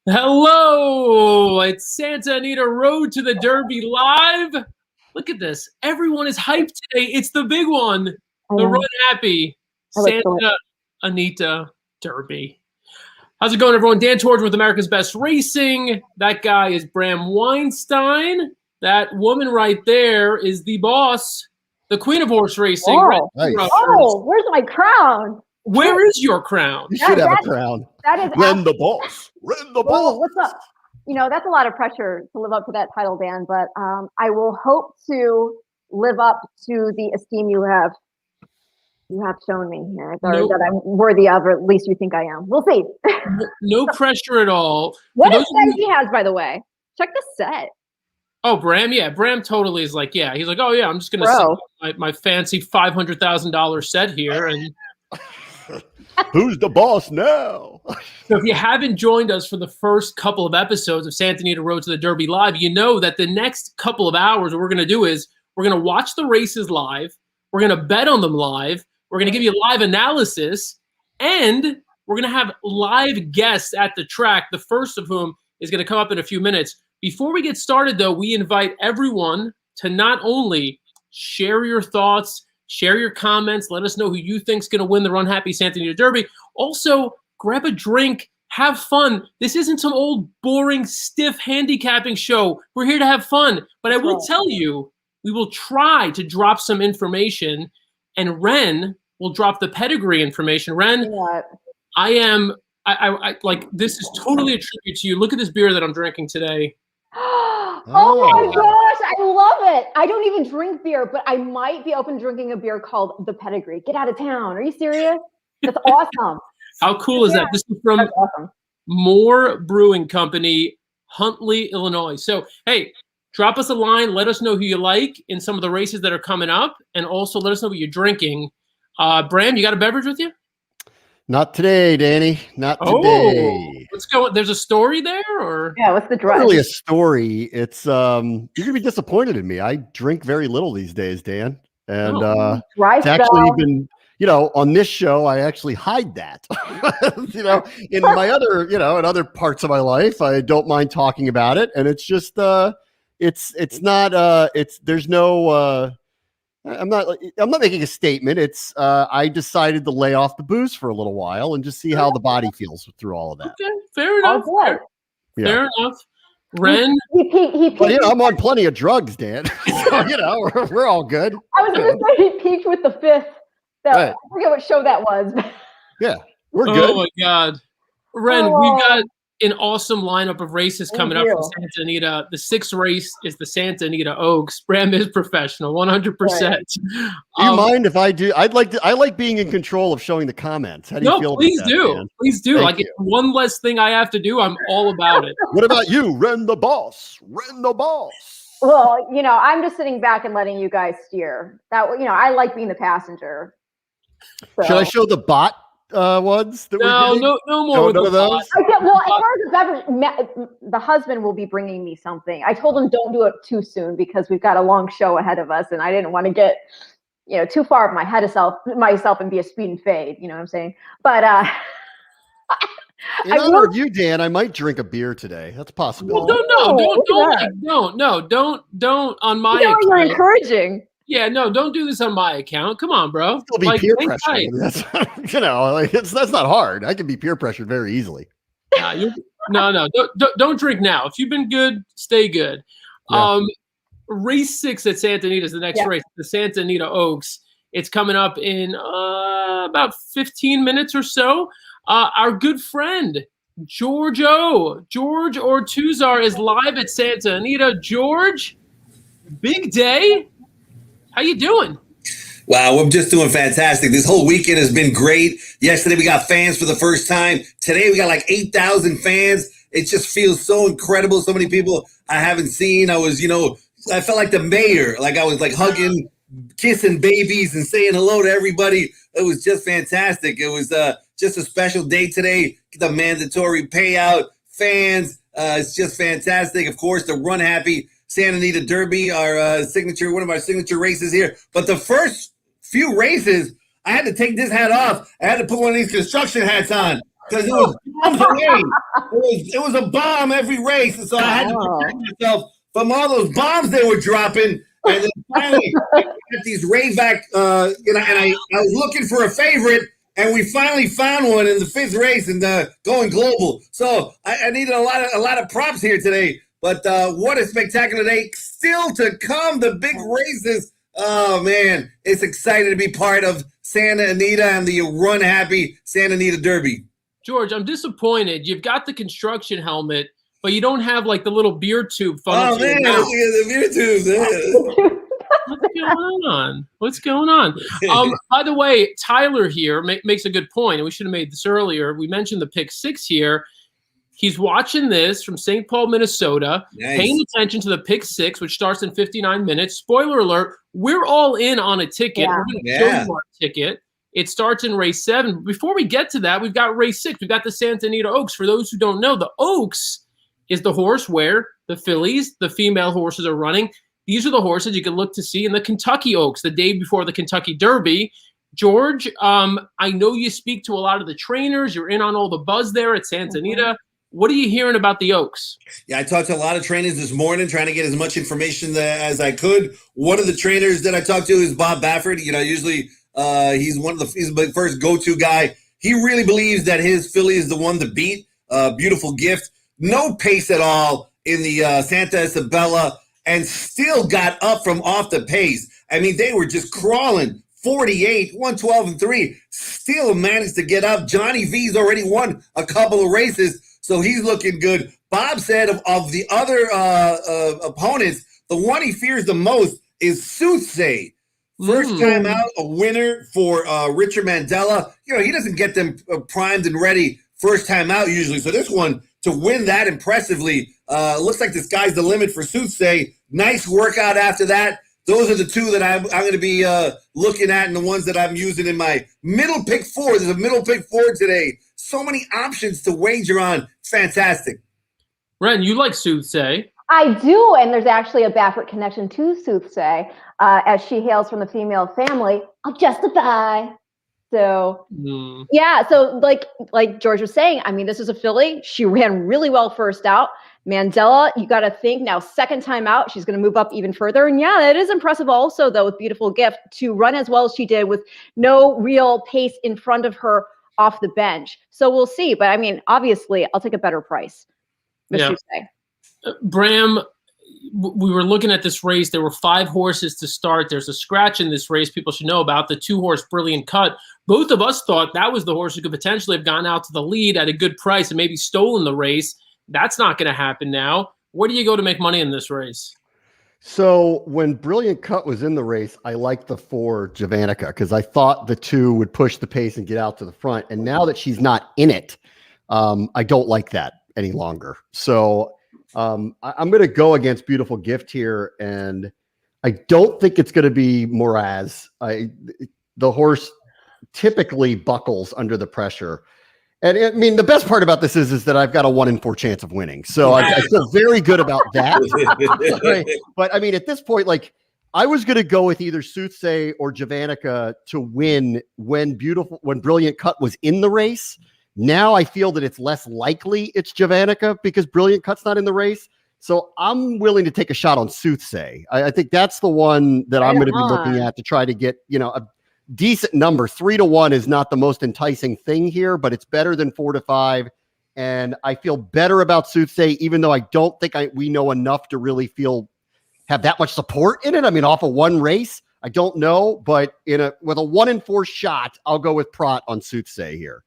Hello, it's Santa Anita Road to the Derby live. Look at this. Everyone is hyped today. It's the big one, the RUNHAPPY Santa Anita Derby. How's it going, everyone? Dan Tordjman with America's Best Racing. That guy is Bram Weinstein. That woman right there is the boss, the queen of horse racing. Oh, nice. Where's my crown? Where is your crown? You should have a crown. That is Ren the boss. Ren the boss. What's up? You know, that's a lot of pressure to live up to that title, Dan, but I will hope to live up to the esteem you have shown me here, that I'm worthy of, or at least you think I am. We'll see. No pressure at all. What a set he has, by the way. Check the set. Oh, Bram? Yeah, Bram totally is like, yeah. He's like, oh, yeah, I'm just going to set my fancy $500,000 set here. And who's the boss now? So if you haven't joined us for the first couple of episodes of Santa Anita Road to the Derby Live, you know that the next couple of hours, what we're going to do is we're going to watch the races live. We're going to bet on them live. We're going to give you live analysis. And we're going to have live guests at the track, the first of whom is going to come up in a few minutes. Before we get started, though, we invite everyone to not only share your thoughts, share your comments, let us know who you think is going to win the RUNHAPPY Santa Anita Derby. Also, grab a drink, have fun. This isn't some old, boring, stiff handicapping show. We're here to have fun. But I will tell you, we will try to drop some information, and Ren will drop the pedigree information. Ren, I like, this is totally a tribute to you. Look at this beer that I'm drinking today. Oh my gosh, I love it. I don't even drink beer, but I might be open drinking a beer called the Pedigree. Get out of town. Are you serious? That's awesome. How cool is that? This is from Moore Brewing Company, Huntley, Illinois. So, hey, drop us a line. Let us know who you like in some of the races that are coming up, and also let us know what you're drinking. Bram, you got a beverage with you? Not today, Danny. Not today. Let's go. There's a story there, or what's the drive? Not really a story. It's you're gonna be disappointed in me. I drink very little these days, Dan, and it's actually been, on this show I actually hide that. In my other, in other parts of my life, I don't mind talking about it, and it's just it's not there's no. I'm not making a statement. It's I decided to lay off the booze for a little while and just see how the body feels through all of that. Okay, fair enough. Fair enough. Ren, I'm on plenty of drugs, Dan. So, we're all good. I was going to say he peaked with the fifth. I forget what show that was. Yeah, we're good. Oh my God, Ren, we've got an awesome lineup of races coming up from Santa Anita. The sixth race is the Santa Anita Oaks. Bram is professional, 100%. Do you mind if I do? I like being in control of showing the comments. How do you feel about that, man? Please do. Like, it's one less thing I have to do. I'm all about it. What about you, Ren the boss? Ren the boss. Well, I'm just sitting back and letting you guys steer. That, I like being the passenger. So. Should I show the bot ones? No more with none of those. Well, as far as the beverage, the husband will be bringing me something. I told him don't do it too soon because we've got a long show ahead of us, and I didn't want to get too far of myself and be a speed and fade. You know what I'm saying? But in honor of you, Dan, I might drink a beer today. That's possible. Well, don't on my account. You're encouraging. Yeah, no, don't do this on my account. Come on, bro. Still be peer pressure. That's not hard. I can be peer pressured very easily. No, don't drink now. If you've been good, stay good. Yeah. Race 6 at Santa Anita is the next race, the Santa Anita Oaks. It's coming up in about 15 minutes or so. Our good friend, George Ortuzar is live at Santa Anita. George, big day. How you doing? Wow, I'm just doing fantastic. This whole weekend has been great. Yesterday we got fans for the first time. Today we got like 8,000 fans. It just feels so incredible. So many people I haven't seen. I felt like the mayor. Like I was like hugging, kissing babies and saying hello to everybody. It was just fantastic. It was just a special day today. The mandatory payout, fans. It's just fantastic. Of course, the RUNHAPPY Santa Anita Derby, one of our signature races here. But the first few races, I had to take this hat off. I had to put one of these construction hats on. because it was bombs away. It was a bomb every race, and so I had to protect myself from all those bombs they were dropping. And then finally, I got these Rayback, and I was looking for a favorite, and we finally found one in the 5th race and going global. So I needed a lot of props here today. But what a spectacular day! Still to come, the big races. Oh man, it's exciting to be part of Santa Anita and the Run Happy Santa Anita Derby. George, I'm disappointed. You've got the construction helmet, but you don't have like the little beer tube funnel. Oh man, the beer tubes. Yeah. What's going on? By the way, Tyler here makes a good point, and we should have made this earlier. We mentioned the pick 6 here. He's watching this from St. Paul, Minnesota, paying attention to the pick 6, which starts in 59 minutes. Spoiler alert, we're all in on a ticket. Yeah. We're going to show you our ticket. It starts in race 7. Before we get to that, we've got race 6. We've got the Santa Anita Oaks. For those who don't know, the Oaks is the horse where the fillies, the female horses, are running. These are the horses you can look to see in the Kentucky Oaks the day before the Kentucky Derby. George, I know you speak to a lot of the trainers. You're in on all the buzz there at Santa Anita. What are you hearing about the Oaks? Yeah, I talked to a lot of trainers this morning, trying to get as much information as I could. One of the trainers that I talked to is Bob Baffert. You know, usually he's the first go-to guy. He really believes that his filly is the one to beat. Beautiful Gift, no pace at all in the Santa Isabella, and still got up from off the pace. I mean, they were just crawling. 48, 112 and 3, still managed to get up. Johnny V's already won a couple of races, so he's looking good. Bob said of the other opponents, the one he fears the most is Soothsay. First time out, a winner for Richard Mandela. You know, he doesn't get them primed and ready first time out usually. So this one, to win that impressively, looks like the sky's the limit for Soothsay. Nice workout after that. Those are the two that I'm going to be looking at, and the ones that I'm using in my middle pick 4. There's a middle pick 4 today. So many options to wager on. Fantastic. Ren, you like Soothsay. I do, and there's actually a Baffert connection to Soothsay, as she hails from the female family of Justify. So, yeah, so like George was saying, I mean, this is a filly. She ran really well first out. Mandela, you got to think now, second time out, she's going to move up even further. And yeah, it is impressive also, though, with Beautiful Gift to run as well as she did with no real pace in front of her off the bench. So we'll see. But I mean, obviously, I'll take a better price. Bram, we were looking at this race. There were 5 horses to start. There's a scratch in this race people should know about, the 2-horse Brilliant Cut. Both of us thought that was the horse who could potentially have gone out to the lead at a good price and maybe stolen the race. That's not going to happen now. Where do you go to make money in this race? So when Brilliant Cut was in the race, I liked the 4 Javanica because I thought the 2 would push the pace and get out to the front. And now that she's not in it, I don't like that any longer. So I'm going to go against Beautiful Gift here, and I don't think it's going to be Moraz. The horse typically buckles under the pressure. And I mean, the best part about this is that I've got a 1 in 4 chance of winning. So I feel very good about that. Right? But I mean, at this point, like I was going to go with either Soothsay or Javanica to win when Brilliant Cut was in the race. Now I feel that it's less likely it's Javanica because Brilliant Cut's not in the race. So I'm willing to take a shot on Soothsay. I think that's the one that I'm going to be looking at to try to get, a decent number. 3-1 is not the most enticing thing here, but it's better than 4-5. And I feel better about Soothsay, even though I don't think we know enough to really have that much support in it. I mean, off of one race, I don't know, but with a 1 in 4 shot, I'll go with Prot on Soothsay here.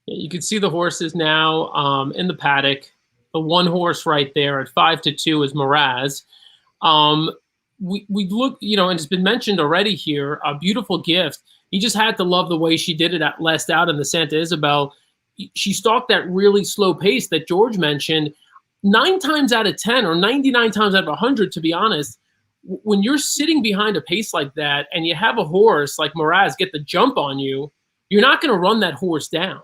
You can see the horses now in the paddock. The 1 horse right there at 5-2 is Moraz. We look, and it's been mentioned already here, a Beautiful Gift. You just had to love the way she did it at last out in the Santa Isabel. She stalked that really slow pace that George mentioned. 9 times out of 10 or 99 times out of 100, to be honest, when you're sitting behind a pace like that and you have a horse like Moraz get the jump on you, you're not going to run that horse down.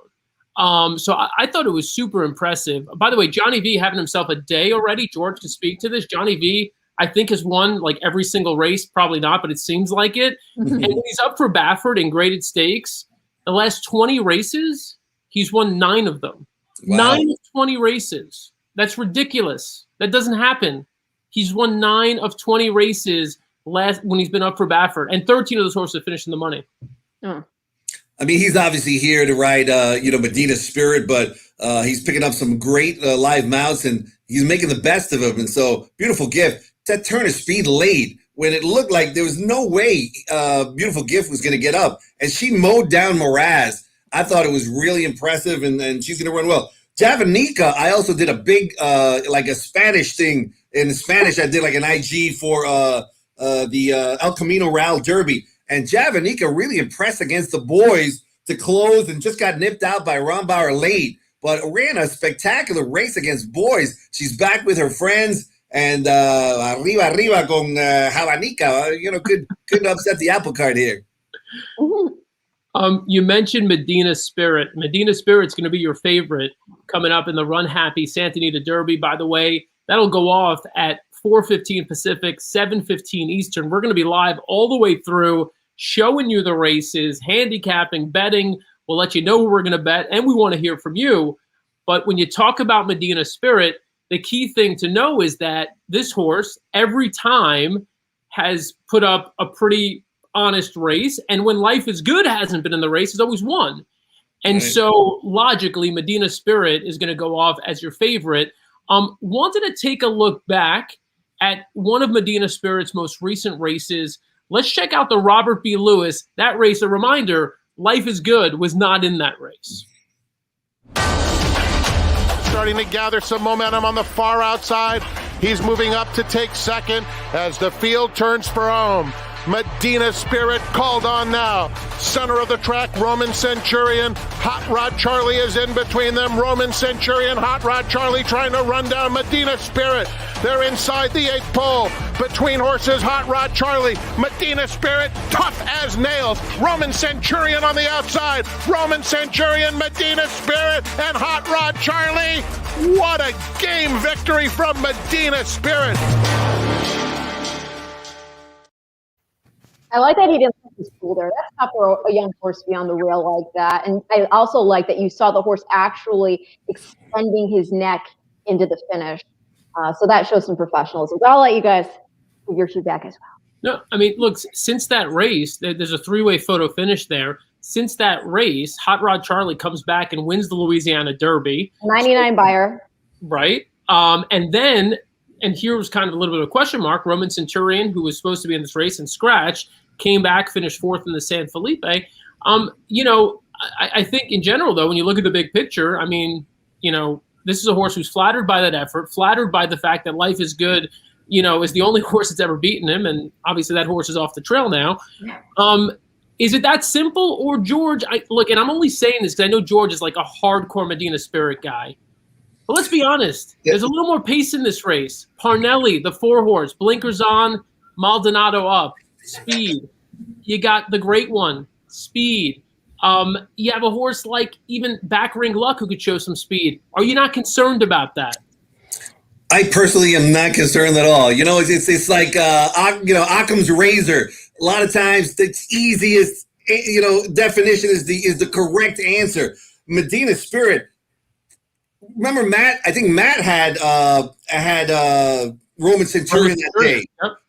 So I thought it was super impressive. By the way, Johnny V having himself a day already. George can speak to this. Johnny V, I think, has won like every single race. Probably not, but it seems like it. And he's up for Baffert in graded stakes. The last 20 races, He's won 9 of them. Wow. 9 of 20 races. That's ridiculous. That doesn't happen. He's won 9 of 20 races when he's been up for Baffert, and 13 of those horses finished in the money. Oh. I mean, he's obviously here to ride, Medina Spirit, but he's picking up some great live mounts, and he's making the best of them. And so, Beautiful Gift, that turn of speed late when it looked like there was no way Beautiful Gift was going to get up, and she mowed down Mraz. I thought it was really impressive, and she's going to run well. Javanica, I also did a big, like a Spanish thing. In Spanish, I did like an IG for the El Camino Real Derby. And Javanica really impressed against the boys to close and just got nipped out by Rombauer late, but ran a spectacular race against boys. She's back with her friends, and arriba con Javanica. Couldn't upset the apple cart here. You mentioned Medina Spirit. Medina Spirit's going to be your favorite coming up in the Run Happy Santa Anita Derby. By the way, that'll go off at 4:15 Pacific, 7:15 Eastern. We're going to be live all the way through, showing you the races, handicapping, betting. We'll let you know who we're going to bet, and we want to hear from you. But when you talk about Medina Spirit, the key thing to know is that this horse, every time, has put up a pretty honest race, and when Life is Good hasn't been in the race, has always won. And so logically, Medina Spirit is going to go off as your favorite. Wanted to take a look back at one of Medina Spirit's most recent races. Let's check out the Robert B. Lewis. That race, a reminder, Life is Good was not in that race. Starting to gather some momentum on the far outside. He's moving up to take second as the field turns for home. Medina Spirit called on now. Center of the track, Roman Centurion. Hot Rod Charlie is in between them. Roman Centurion, Hot Rod Charlie trying to run down Medina Spirit. They're inside the 8th pole. Between horses, Hot Rod Charlie. Medina Spirit, tough as nails. Roman Centurion on the outside. Roman Centurion, Medina Spirit, and Hot Rod Charlie. What a game victory from Medina Spirit. I like that he didn't put his pool there. That's not for a young horse to be on the rail like that. And I also like that you saw the horse actually extending his neck into the finish. So that shows some professionalism. But I'll let you guys give your feedback as well. No, I mean, look, since that race, there's a 3-way photo finish there. Since that race, Hot Rod Charlie comes back and wins the Louisiana Derby. 99 buyer. Right. And here was kind of a little bit of a question mark. Roman Centurion, who was supposed to be in this race and scratched, came back, finished 4th in the San Felipe. I think in general, though, when you look at the big picture, I mean, this is a horse who's flattered by that effort, flattered by the fact that Life is Good, is the only horse that's ever beaten him. And obviously that horse is off the trail now. Is it that simple? Or George, and I'm only saying this because I know George is like a hardcore Medina Spirit guy. But let's be honest. There's a little more pace in this race. Parnelli, the 4-horse, blinkers on, Maldonado up, speed. You got the great one, speed. You have a horse like even Backring Luck who could show some speed. Are you not concerned about that? I personally am not concerned at all. It's like Occam's razor. A lot of times the easiest definition is the correct answer. Medina Spirit. Remember Matt? I think Matt had Roman Centurion that day,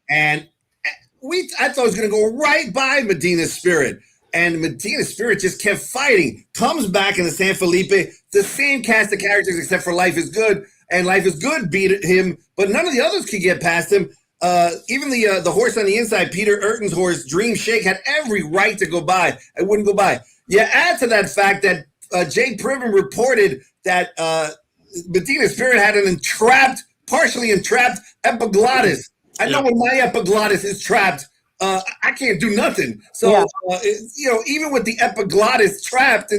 and I thought it was going to go right by Medina Spirit, and Medina Spirit just kept fighting. Comes back in the San Felipe, the same cast of characters except for Life is Good, and Life is Good beat him, but none of the others could get past him. Even the horse on the inside, Peter Urton's horse, Dream Shake, had every right to go by. I wouldn't go by. You add to that fact that Jay Priven reported that Medina Spirit had an partially entrapped epiglottis. I know when my epiglottis is trapped, I can't do nothing. So, even with the epiglottis trapped,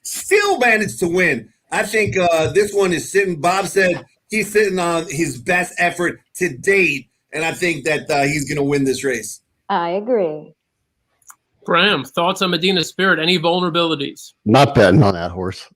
still managed to win. I think this one is sitting, Bob said he's sitting on his best effort to date, and I think that he's going to win this race. I agree. Bram, thoughts on Medina Spirit? Any vulnerabilities? Not betting on that horse.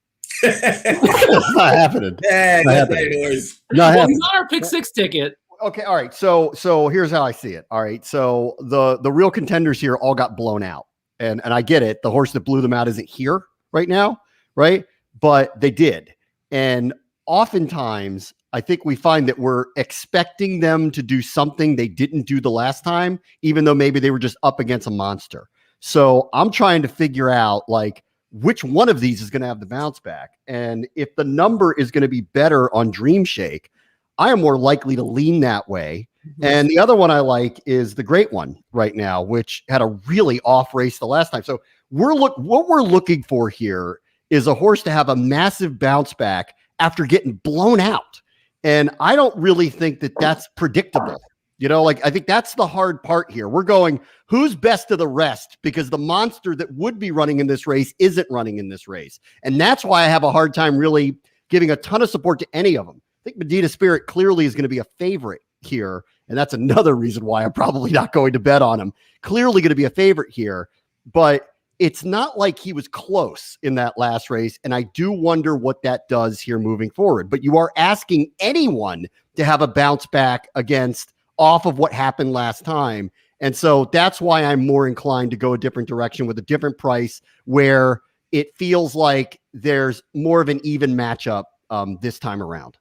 It's not happening. Yeah, not happening. He's on our pick 6 ticket. Okay, all right. So here's how I see it. All right. So the real contenders here all got blown out. And I get it. The horse that blew them out isn't here right now. right? But they did. And oftentimes, I think we find that we're expecting them to do something they didn't do the last time, even though maybe they were just up against a monster. So I'm trying to figure out, like, which one of these is going to have the bounce back. And if the number is going to be better on Dream Shake, I am more likely to lean that way. And the other one I like is the Great One right now, which had a really off race the last time. So what we're looking for here is a horse to have a massive bounce back after getting blown out. And I don't really think that that's predictable. You know, like, I think that's the hard part here. We're going, who's best of the rest? Because the monster that would be running in this race isn't running in this race. And that's why I have a hard time really giving a ton of support to any of them. I think Medina Spirit clearly is going to be a favorite here. And that's another reason why I'm probably not going to bet on him. Clearly going to be a favorite here. But it's not like he was close in that last race. And I do wonder what that does here moving forward. But you are asking anyone to have a bounce back off of what happened last time. And so that's why I'm more inclined to go a different direction with a different price, where it feels like there's more of an even matchup this time around.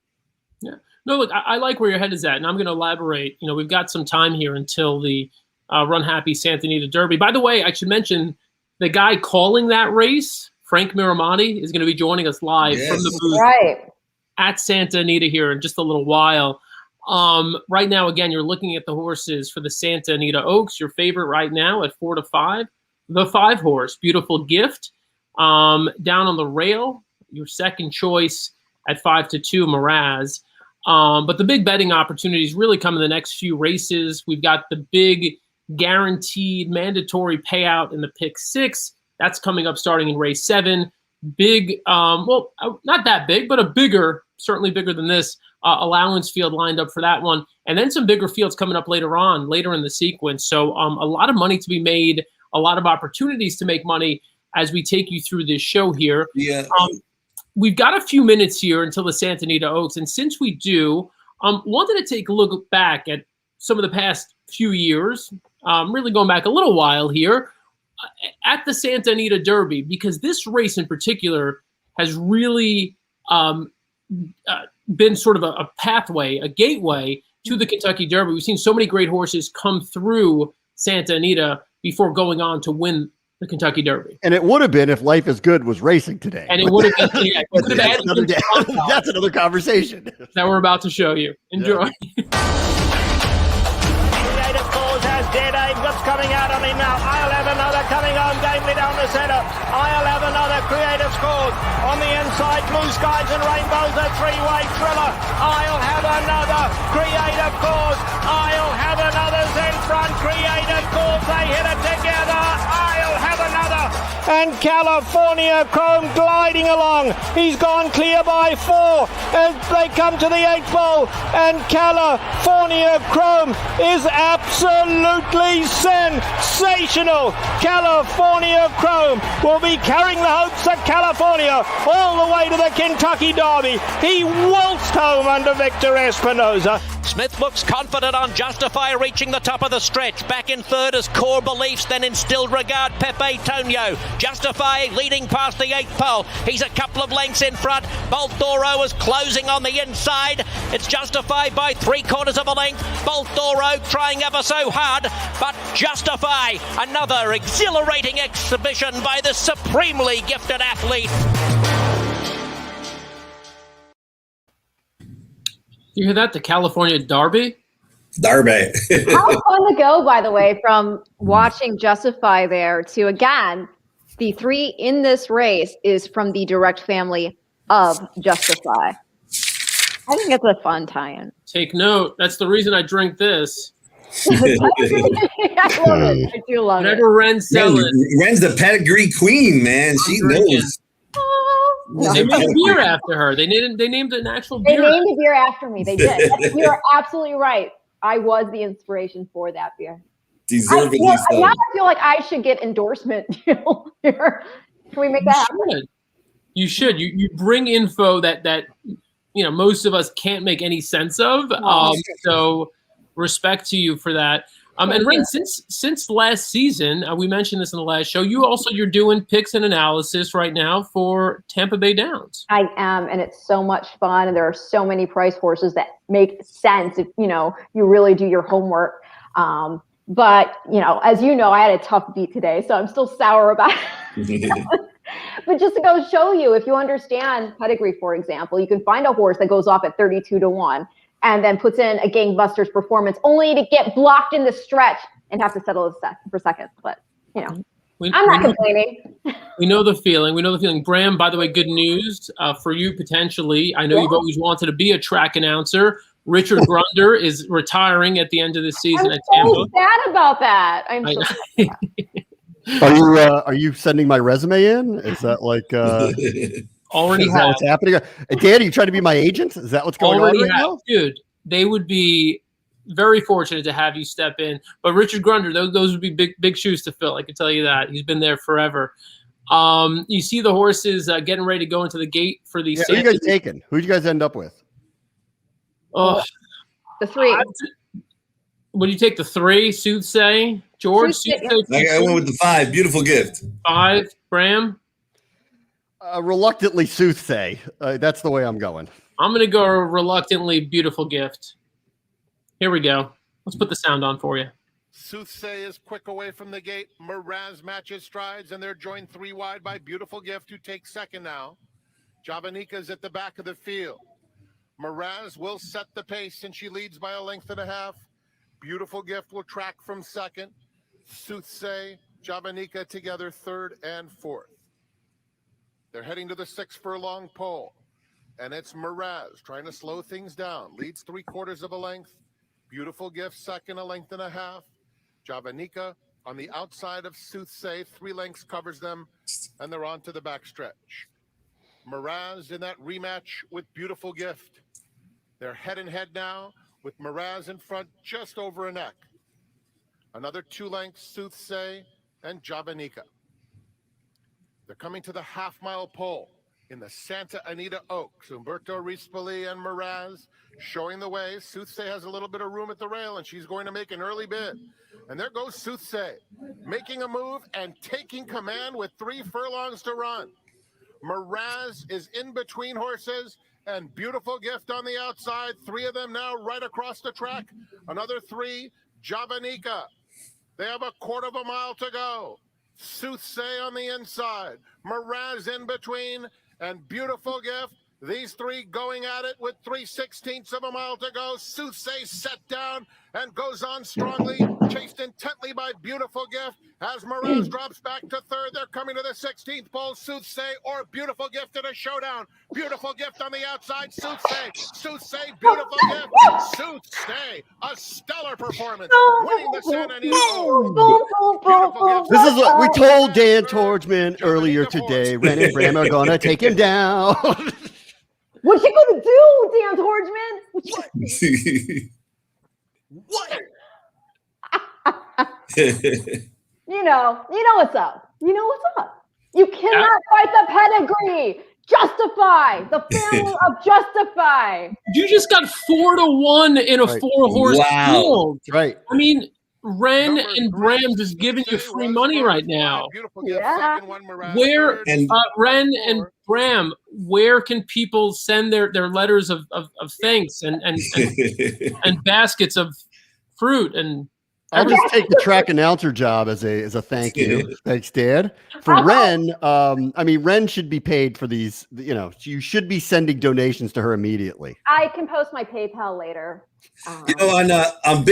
Yeah. No, look, I like where your head is at, and I'm going to elaborate. You know, we've got some time here until the Run-Happy Santa Anita Derby. By the way, I should mention the guy calling that race, Frank Mirahmadi, is going to be joining us live from the booth at Santa Anita here in just a little while. Right now, again, you're looking at the horses for the Santa Anita Oaks. Your favorite right now at 4-5, the 5 horse, Beautiful Gift. Down on the rail, your second choice at 5-2, Miraz. But the big betting opportunities really come in the next few races. We've got the big guaranteed mandatory payout in the pick 6. That's coming up starting in race 7. Big, well, not that big, but a bigger, certainly bigger than this, allowance field lined up for that one. And then some bigger fields coming up later in the sequence. So a lot of money to be made, a lot of opportunities to make money as we take you through this show here. Yeah. We've got a few minutes here until the Santa Anita Oaks. And since we do, wanted to take a look back at some of the past few years, really going back a little while here, at the Santa Anita Derby, because this race in particular has really been sort of a pathway, a gateway to the Kentucky Derby. We've seen so many great horses come through Santa Anita before going on to win the Kentucky Derby. And it would have been if Life is Good was racing today. And it would have been, yeah, that's another conversation that we're about to show you. Enjoy. Creative Cause has Dead Aim. What's coming out on him now? I'll have another coming home gamely down the centre. I'll have another Creative Cause on the inside. Blue Skies and Rainbows, a three-way thriller. I'll have another Creative Cause. I'll have another Zen Front Creative Cause. They hit it together. I'll have another. And California Chrome gliding along. He's gone clear by 4 as they come to the 8th pole. And California Chrome is absolutely sensational. California Chrome will be carrying the hopes of California all the way to the Kentucky Derby. He waltzed home under Victor Espinoza. Smith looks confident on Justify reaching the top of the stretch. Back in third is Core Beliefs, then Instilled Regard, Pepe Tonio. Justify leading past the 8th pole. He's a couple of lengths in front. Bolt Doro is closing on the inside. It's Justify by 3/4 of a length. Bolt Doro trying ever so hard, but Justify, another exhilarating exhibition by the supremely gifted athlete. You hear that? The California Derby? Derby. How fun to go, by the way, from watching Justify there to, again, the 3 in this race is from the direct family of Justify. I think it's a fun tie-in. Take note. That's the reason I drink this. I love it. I do love Whenever Ren's selling. Ren's the pedigree queen, man. She knows. They made a beer after her. They named an actual beer. They named a beer after me. They did. You are absolutely right. I was the inspiration for that beer. Deservedly so. Now I feel like I should get endorsement deal here. Can we make that happen? You should. You bring info that most of us can't make any sense of. So respect to you for that. And Ren, since last season, we mentioned this in the last show, you're doing picks and analysis right now for Tampa Bay Downs. I am, and it's so much fun, and there are so many price horses that make sense if you really do your homework. But as you know, I had a tough beat today, so I'm still sour about it. But just to go show you, if you understand pedigree, for example, you can find a horse that goes off at 32-1. And then puts in a gangbusters performance only to get blocked in the stretch and have to settle for second. But, I'm not complaining. We know the feeling. Bram, by the way, good news for you potentially. I know you've always wanted to be a track announcer. Richard Grunder is retiring at the end of the season at Tampa. I'm so sad about that. I'm so sad. Are you sending my resume in? Is that like... Already have. What's happening? Dan, are you trying to be my agent? Is that what's going on right now? Dude, they would be very fortunate to have you step in. But Richard Grunder, those would be big shoes to fill. I can tell you that. He's been there forever. You see the horses getting ready to go into the gate for the. Who are you guys taking? Who did you guys end up with? The 3. Would you take the 3? Soothsay, George. Soothsay. I went with the 5. Beautiful Gift. 5. Bram. Reluctantly Soothsay. That's the way I'm going. I'm going to go reluctantly Beautiful Gift. Here we go. Let's put the sound on for you. Soothsay is quick away from the gate. Miraz matches strides, and they're joined 3 wide by Beautiful Gift, who takes second now. Javanika's at the back of the field. Miraz will set the pace, and she leads by 1.5 lengths. Beautiful Gift will track from second. Soothsay, Javanika together third and fourth. They're heading to the 6 furlong pole, and it's Miraz trying to slow things down. Leads 3/4 length. Beautiful Gift second, 1.5 lengths. Javanika on the outside of Soothsay, 3 lengths covers them, and they're on to the back stretch. Miraz in that rematch with Beautiful Gift. They're head and head now with Miraz in front just over a neck. Another 2 lengths, Soothsay and Javanika. They're coming to the half-mile pole in the Santa Anita Oaks. Umberto Rispoli and Miraz showing the way. Soothsay has a little bit of room at the rail, and she's going to make an early bid. And there goes Soothsay, making a move and taking command with 3 furlongs to run. Miraz is in between horses, and Beautiful Gift on the outside. 3 of them now right across the track. Another 3, Javanika. They have 1/4 mile to go. Soothsay on the inside, Miraz in between, and Beautiful Gift. These 3 going at it with 3/16 mile to go. Soothsay set down and goes on strongly, chased intently by Beautiful Gift. As Miraz drops back to third, they're coming to the 16th pole. Soothsay or Beautiful Gift in a showdown. Beautiful Gift on the outside. Soothsay, Beautiful Gift. Soothsay, a stellar performance, winning the Santa Anita Oaks. This is what we told Dan Tordjman earlier today. Ren and Bram are going to take him down. What's he going to do, Dan Tordjman? What? You know what's up. You cannot fight the pedigree. Justify the family of Justify. You just got 4-1 in a 4-horse field. Right. I mean, Ren and Bram just giving you free money right now. Yeah. Where Ren and Bram, where can people send their letters of thanks and baskets of fruit and I'll just take the track announcer job as a thank you. Thanks, Dad. For Ren, Ren should be paid for these. You should be sending donations to her immediately. I can post my PayPal later. On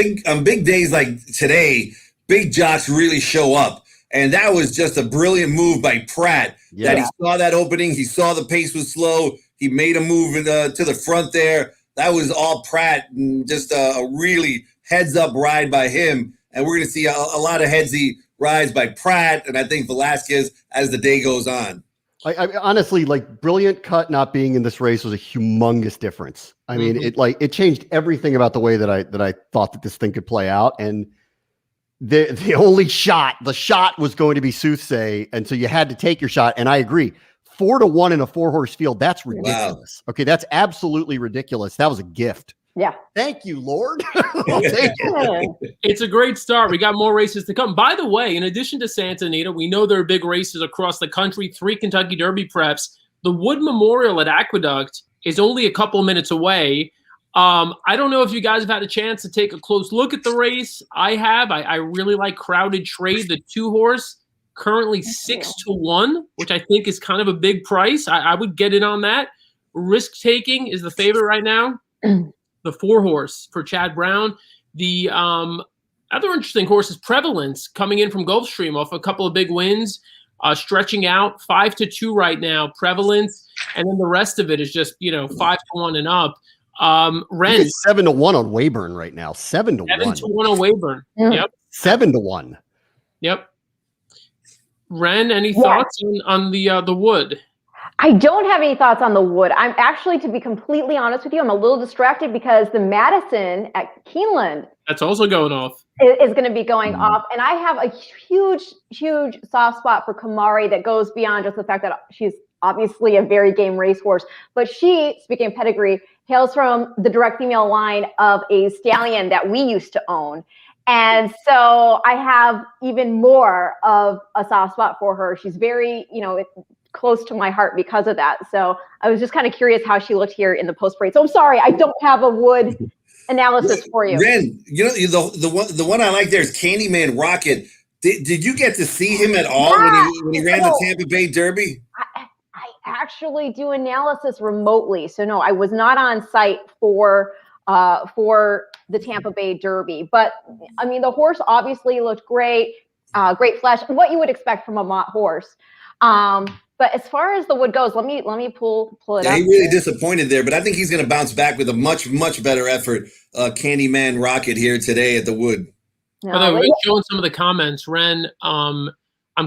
big days like today, big jocks really show up, and that was just a brilliant move by Pratt. Yeah. That he saw that opening, he saw the pace was slow, he made a move to the front there. That was all Pratt, and just a really heads-up ride by him, and we're going to see a lot of headsy rides by Pratt, and I think Velasquez as the day goes on. I honestly, Brilliant Cut not being in this race was a humongous difference. I mean, it changed everything about the way that I thought that this thing could play out, and the only shot was going to be Soothsay, and so you had to take your shot, and I agree. 4-1 in a 4-horse field, that's ridiculous. Wow. Okay, that's absolutely ridiculous. That was a gift. Yeah. Thank you, Lord. I'll take it. It's a great start. We got more races to come. By the way, in addition to Santa Anita, we know there are big races across the country, 3 Kentucky Derby preps. The Wood Memorial at Aqueduct is only a couple minutes away. I don't know if you guys have had a chance to take a close look at the race. I have. I really like Crowded Trade, the 2-horse, currently 6-1, which I think is kind of a big price. I would get in on that. Risk Taking is the favorite right now. The 4-horse for Chad Brown. The other interesting horse is Prevalence, coming in from Gulfstream off a couple of big wins, stretching out 5-2 right now. Prevalence, and then the rest of it is just 5-1 and up. Ren 7-1 on Weyburn right now. 7-1. 7-1 on Weyburn. Yep. 7-1. Yep. Ren, any thoughts on the Wood? I don't have any thoughts on the Wood. I'm actually, to be completely honest with you, I'm a little distracted because the Madison at Keeneland, that's also going off, is going to be going off. And I have a huge, huge soft spot for Kamari that goes beyond just the fact that she's obviously a very game racehorse. But she, speaking of pedigree, hails from the direct female line of a stallion that we used to own. And so I have even more of a soft spot for her. She's very, close to my heart because of that. So I was just kind of curious how she looked here in the post parade. So I'm sorry, I don't have a Wood analysis for you. Ren, the one I like there is Candyman Rocket. Did you get to see him at all when he ran the Tampa Bay Derby? I actually do analysis remotely. So no, I was not on site for the Tampa Bay Derby. But I mean, the horse obviously looked great, great flash, what you would expect from a Mott horse. But as far as the Wood goes, let me pull it up. He really disappointed there, but I think he's going to bounce back with a much, much better effort. Candyman Rocket here today at the Wood. By the way, showing some of the comments, Ren, I'm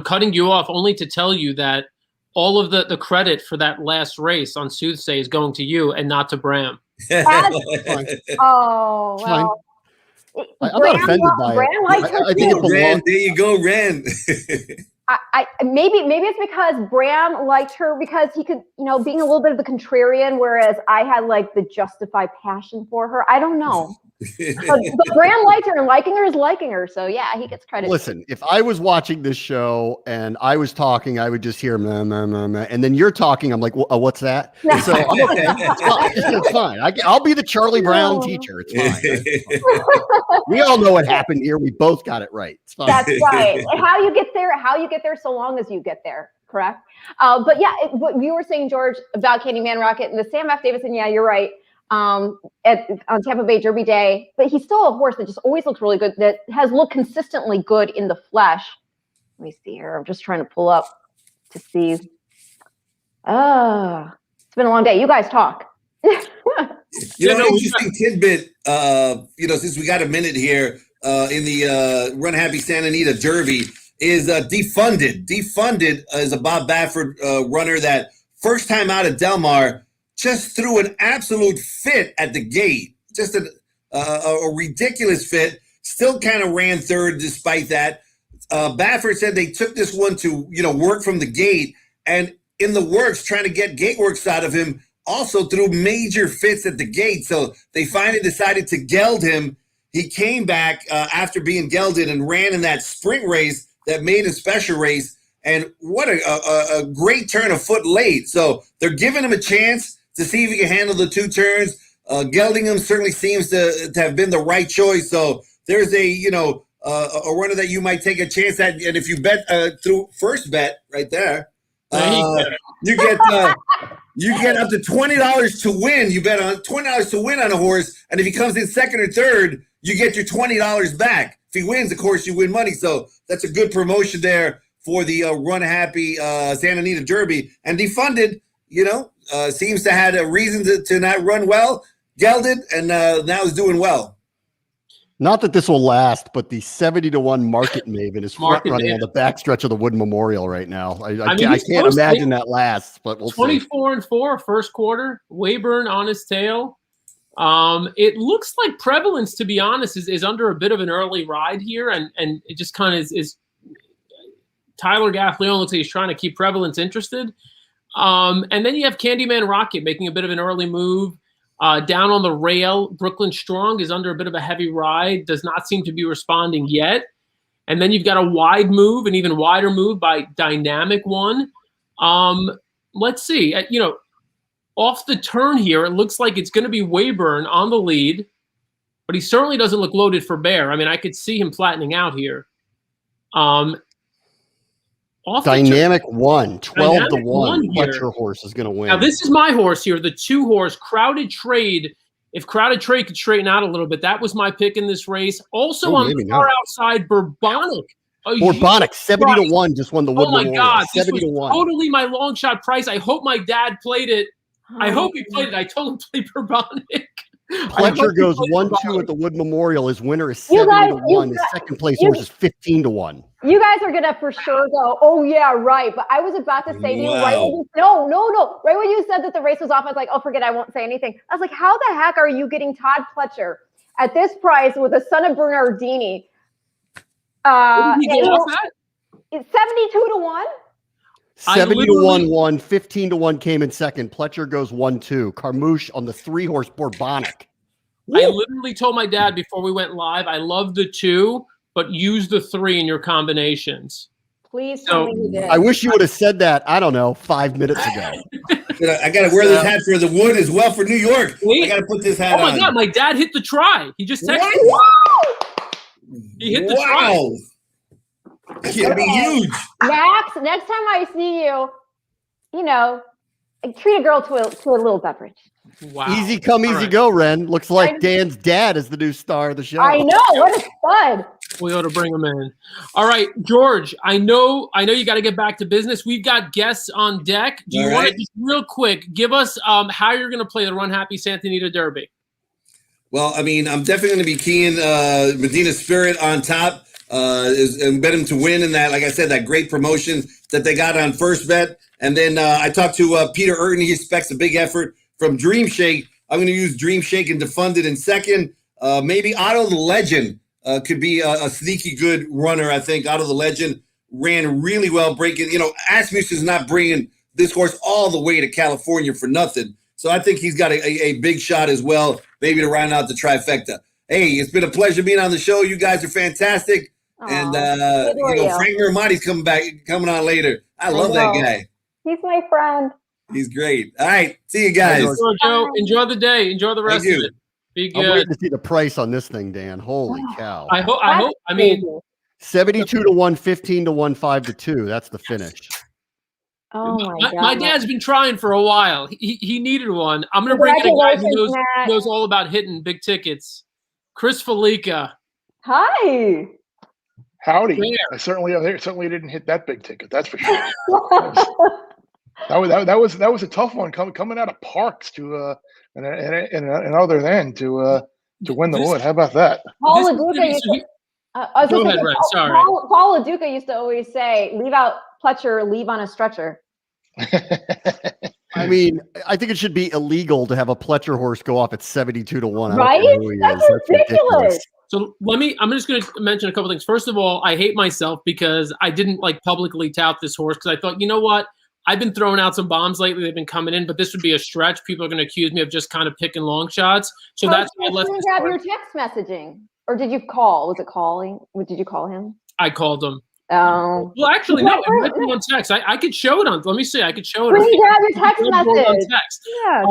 cutting you off only to tell you that all of the credit for that last race on Soothsay is going to you and not to Bram. Oh, well. I'm not offended by it. I think it belongs. Ren, there you go, Ren. Maybe it's because Bram liked her because he could, being a little bit of the contrarian, whereas I had like the justified passion for her. I don't know. but Bram liked her, and liking her is liking her. So yeah, he gets credit. Listen, if I was watching this show and I was talking, I would just hear meh, meh, meh, meh, and then you're talking. I'm like, what's that? So it's fine. I'll be the Charlie Brown teacher. It's fine. We all know what happened here. We both got it right. It's fine. That's right. How you get there, so long as you get there. Correct. But yeah, what you were saying, George, about Candyman Rocket and the Sam F. Davison. Yeah, you're right. On Tampa Bay Derby Day, but he's still a horse that just always looks really good, that has looked consistently good in the flesh. Let me see here. I'm just trying to pull up to see. It's been a long day. You guys talk. An interesting tidbit, since we got a minute here in the RUNHAPPY Santa Anita Derby is Defunded. Defunded is a Bob Baffert runner that first time out at Del Mar just threw an absolute fit at the gate, just a ridiculous fit. Still kind of ran third despite that. Baffert said they took this one to work from the gate, and in the works, trying to get gate works out of him, also threw major fits at the gate. So they finally decided to geld him. He came back after being gelded and ran in that sprint race that made a special race. And what a great turn of foot late. So they're giving him a chance to see if he can handle the 2 turns. Gelding him certainly seems to have been the right choice. So there's a runner that you might take a chance at. And if you bet through first bet right there, you get up to $20 to win. You bet on $20 to win on a horse. And if he comes in second or third, you get your $20 back. If he wins, of course, you win money. So that's a good promotion there for the RUNHAPPY Santa Anita Derby. And Defunded, seems to have a reason to not run well, gelded, and now is doing well. Not that this will last, but the 70-1 Market Maven is front running on the backstretch of the Wood Memorial right now. I can't imagine that lasts, but we'll 24-4 first quarter. Weyburn on his tail. It looks like Prevalence, to be honest, is under a bit of an early ride here, and it just kind of is. Tyler Gaffleon looks like he's trying to keep Prevalence interested. And then you have Candyman Rocket making a bit of an early move. Down on the rail, Brooklyn Strong is under a bit of a heavy ride, does not seem to be responding yet. And then you've got a wide move, an even wider move by Dynamic One. Let's see. Off the turn here, it looks like it's going to be Wayburn on the lead, but he certainly doesn't look loaded for bear. I mean, I could see him flattening out here. Dynamic One, 12 to 1. Fletcher horse is going to win. Now, this is my horse here, the 2-horse Crowded Trade. If Crowded Trade could straighten out a little bit, that was my pick in this race. Also on the far outside, Bourbonic. Bourbonic, 70 to 1 just won the Wood Memorial. Oh, my God. 70 to 1. Totally my long shot price. I hope my dad played it. I hope he played it. I told him to play Bourbonic. Pletcher goes 1-2 at the Wood Memorial. His winner is 70 to 1. His second place horse is 15 to 1. You guys are gonna for sure go, oh yeah, right. But I was about to say to you, right when you, no. Right when you said that the race was off, I was like, oh, forget, I won't say anything. I was like, how the heck are you getting Todd Pletcher at this price with the son of Bernardini? It's 72 to 1. 70 to 1 won, 15 to 1 came in second. Pletcher goes 1-2. Carmouche on the 3-horse Bourbonic. I literally told my dad before we went live, I love the 2, but use the 3 in your combinations. Please tell me you did. I wish you would have said that, I don't know, 5 minutes ago. I got to wear this hat for the Wood as well for New York. I got to put this hat on. Oh, my God. My dad hit the try. He just texted me. He hit the try. It's going to be huge. Max, next time I see you, treat a girl to a little beverage. Wow. Easy come, easy go, Ren. Looks like Dan's dad is the new star of the show. I know. What a stud. We ought to bring him in. All right, George, I know you got to get back to business. We've got guests on deck. Do you want to just real quick give us how you're going to play the Run Happy Santa Anita Derby? Well, I mean, I'm definitely going to be keying Medina Spirit on top. And bet him to win in that, like I said, that great promotion that they got on First Bet. And then I talked to Peter Urton. He expects a big effort from Dream Shake. I'm going to use Dream Shake and defund it in second. Maybe Otto the Legend could be a sneaky good runner, I think. Otto the Legend ran really well breaking. Asmussen is not bringing this horse all the way to California for nothing. So I think he's got a big shot as well, maybe to round out the trifecta. Hey, it's been a pleasure being on the show. You guys are fantastic. And Frank Mirahmadi's coming on later. I love that guy. He's my friend. He's great. All right, see you guys. Joe, enjoy the day. Enjoy the rest of it. Be good. I'm waiting to see the price on this thing, Dan. Holy cow! I hope. I mean, 72 to 1, 15 to 1, 5 to 2. That's the finish. Oh my God! My dad's been trying for a while. He needed one. I'm going to bring in a guy who knows all about hitting big tickets. Chris Felica. Hi. Howdy. I certainly didn't hit that big ticket. That's for sure. that was a tough one coming out of Parks to and other than to win the Wood. How about that? Paul LaDuca go ahead, Ren. Sorry. Paul LaDuca used to always say, "Leave out Pletcher, leave on a stretcher." I mean, I think it should be illegal to have a Pletcher horse go off at 72 to 1. Right? That's ridiculous. So I'm just going to mention a couple things. First of all, I hate myself because I didn't publicly tout this horse because I thought, you know what? I've been throwing out some bombs lately. They've been coming in, but this would be a stretch. People are going to accuse me of just kind of picking long shots. So that's why I left. Did you grab your text messaging, or did you call? Was it calling? Did you call him? I called him. Oh. Well, actually, no. I might be on text. I could show it on. Let me see. I could show it. Please grab your text message. On text. Yeah.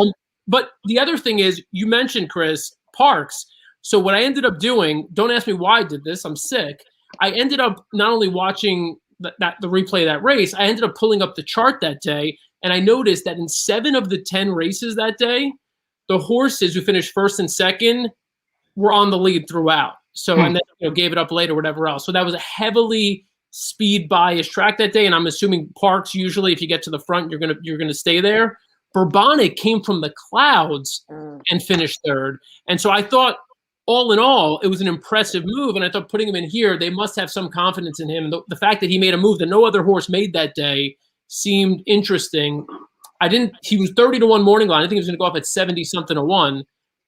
But the other thing is, you mentioned Chris Parks. So what I ended up doing, don't ask me why I did this. I'm sick. I ended up not only watching the replay of that race, I ended up pulling up the chart that day, and I noticed that in 7 of the 10 races that day, the horses who finished first and second were on the lead throughout. So and then gave it up later, whatever else. So that was a heavily speed biased track that day, and I'm assuming Parks usually, if you get to the front, you're gonna stay there. Bourbonic came from the clouds and finished third, and so I thought, all in all, it was an impressive move, and I thought putting him in here, they must have some confidence in him. The fact that he made a move that no other horse made that day seemed interesting. He was 30 to 1 morning line. I think he was going to go off at 70 something to 1,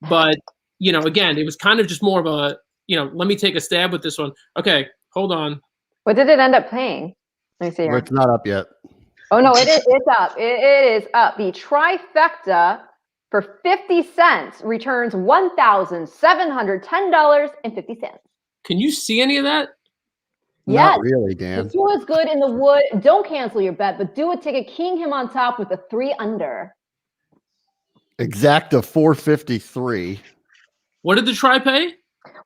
but again, it was kind of just more of a, let me take a stab with this one. Okay, hold on. What did it end up paying? Let me see here. It's not up yet. Oh no, it is. It's up. It is up. The trifecta for 50 cents returns $1,710.50. Can you see any of that? Yes. Not really, Dan. The 2 is good in the wood. Don't cancel your bet, but do a ticket. King him on top with a 3 under. Exacta 453. What did the try pay?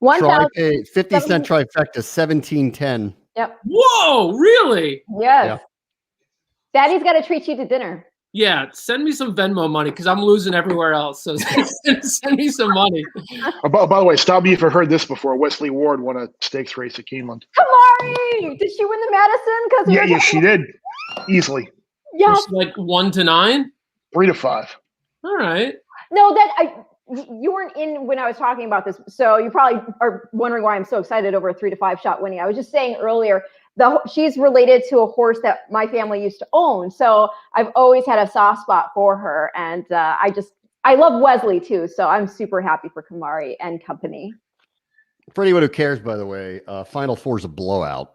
50 cent trifecta 1710. Yep. Whoa, really? Yes. Yeah. Daddy's got to treat you to dinner. Yeah, send me some Venmo money because I'm losing everywhere else. So send me some money. By the way, stop me if you've heard this before. Wesley Ward won a stakes race at Keeneland. Kamari! Did she win the Madison? Yeah, she did. Easily. Yes. Like 1 to 9? 3 to 5. All right. No, you weren't in when I was talking about this, so you probably are wondering why I'm so excited over a 3 to 5 shot winning. I was just saying earlier, she's related to a horse that my family used to own, so I've always had a soft spot for her, and I love Wesley too, so I'm super happy for Kamari and company. For anyone who cares, by the way, Final Four is a blowout.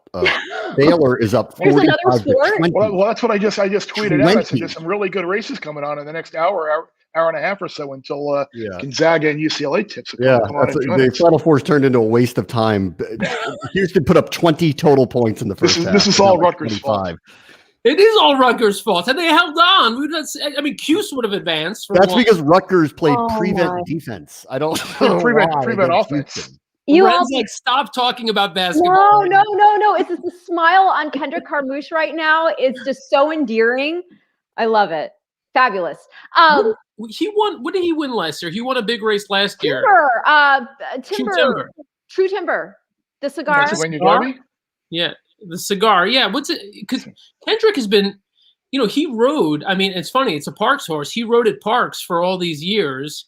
Baylor is up 45 to 20. Well, that's what I just tweeted out. I said there's some really good races coming on in the next hour and a half or so until Gonzaga and UCLA tips. The Final Four's turned into a waste of time. Houston put up 20 total points in the first half. This is all Rutgers' fault. It is all Rutgers' fault. Had they held on, Cuse would have advanced. That's because Rutgers played prevent defense. I don't know prevent offense. Houston. Ren's like, stop talking about basketball. No. It's just the smile on Kendrick Carmouche right now. It's just so endearing. I love it. Fabulous. He won. What did he win last year? He won a big race last year. Timber. True Timber. The cigar. Pennsylvania Derby? Yeah, the cigar. Yeah, what's it? Because Kendrick has been, he rode. I mean, it's funny. It's a Parks horse. He rode at Parks for all these years.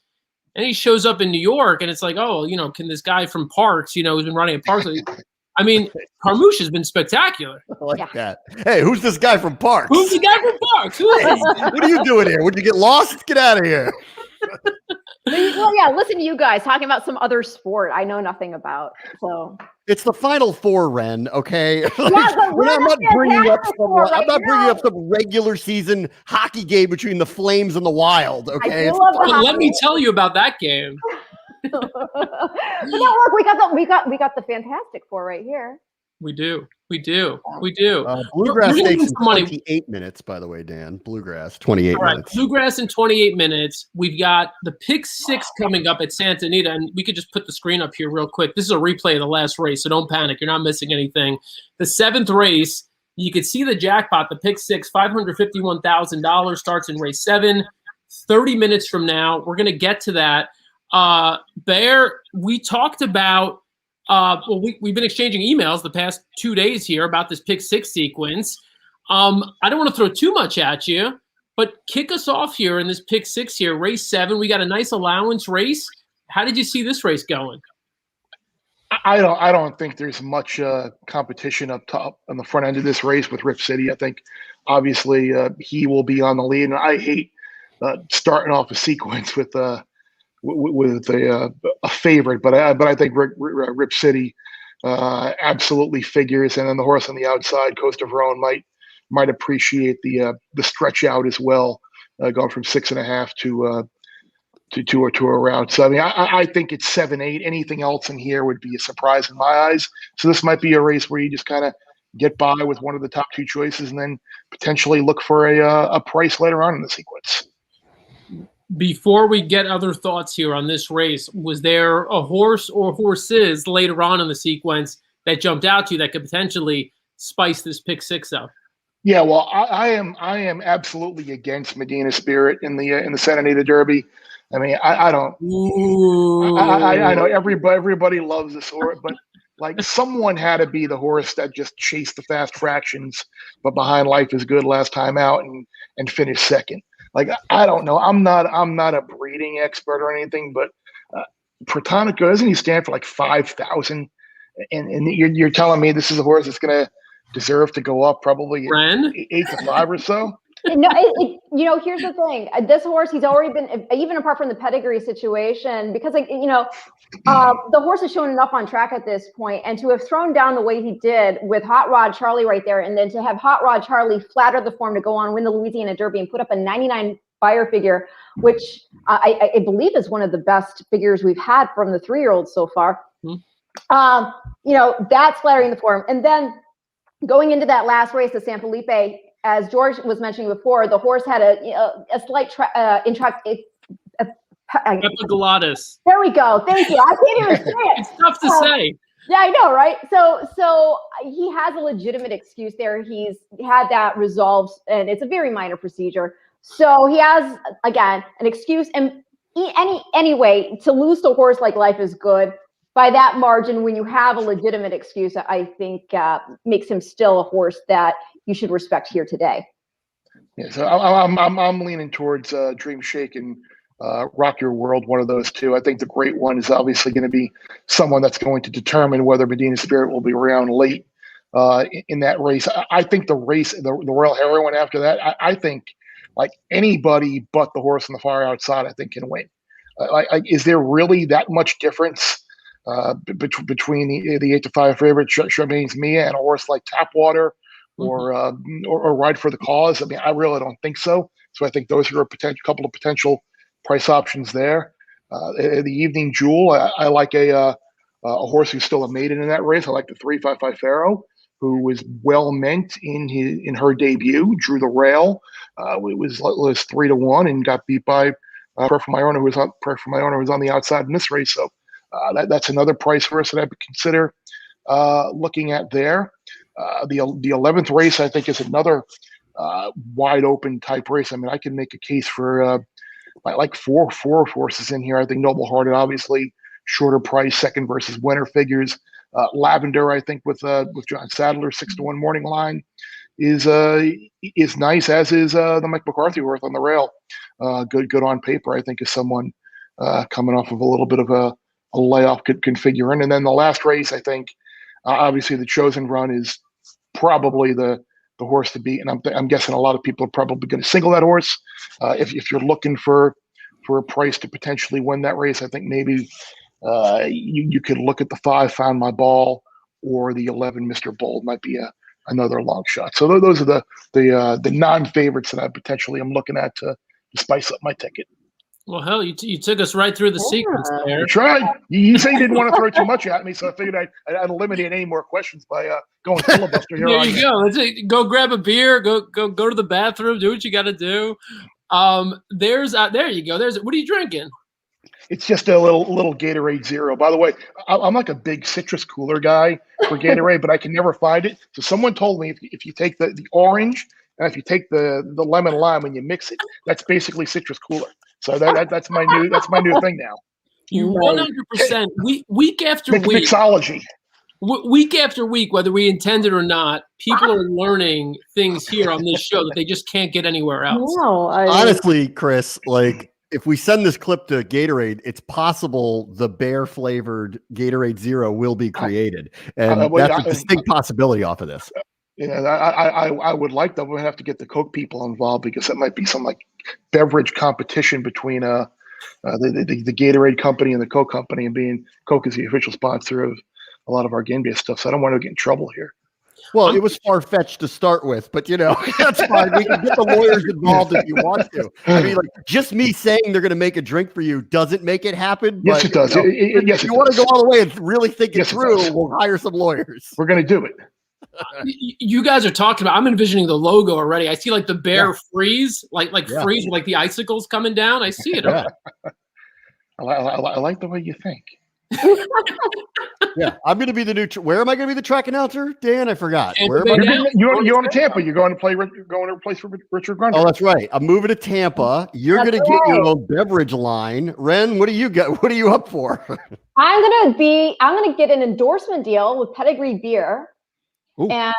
And he shows up in New York, and it's like, can this guy from Parks, who's been running at Parks? I mean, Carmouche has been spectacular. I like that. Hey, who's this guy from Parks? Who's the guy from Parks? Who is he? What are you doing here? Would you get lost? Get out of here. Well, yeah, listen to you guys talking about some other sport I know nothing about. So it's the Final Four, Ren. Okay, yeah, I'm not bringing up some regular season hockey game between the Flames and the Wild. Okay, let me tell you about that game. But no, look, we got the Fantastic Four right here. We do. Bluegrass Stakes in 28 minutes, by the way, Dan. Bluegrass, 28 minutes. Bluegrass in 28 minutes. We've got the Pick 6 coming up at Santa Anita, and we could just put the screen up here real quick. This is a replay of the last race, so don't panic. You're not missing anything. The 7th race, you could see the jackpot, the Pick 6, $551,000 starts in race 7. 30 minutes from now, we're going to get to that. Bear, we talked about we've been exchanging emails the past 2 days here about this Pick 6 sequence. I don't want to throw too much at you, but kick us off here in this Pick 6 here, race 7. We got a nice allowance race. How did you see this race going? I don't think there's much competition up top on the front end of this race with Rip City. I think obviously he will be on the lead, and I hate starting off a sequence with a favorite, but I think Rip City absolutely figures, and then the horse on the outside, Coast of Rhone, might appreciate the stretch out as well, going from 6.5 to around. So I mean, I think it's 7-8. Anything else in here would be a surprise in my eyes. So this might be a race where you just kind of get by with one of the top 2 choices, and then potentially look for a price later on in the sequence. Before we get other thoughts here on this race, was there a horse or horses later on in the sequence that jumped out to you that could potentially spice this Pick 6 up? Yeah, well, I am absolutely against Medina Spirit in the Santa Anita Derby. I mean, I don't. I know everybody loves this horse, but like someone had to be the horse that just chased the fast fractions, but behind Life is Good last time out and finished second. Like, I don't know. I'm not a breeding expert or anything, but Protonico, doesn't he stand for like 5,000? And you're telling me this is a horse that's going to deserve to go up probably 8 to 5 or so? No, here's the thing. This horse, he's already been, even apart from the pedigree situation, because the horse has shown enough on track at this point, and to have thrown down the way he did with Hot Rod Charlie right there, and then to have Hot Rod Charlie flatter the form to go on, win the Louisiana Derby, and put up a 99 Fire figure, which I believe is one of the best figures we've had from the 3-year-olds so far. That's flattering the form. And then going into that last race of San Felipe, as George was mentioning before, the horse had a slight epiglottis. There we go. Thank you. I can't even say it. It's tough to say. Yeah, I know, right? So he has a legitimate excuse there. He's had that resolved, and it's a very minor procedure. So he has, again, an excuse. And anyway, to lose the horse like Life is Good, by that margin, when you have a legitimate excuse, I think makes him still a horse that you should respect here today. Yeah, so I'm leaning towards Dream Shake and Rock Your World, one of those two. I think the great one is obviously going to be someone that's going to determine whether Medina Spirit will be around late in that race. I think the Royal Heroine after that, I think like anybody but the horse on the far outside, I think can win. Is there really that much difference between the 8-5 favorite Charmaine's Mia and a horse like Tapwater or Ride for the Cause? I mean, I really don't think so. So I think those are a couple of potential price options there. The Evening Jewel, I like a horse who's still a maiden in that race. I like the 3-5 Pharaoh, who was well meant in her debut, drew the rail. It was 3-1 and got beat by Prayer for My Owner, who was on the outside in this race. So that's another price horse that I would consider looking at there. The 11th race, I think, is another wide open type race. I mean, I can make a case for like four horses in here. I think Noble Hearted, obviously, shorter price, second versus winner figures. Lavender, I think, with John Sadler, 6-1 morning line is nice, as is the Mike McCarthy horse on the rail. Good on paper, I think, is someone coming off of a little bit of a layoff can figure in. And then the last race, I think, obviously the Chosen Run is probably the horse to beat, and I'm guessing a lot of people are probably going to single that horse. If you're looking for a price to potentially win that race, I think maybe you could look at the 5 Found My Ball or the 11 Mr. Bold might be another long shot. So those are the non-favorites that I potentially am looking at to spice up my ticket. Well, hell, you took us right through the sequence there. I tried. You say you didn't want to throw too much at me, so I figured I'd eliminate any more questions by going filibuster here. There you go. Go grab a beer. Go to the bathroom. Do what you got to do. There you go. What are you drinking? It's just a little Gatorade Zero. By the way, I'm like a big citrus cooler guy for Gatorade, but I can never find it. So someone told me if you take the orange and if you take the lemon lime and you mix it, that's basically citrus cooler. So that's my new thing now. You 100% week after week. Mixology. Week after week, whether we intend it or not, people are learning things here on this show that they just can't get anywhere else. No, honestly, Chris, like if we send this clip to Gatorade, it's possible the bear flavored Gatorade Zero will be created, and that's a distinct possibility off of this. Yeah, I would like that. We'll have to get the Coke people involved because that might be some like beverage competition between the Gatorade company and the Coke company, and being Coke is the official sponsor of a lot of our game-based stuff. So I don't want to get in trouble here. Well, it was far-fetched to start with, but that's fine. We can get the lawyers involved if you want to. I mean, like just me saying they're going to make a drink for you doesn't make it happen. Yes, it does. If you want to go all the way and really think it through, we'll hire some lawyers. We're going to do it. You guys are talking about. I'm envisioning the logo already. I see like the bear freeze, like freeze with like the icicles coming down. I see it. Yeah. I like the way you think. Yeah, I'm going to be the new. Where am I going to be the track announcer, Dan? I forgot. Where am I? You're going to Tampa. You're going to replace Richard Grundy. Oh, that's right. I'm moving to Tampa. You're going to get your own beverage line. Ren, what do you got? What are you up for? I'm going to get an endorsement deal with Pedigree Beer. Ooh. And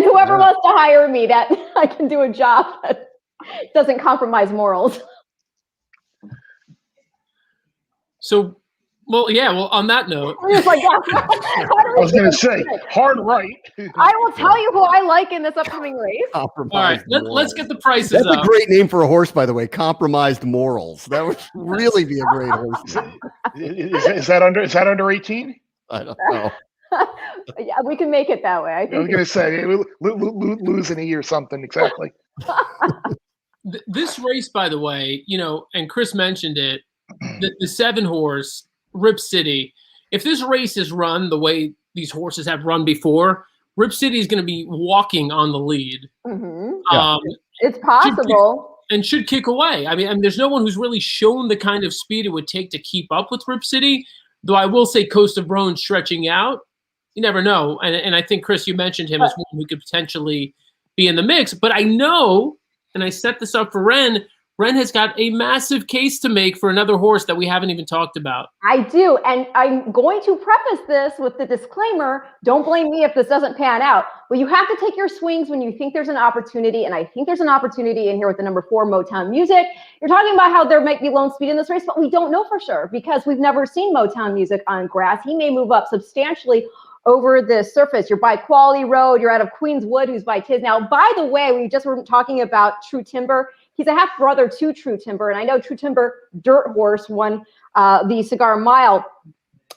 whoever wants to hire me, that I can do a job that doesn't compromise morals. So, on that note. I was going to say, hard right. I will tell you who I like in this upcoming race. All right, let's get the prices up. That's a great name for a horse, by the way. Compromised Morals. That would really be a great horse name. Is that under 18? I don't know. Yeah, we can make it that way. I was going to say, lose an E or something. Exactly. This race, by the way, and Chris mentioned it, the 7-horse Rip City. If this race is run the way these horses have run before, Rip City is going to be walking on the lead. Mm-hmm. It's possible. Should kick away. I mean, there's no one who's really shown the kind of speed it would take to keep up with Rip City, though I will say Coast of Rhone stretching out. You never know. And I think, Chris, you mentioned him as one who could potentially be in the mix. But I know, and I set this up for Ren, Ren has got a massive case to make for another horse that we haven't even talked about. I do. And I'm going to preface this with the disclaimer, don't blame me if this doesn't pan out. But you have to take your swings when you think there's an opportunity. And I think there's an opportunity in here with the number 4 Motown Music. You're talking about how there might be lone speed in this race, but we don't know for sure because we've never seen Motown Music on grass. He may move up substantially over the surface. You're by Quality Road. You're out of Queenswood, who's by Tiz. Now, by the way, we just were talking about True Timber. He's a half brother to True Timber. And I know True Timber, dirt horse, won the Cigar Mile.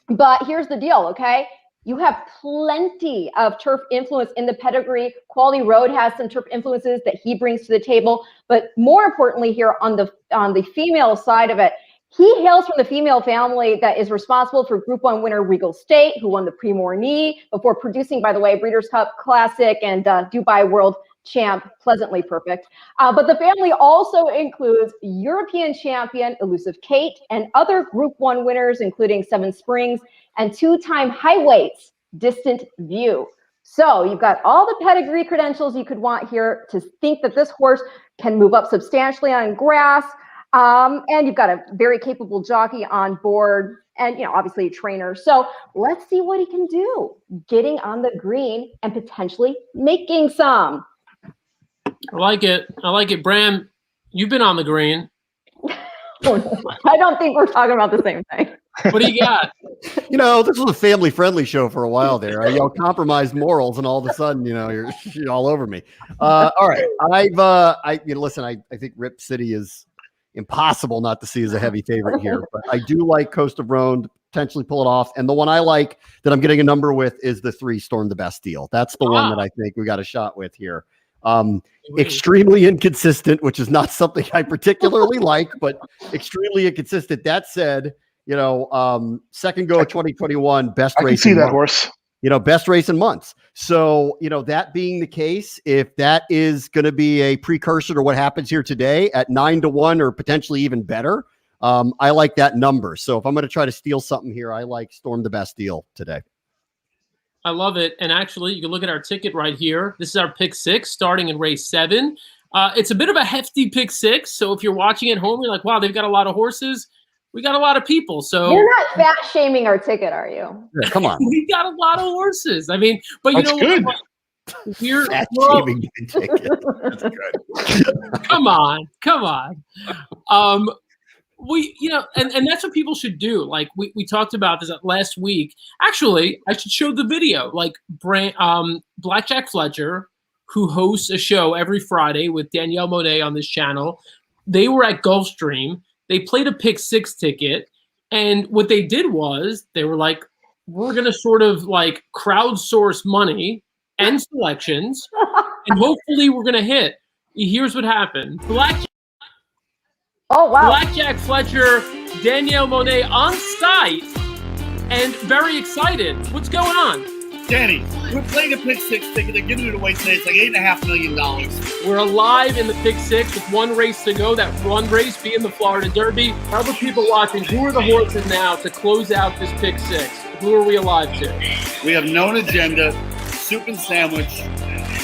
But here's the deal, okay? You have plenty of turf influence in the pedigree. Quality Road has some turf influences that he brings to the table. But more importantly here on the female side of it, he hails from the female family that is responsible for Group 1 winner Regal State, who won the Prix Morny before producing, by the way, Breeders' Cup Classic and Dubai World Champ, Pleasantly Perfect. But the family also includes European champion Elusive Kate and other Group 1 winners, including Seven Springs and 2-time highweights Distant View. So you've got all the pedigree credentials you could want here to think that this horse can move up substantially on grass. And you've got a very capable jockey on board and, obviously a trainer. So let's see what he can do getting on the green and potentially making some. I like it. Bram, you've been on the green. I don't think we're talking about the same thing. What do you got? This was a family-friendly show for a while there. I compromised morals, and all of a sudden, you're all over me. All right, listen. I think Rip City is impossible not to see as a heavy favorite here, but I do like Coast of Rhone to potentially pull it off. And the one I like that I'm getting a number with is the 3 Storm the Bastille. That's the one that I think we got a shot with here. Extremely inconsistent, which is not something I particularly like, but extremely inconsistent. That said, second go of 2021, best race. I can see that horse. Best race in months. So, that being the case, if that is going to be a precursor to what happens here today at 9-1 or potentially even better, I like that number. So if I'm going to try to steal something here, I like Storm the Bastille today. I love it. And actually, you can look at our ticket right here. This is our pick 6 starting in race 7. It's a bit of a hefty pick 6. So if you're watching at home, you're like, wow, they've got a lot of horses. We got a lot of people. So you're not fat shaming our ticket, are you? Yeah, come on. We got a lot of horses. I mean, but That's good. We're fat shaming ticket. That's good. Come on. And that's what people should do. Like we talked about this last week. Actually, I should show the video. Like Blackjack Fletcher, who hosts a show every Friday with Danielle Monet on this channel. They were at Gulfstream. They played a pick 6 ticket. And what they did was they were like, we're going to sort of like crowdsource money and selections. And hopefully we're going to hit. Here's what happened. Oh, wow. Blackjack Fletcher, Danielle Monet on site and very excited. What's going on? Danny, we're playing a pick 6 ticket. They're giving it away today. It's like $8.5 million. We're alive in the pick 6 with one race to go. That one race being the Florida Derby. All the people watching, who are the horses now to close out this pick 6? Who are we alive to? We have Known Agenda, Soup and Sandwich.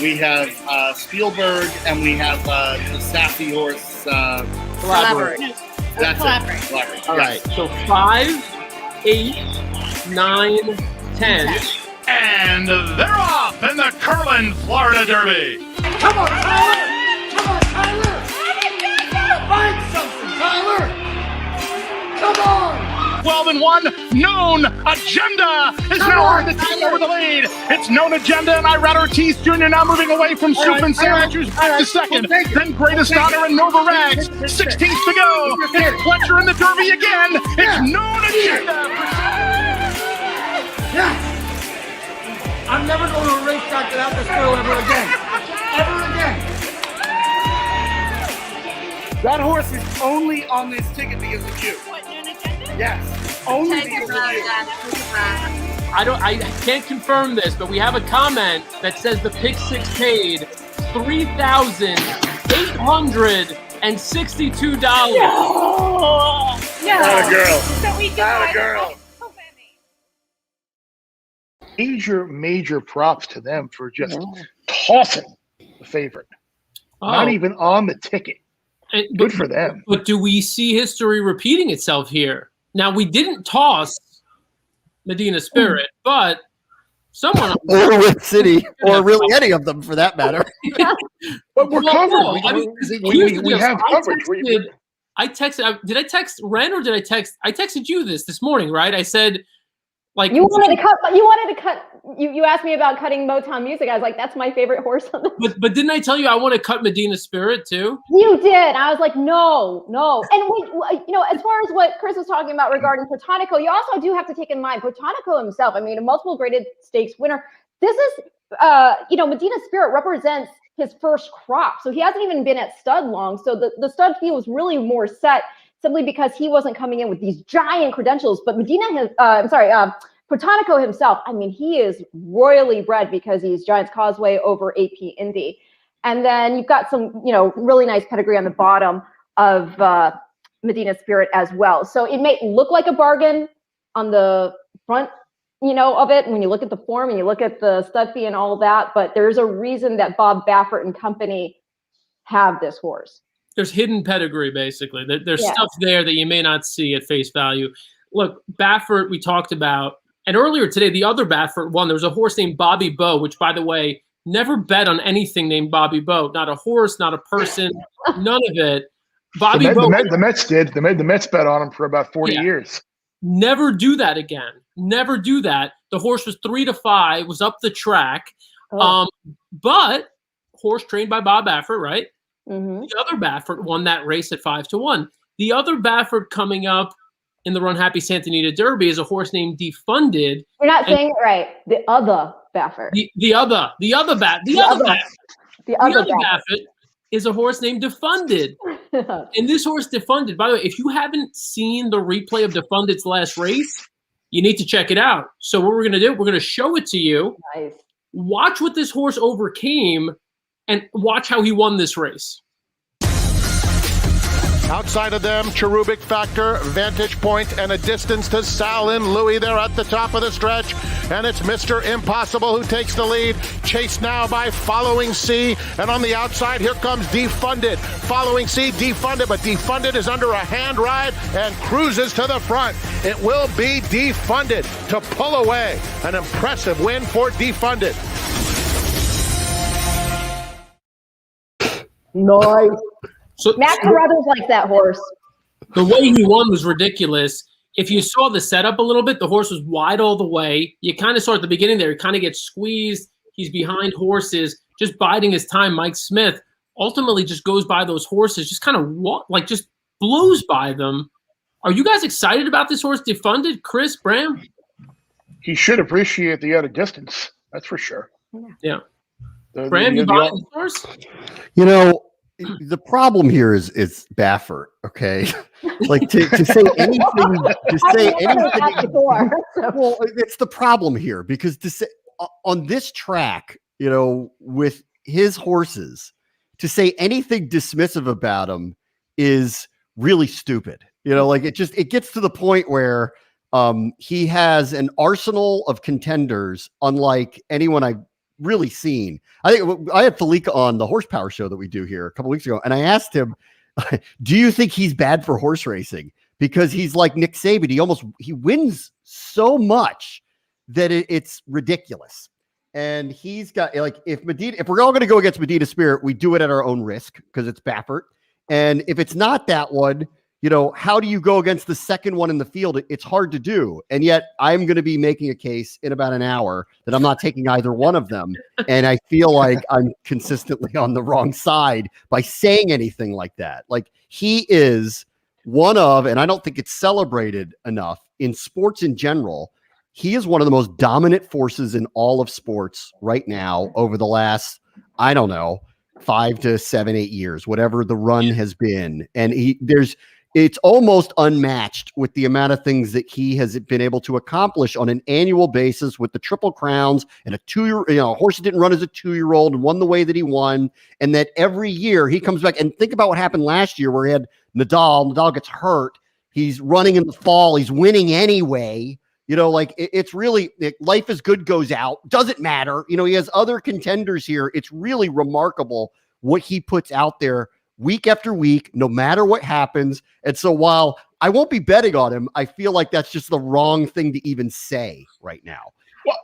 We have Spielberg, and we have the Sassy horse. Collaborate. That's Collaborate. Collaborate. All right. So 5, 8, 9, 10. And they're off in the Curlin Florida Derby. Come on, Tyler! Come on, Tyler! Find something, Tyler! Come on! 12-1, Known Agenda is now on the team over the lead. It's Known Agenda and Irad Ortiz Jr. now moving away from Soup and Sandwich, who's back to second. Then Greatest Honor and Nova Rags, 16th to go. It's Fletcher in the Derby again. It's Known Agenda. Yes! I'm never going to a racetrack without this girl ever again. Ever again. That horse is only on this ticket because of you. What, Noon Agenda? Yes. Only because of you. I can't confirm this, but we have a comment that says the pick six paid $3,862. No. Not a girl. So we Not a girl. Major props to them for just tossing the favorite. Not even on the ticket. Good for them. But do we see history repeating itself here? Now, we didn't toss Medina Spirit, but someone or with City, or really any of them for that matter. But we're covered. No, we have coverage. I texted. Did I text Ren or did I text? I texted you this morning, right? I said, like, you wanted to cut. You asked me about cutting Motown music. I was like, that's my favorite horse on the. But didn't I tell you I want to cut Medina Spirit too? You did. I was like, no. And as far as what Chris was talking about regarding Protonico, you also do have to take in mind Protonico himself. I mean, a multiple graded stakes winner. This is, Medina Spirit represents his first crop, so he hasn't even been at stud long. So the stud fee was really more set simply because he wasn't coming in with these giant credentials. But Protonico himself, I mean, he is royally bred because he's Giants Causeway over AP Indy. And then you've got some, really nice pedigree on the bottom of Medina Spirit as well. So it may look like a bargain on the front, of it when you look at the form and you look at the stud fee and all of that. But there's a reason that Bob Baffert and company have this horse. There's hidden pedigree, basically. There's stuff there that you may not see at face value. Look, Baffert, we talked about. And earlier today, the other Baffert won. There was a horse named Bobby Bow, which, by the way, never bet on anything named Bobby Bow. Not a horse, not a person, none of it. Bobby Bow. The Mets did. The Mets bet on him for about 40 years. Never do that again. Never do that. The horse was 3-5, was up the track. But horse trained by Bob Baffert, right? Mm-hmm. The other Baffert won that race at 5-1. The other Baffert coming up in the RUNHAPPY Santa Anita Derby is a horse named Defunded. You're not saying it right. The other Baffert. The other Baffert is a horse named Defunded. And this horse Defunded, by the way, if you haven't seen the replay of Defunded's last race, you need to check it out. So what we're going to do, we're going to show it to you. Nice. Watch what this horse overcame and watch how he won this race. Outside of them, Cherubic Factor, Vantage Point, and a distance to Sal and Louis. They're at the top of the stretch, and it's Mr. Impossible who takes the lead, chased now by Following C, and on the outside, here comes Defunded. Following C, Defunded, but Defunded is under a hand ride and cruises to the front. It will be Defunded to pull away. An impressive win for Defunded. Nice. So Matt Carothers likes that horse. The way he won was ridiculous. If you saw the setup a little bit, the horse was wide all the way. You kind of saw at the beginning there, he kind of gets squeezed. He's behind horses, just biding his time. Mike Smith ultimately just goes by those horses, just kind of just blows by them. Are you guys excited about this horse, Defunded? Chris, Bram? He should appreciate the other distance. That's for sure. Yeah. Bram, you buy this horse? The problem here is Baffert, okay? Like to say anything, well, it's the problem here because to say on this track, with his horses, to say anything dismissive about him is really stupid. It gets to the point where he has an arsenal of contenders unlike anyone I've really seen. I think I had Felica on the horsepower show that we do here a couple weeks ago, and I asked him, do you think he's bad for horse racing? Because he's like Nick Saban. He wins so much that it's ridiculous. And he's got if we're all going to go against Medina Spirit, we do it at our own risk because it's Baffert. And if it's not that one, how do you go against the second one in the field? It's hard to do. And yet I'm going to be making a case in about an hour that I'm not taking either one of them. And I feel like I'm consistently on the wrong side by saying anything like that. Like he is one of, and I don't think it's celebrated enough in sports in general. he is one of the most dominant forces in all of sports right now over the last, I don't know, 5 to 7, 8 years, whatever the run has been. And it's almost unmatched with the amount of things that he has been able to accomplish on an annual basis with the Triple Crowns and a horse that didn't run as a 2-year-old and won the way that he won. And that every year he comes back, and think about what happened last year where he had Nadal gets hurt. He's running in the fall. He's winning anyway. It's really, life is good goes out. Doesn't matter. He has other contenders here. It's really remarkable what he puts out there week after week, no matter what happens. And so while I won't be betting on him, I feel like that's just the wrong thing to even say right now.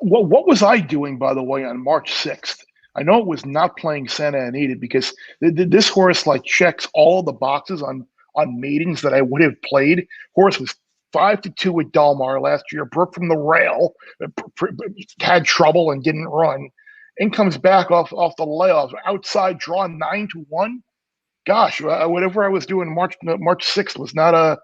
Well, what was I doing, by the way, on March 6th? I know it was not playing Santa Anita because this horse checks all the boxes on meetings that I would have played. Horse was 5-2 with Delmar last year, broke from the rail, had trouble and didn't run, and comes back off the layoffs, outside draw 9-1. Gosh, whatever I was doing March 6th was not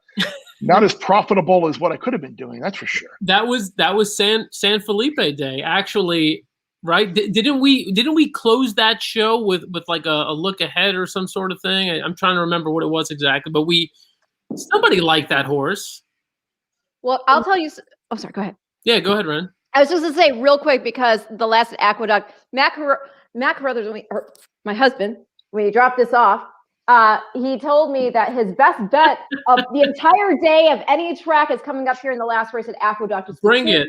as profitable as what I could have been doing. That's for sure. That was San Felipe Day, actually, right? Didn't we close that show with like a look ahead or some sort of thing? I'm trying to remember what it was exactly, but somebody liked that horse. Well, I'll tell you. Oh, sorry. Go ahead. Yeah, go ahead, Ren. I was just going to say real quick, because the last Aqueduct, Matt Carothers, my husband, when he dropped this off, he told me that his best bet of the entire day of any track is coming up here in the last race at Aqueduct. Bring it.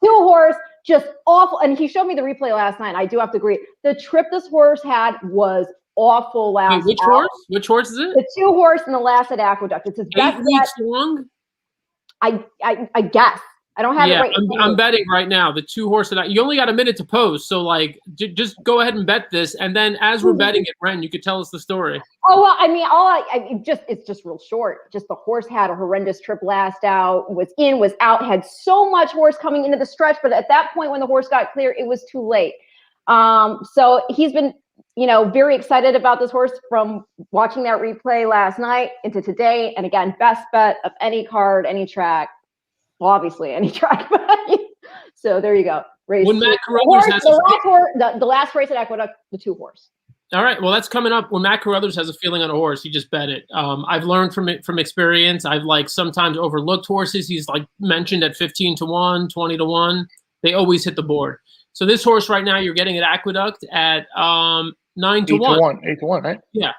2-horse, just awful. And he showed me the replay last night. I do have to agree. The trip this horse had was awful last. Wait, which horse? Which horse is it? The 2-horse in the last at Aqueduct. It's his best 8 weeks bet. long? I guess. I don't have it right now. I'm betting right now. The 2-horse that you only got a minute to post, so just go ahead and bet this, and then as we're betting it, Ren, you could tell us the story. Oh well, I mean, it's just real short. Just the horse had a horrendous trip last out. Was in, was out. Had so much horse coming into the stretch, but at that point when the horse got clear, it was too late. So he's been, very excited about this horse from watching that replay last night into today, and again, best bet of any card, any track. Well, obviously any track. So there you go. Race when Matt Carothers the last race at Aqueduct, the 2-horse. All right. Well, that's coming up. When Matt Carothers has a feeling on a horse, you just bet it. I've learned from experience. I've sometimes overlooked horses. He's mentioned at 15-1, 20-1. They always hit the board. So this horse right now, you're getting at Aqueduct at 9-1. 8-1, right? Yeah.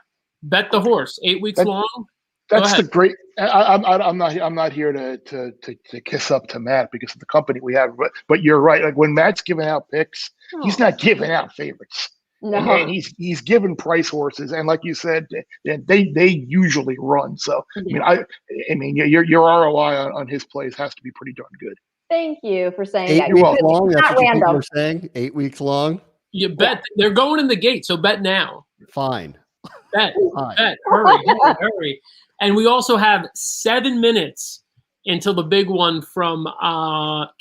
Bet the horse. 8 weeks long. That's the great. I'm not here to kiss up to Matt because of the company we have, but you're right. When Matt's giving out picks, he's not giving out favorites. No. And he's giving price horses, and like you said, they usually run. So I mean, your ROI on his plays has to be pretty darn good. Thank you for saying 8 that. weeks long. That's what random. people are saying. 8 weeks long. You bet. They're going in the gate, so bet now. Fine. Bet. Hurry. And we also have 7 minutes until the big one from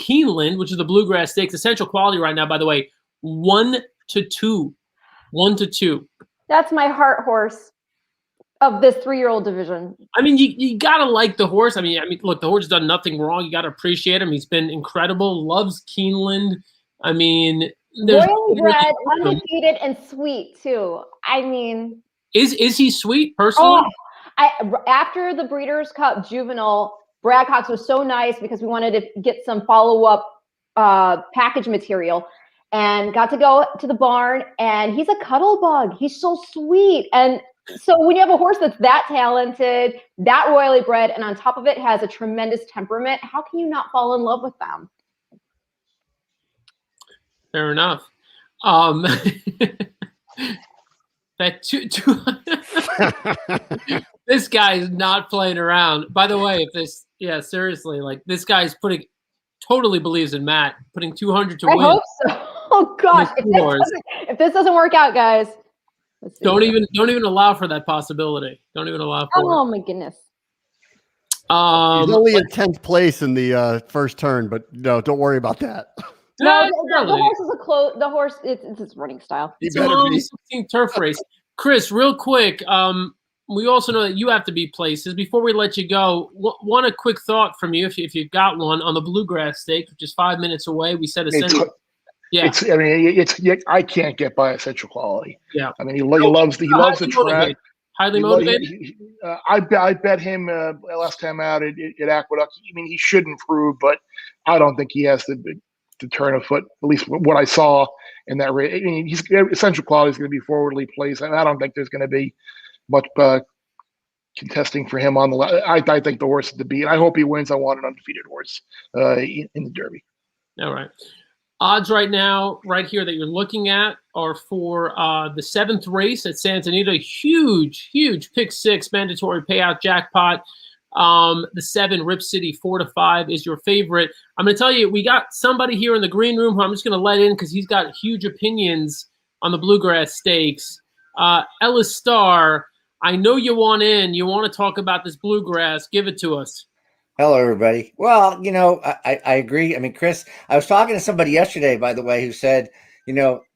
Keeneland, which is the Bluegrass Stakes. Essential quality right now, by the way, 1-2. 1-2. That's my heart horse of this 3-year-old division. I mean, you gotta like the horse. I mean, look, the horse has done nothing wrong. You gotta appreciate him. He's been incredible. Loves Keeneland. I mean, royally bred, undefeated, and sweet too. I mean, is he sweet personally? After the Breeders' Cup Juvenile, Brad Cox was so nice because we wanted to get some follow-up package material, and got to go to the barn, and he's a cuddle bug. He's so sweet. And so when you have a horse that's that talented, that royally bred, and on top of it has a tremendous temperament, how can you not fall in love with them? Fair enough. This guy is not playing around. By the way, seriously, this guy's totally believes in Matt, putting 200 to win. I hope so. Oh gosh, if this doesn't work out, guys, don't even allow for that possibility. Don't even allow for it. Oh my goodness. He's only in 10th place in the first turn, but no, don't worry about that. No, the horse is the horse. It's his running style. It's a 16th turf race. Chris, real quick, we also know that you have to be places. Before we let you go, want a quick thought from you, if you've got one, on the Bluegrass Stakes, which is 5 minutes away. We said I can't get by Essential Quality. Yeah, I mean, he loves the track. Highly motivated. I bet him last time out at Aqueduct. I mean, he should improve, but I don't think he has to turn a foot. At least what I saw in that race. I mean, Essential Quality is going to be forwardly placed, and I don't think there's going to be much contesting for him on the. I think the horse is to beat. And I hope he wins. I want an undefeated horse in the Derby. All right. Odds right now, right here that you're looking at, are for the 7th race at Santa Anita. Huge pick 6 mandatory payout jackpot. The 7 Rip City 4-5 is your favorite. I'm going to tell you, we got somebody here in the green room who I'm just going to let in because he's got huge opinions on the Bluegrass Stakes. Ellis Starr, I know you want in. You want to talk about this Bluegrass. Give it to us. Hello, everybody. Well, I agree. I mean, Chris, I was talking to somebody yesterday, by the way, who said,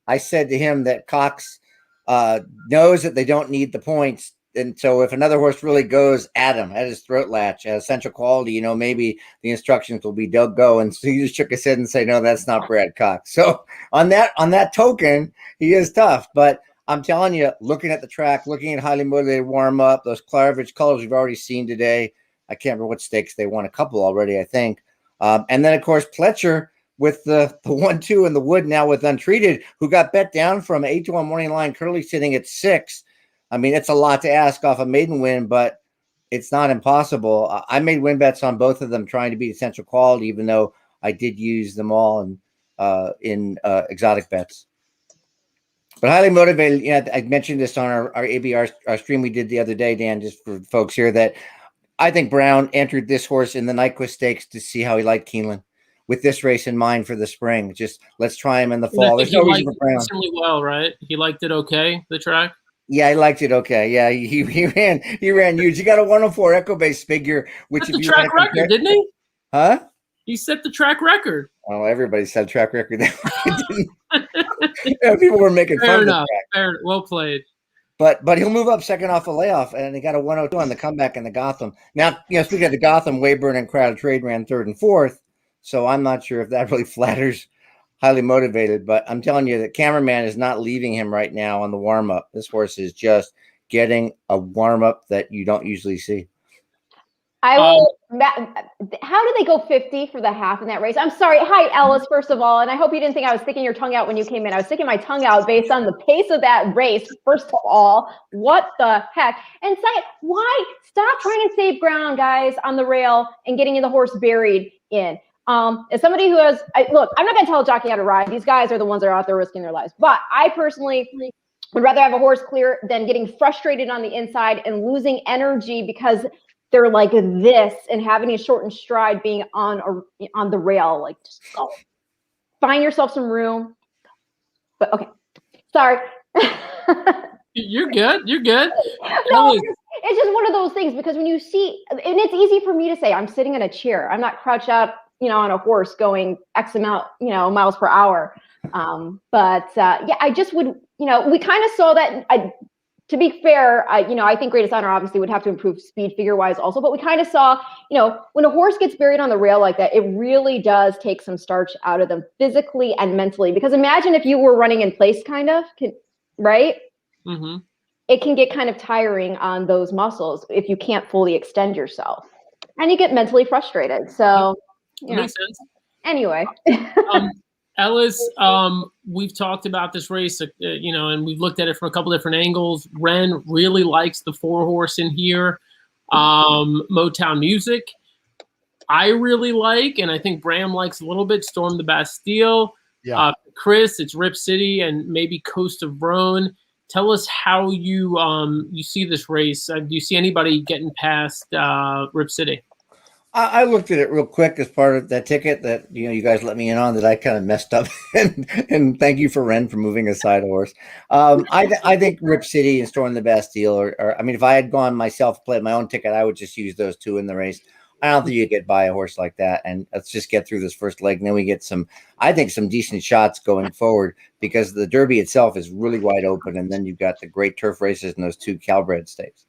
I said to him that Cox knows that they don't need the points. And so if another horse really goes at him, at his throat latch, at Essential Quality, maybe the instructions will be don't go. And so he just shook his head and say, no, that's not Brad Cox. So on that token, he is tough. But I'm telling you, looking at the track, looking at highly motivated warm up, those Claravich colors we've already seen today. I can't remember what stakes they won, a couple already, I think. And then, of course, Pletcher with the 1-2 in the wood now with Untreated, who got bet down from 8-1 morning line, currently sitting at 6. I mean, it's a lot to ask off a maiden win, but it's not impossible. I made win bets on both of them trying to beat Essential Quality, even though I did use them all in exotic bets. But highly motivated, I mentioned this on our ABR our stream we did the other day, Dan, just for folks here, that I think Brown entered this horse in the Nyquist Stakes to see how he liked Keeneland, with this race in mind for the spring. Just let's try him in the fall. There's no reason for Brown. Extremely well, right? He liked it okay, the track? Yeah, he liked it okay. Yeah, he ran huge. He got a 104 Equibase figure, which that's the track record, didn't he? Huh? He set the track record. Oh, everybody said track record. People were making fun of the track. Fair, well played. But he'll move up second off a layoff, and he got a 102 on the comeback in the Gotham. Now, speaking of the Gotham, Wayburn and Crowd Trade ran 3rd and 4th, so I'm not sure if that really flatters highly motivated. But I'm telling you that cameraman is not leaving him right now on the warm-up. This horse is just getting a warm-up that you don't usually see. How did they go 50 for the half in that race? I'm sorry. Hi, Ellis, first of all, and I hope you didn't think I was sticking your tongue out when you came in. I was sticking my tongue out based on the pace of that race. First of all, what the heck? And second, why stop trying to save ground, guys, on the rail and getting the horse buried in? As somebody who has, look, I'm not going to tell a jockey how to ride. These guys are the ones that are out there risking their lives. But I personally would rather have a horse clear than getting frustrated on the inside and losing energy because they're like this and having a shortened stride being on the rail. Like, just go. Find yourself some room. But okay, sorry. You're good. No, it's just one of those things because when you see, and it's easy for me to say, I'm sitting in a chair. I'm not crouched up, on a horse going X amount, miles per hour. I just would, we kind of saw that. To be fair, I think Greatest Honor obviously would have to improve speed figure-wise also, but we kind of saw, when a horse gets buried on the rail like that, it really does take some starch out of them physically and mentally. Because imagine if you were running in place right? Mm-hmm. It can get kind of tiring on those muscles if you can't fully extend yourself. And you get mentally frustrated. So, makes sense. Anyway. Ellis, we've talked about this race, and we've looked at it from a couple different angles. Ren really likes the 4-horse in here. Motown Music, I really like, and I think Bram likes a little bit. Storm the Bastille. Yeah. Chris, it's Rip City and maybe Coast of Rhone. Tell us how you see this race. Do you see anybody getting past Rip City? I looked at it real quick as part of that ticket that you guys let me in on that I kind of messed up, and thank you for Ren for moving aside a horse. I think Rip City and Storm the Bastille, if I had gone myself played my own ticket, I would just use those 2 in the race. I don't think you get by a horse like that, and let's just get through this first leg, and then we get some decent shots going forward because the Derby itself is really wide open, and then you've got the great turf races and those 2 Calbred stakes.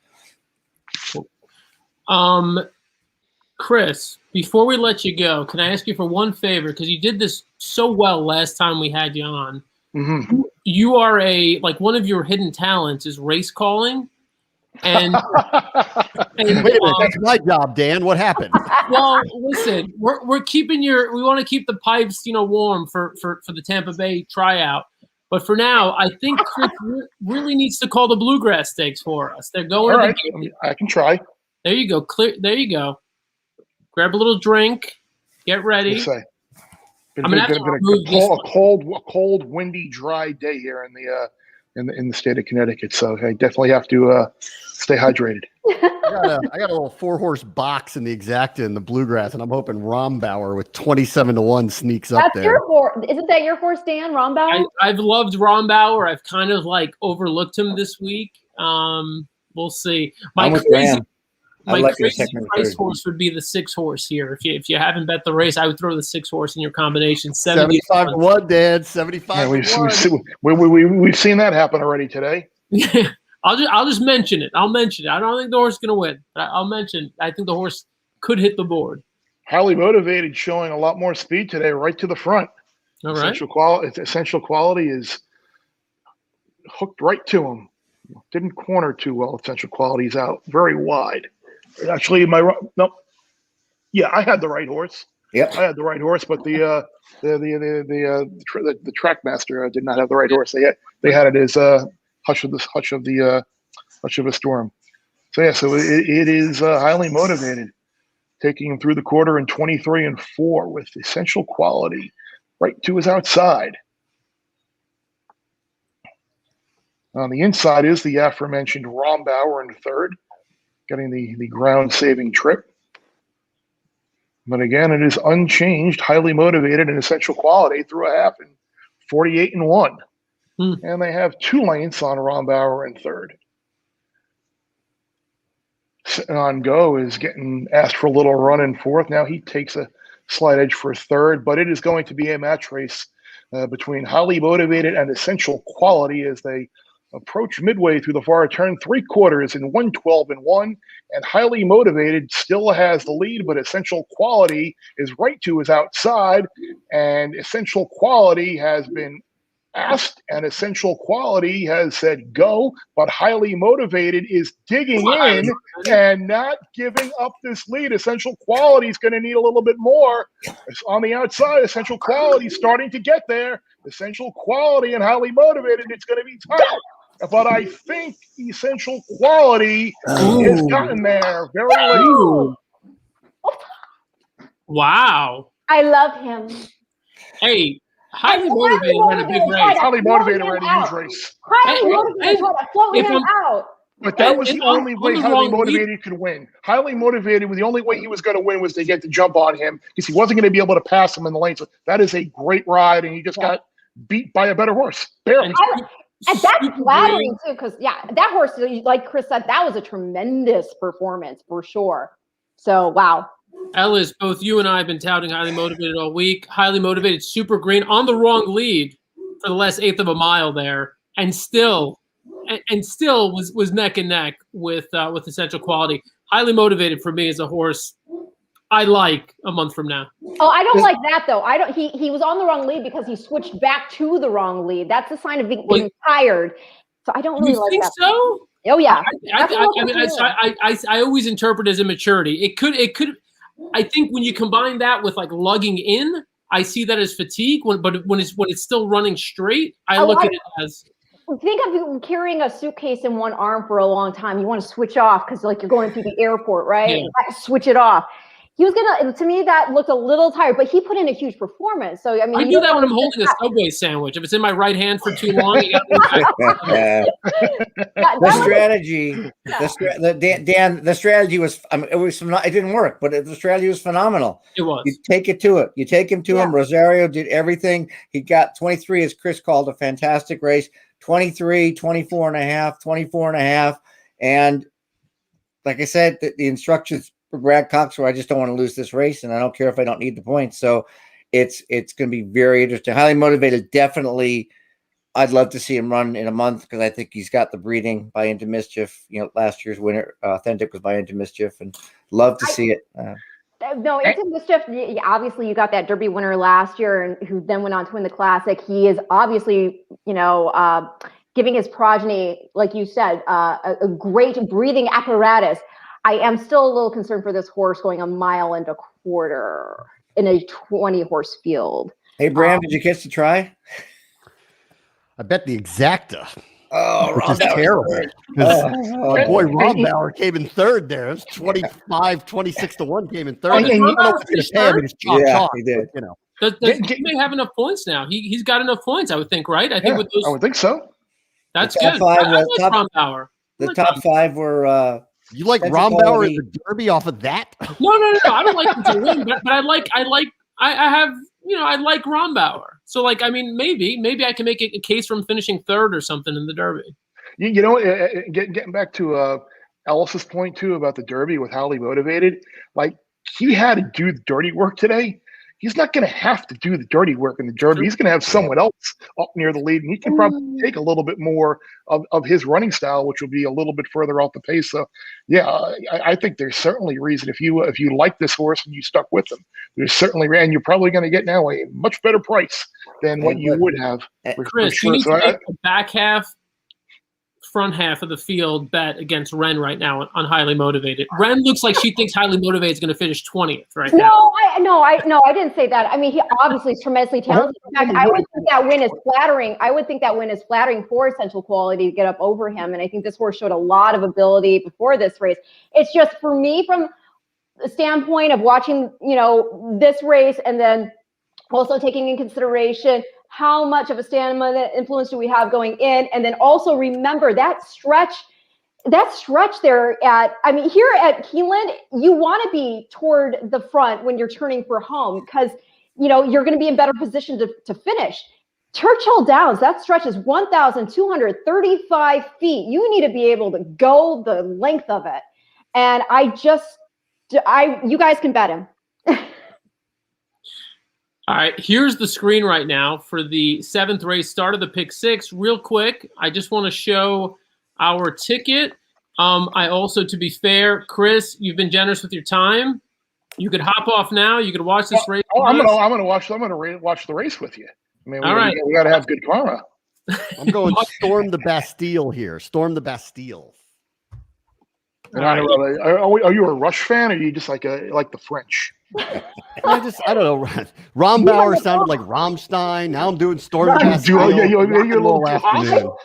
Chris, before we let you go, can I ask you for one favor? Because you did this so well last time we had you on. Mm-hmm. You are one of your hidden talents is race calling. And wait a minute, that's my job, Dan. What happened? Well, listen, we're keeping we want to keep the pipes, warm for the Tampa Bay tryout. But for now, I think Chris really needs to call the Bluegrass Stakes for us. They're going. All right, I can try. There you go. There you go. Grab a little drink. Get ready. I'm gonna have to remove a cold, windy, dry day here in the state of Connecticut. So I definitely have to stay hydrated. I got a little 4-horse box in the Exacta in the Bluegrass, and I'm hoping Rombauer with 27-1 sneaks up there. Isn't that your horse, Dan? Rombauer? I've loved Rombauer. I've kind of overlooked him this week. We'll see. My crazy price horse would be the 6 horse here. If you haven't bet the race, I would throw the 6 horse in your combination. 75-1, Dad. 75. Yeah, we've seen that happen already today. I'll just mention it. I'll mention it. I don't think the horse is going to win, but I'll mention. I think the horse could hit the board. Highly motivated, showing a lot more speed today, right to the front. All right. Essential quality is hooked right to him. Didn't corner too well. Essential quality is out very wide. Actually, I had the right horse. Yep, I had the right horse, but the track master did not have the right horse. They had it as hush of a storm. So it is highly motivated, taking him through the quarter in 23-4 with essential quality right to his outside. On the inside is the aforementioned Rombauer in third, getting the ground-saving trip. But again, it is unchanged, highly motivated, and essential quality through a half in 48-1. And they have 2 lengths on Rombauer in third. On Go is getting asked for a little run in fourth. Now he takes a slight edge for third, but it is going to be a match race between highly motivated and essential quality as they approach midway through the far turn, 3 quarters in 112-1, and highly motivated still has the lead, but essential quality is right to his outside, and essential quality has been asked, and essential quality has said go, but highly motivated is digging in and not giving up this lead. Essential quality is going to need a little bit more. It's on the outside. Essential quality starting to get there. Essential quality and highly motivated, it's going to be tight. But I think essential quality has gotten there very late. Wow. I love him. Hey, highly motivated ran a big race. Highly motivated ran a huge race. Highly motivated tried to float him out. But that was the only way highly motivated could win. Highly motivated, the only way he was going to win was to get the jump on him because he wasn't going to be able to pass him in the lane. So that is a great ride, and he just got beat by a better horse. Barely. And that's flattering too, because that horse, like Chris said, that was a tremendous performance for sure. So wow. Ellis, both you and I have been touting highly motivated all week. Highly motivated, super green, on the wrong lead for the last 1/8 of a mile there, and still was neck and neck with essential quality. Highly motivated for me as a horse. I like a month from now. Oh, I don't like that though. I don't. He was on the wrong lead because he switched back to the wrong lead. That's a sign of being tired. So I don't really like that. You think so? Oh yeah. I always interpret as immaturity. It could. I think when you combine that with lugging in, I see that as fatigue. But when it's still running straight, I look at it as. Think of carrying a suitcase in one arm for a long time. You want to switch off because you're going through the airport, right? Yeah. Switch it off. He was to me, that looked a little tired, but he put in a huge performance. So, I do that when I'm holding a Subway sandwich. If it's in my right hand for too long, the strategy, the strategy was, it didn't work, but the strategy was phenomenal. It was. You take it to it. You take him to him. Rosario did everything. He got 23, as Chris called, a fantastic race. 23, 24.5, 24.5. And like I said, the instructions for Brad Cox where I just don't want to lose this race, and I don't care if I don't need the points. So it's going to be very interesting. Highly motivated, definitely I'd love to see him run in a month because I think he's got the breeding by Into Mischief. Last year's winner, Authentic, was by Into Mischief, and love to see it. No, Into Mischief, obviously you got that Derby winner last year and who then went on to win the Classic. He is obviously, giving his progeny, like you said, a great breathing apparatus. I am still a little concerned for this horse going 1.25 miles in a 20-horse field. Hey, Bram, did you catch the try? I bet the exacta. Oh, which is terrible. My boy Rombauer came in third there. It was 26 to 1 came in third. Oh, he did. He may have enough points now. He's got enough points, I would think, right? I think I would think so. That's good. I like Rombauer. The top 5 were. You like Rombauer in the Derby off of that? No. I don't like him to win, but I like Rombauer. So, maybe I can make a case for him finishing third or something in the Derby. Getting back to Ellis's point, too, about the Derby with highly motivated, he had to do the dirty work today. He's not going to have to do the dirty work in the Derby. He's going to have someone else up near the lead, and he can probably take a little bit more of his running style, which will be a little bit further off the pace. So, I think there's certainly a reason if you like this horse and you stuck with him, there's certainly, and you're probably going to get now a much better price than what you would have. Chris, you need to make the back half, front half of the field bet against Ren right now on highly motivated. Ren looks like she thinks highly motivated is going to finish 20th right now. I didn't say that. I mean, he obviously is tremendously talented. In fact, I would think that win is flattering. I would think that win is flattering for Essential Quality to get up over him. And I think this horse showed a lot of ability before this race. It's just for me, from the standpoint of watching, this race and then also taking in consideration how much of a stamina influence do we have going in? And then also remember that stretch there here at Keeneland, you want to be toward the front when you're turning for home because, you're going to be in better position to finish. Churchill Downs, that stretch is 1,235 feet. You need to be able to go the length of it. And you guys can bet him. All right, here's the screen right now for the 7th race, start of the pick 6. Real quick, I just want to show our ticket. I also, to be fair, Chris, you've been generous with your time. You could hop off now. You could watch this race. I'm gonna watch the race with you. I mean, we got to have good karma. I'm going storm the Bastille here. Storm the Bastille. Are you a Rush fan, or are you just like the French? I don't know. Rombauer sounded like Rammstein. Now I'm doing Storm the Bastille.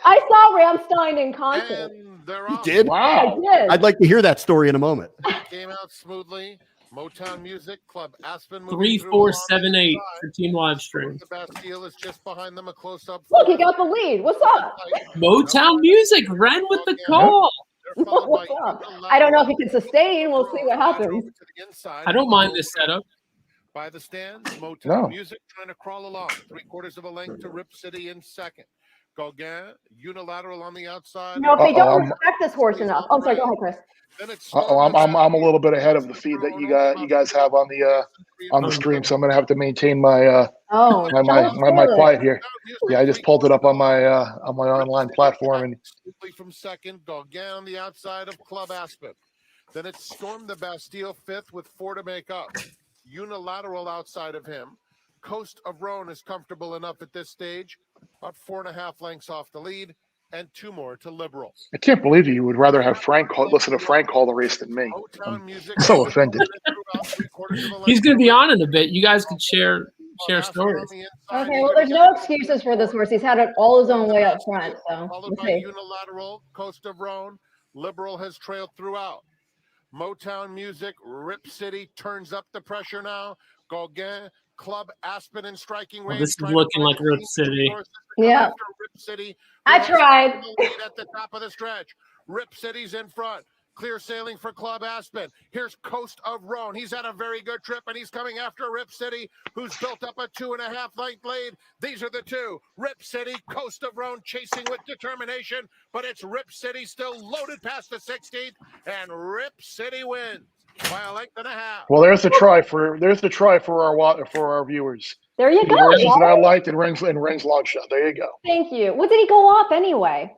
I saw Rammstein in concert. You did? Wow. I did. I'd like to hear that story in a moment. Came out smoothly. Motown Music, Club Aspen. 3478 for Team Livestream. The Bastille is just behind them, a close-up. Look, he got the lead. What's up? Motown Music, Ren with the call. What's up? I don't know if he can sustain. We'll see what happens. I don't mind this setup. By the stands, Motown Music trying to crawl along. 3/4 of a length to Rip City in second. Gauguin, unilateral on the outside. No, if they don't respect this horse enough. I'm sorry, go ahead, Chris. I'm a little bit ahead of the feed that you guys have on the stream, so I'm gonna have to maintain my my quiet here. Yeah, I just pulled it up on my online platform. And from second, Gauguin on the outside of Club Aspen. Then it's Storm the Bastille 5th with 4 to make up. Unilateral outside of him. Coast of Rhone is comfortable enough at this stage, about 4.5 lengths off the lead. And 2 more to Liberal. I can't believe you would rather have listen to Frank call the race than me. I'm so offended. He's going to be on in a bit. You guys could share stories. Okay, well, there's no excuses for this horse. He's had it all his own way up front. So followed by Unilateral, Coast of Rhone. Liberal has trailed throughout. Motown Music, Rip City turns up the pressure now. Gauguin, Club Aspen in striking range. This is looking like Rip City. Yeah. Rip City. I tried. At the top of the stretch. Rip City's in front. Clear sailing for Club Aspen. Here's Coast of Rhone. He's had a very good trip, and he's coming after Rip City, who's built up a 2.5 length lead. These are the two. Rip City, Coast of Rhone chasing with determination, but it's Rip City still loaded past the 16th, and Rip City wins by 1.5 lengths. Well, there's the try for our viewers. There you go. Races that I liked in Ren's log show. There you go. Thank you. What did he go off anyway?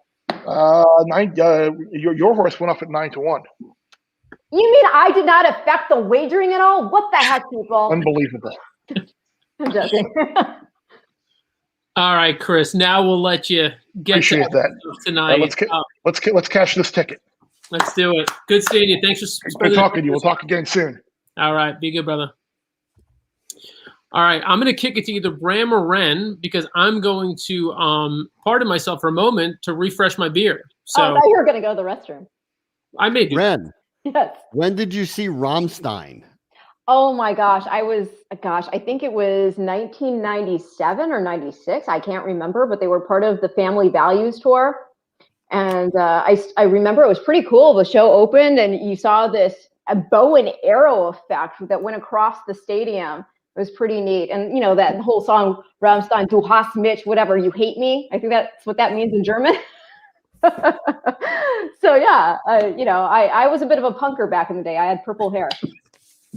Your horse went up at 9-1. You mean I did not affect the wagering at all? What the heck, people? Unbelievable. I'm joking. All right, Chris. Now we'll let you get Appreciate that tonight. Let's cash this ticket. Let's do it. Good seeing you. Thanks for good talking to you. We'll talk again soon. All right. Be good, brother. All right. I'm going to kick it to either Bram or Ren because I'm going to pardon myself for a moment to refresh my beer. So now you're going to go to the restroom. I may do. Ren. Yes. When did you see Rammstein? Oh my gosh. I think it was 1997 or 96. I can't remember, but they were part of the Family Values tour. And I remember it was pretty cool. The show opened and you saw a bow and arrow effect that went across the stadium. It was pretty neat. And, you know, that whole song, Rammstein, Du hast mich, whatever, you hate me. I think that's what that means in German. So, yeah, I was a bit of a punker back in the day. I had purple hair.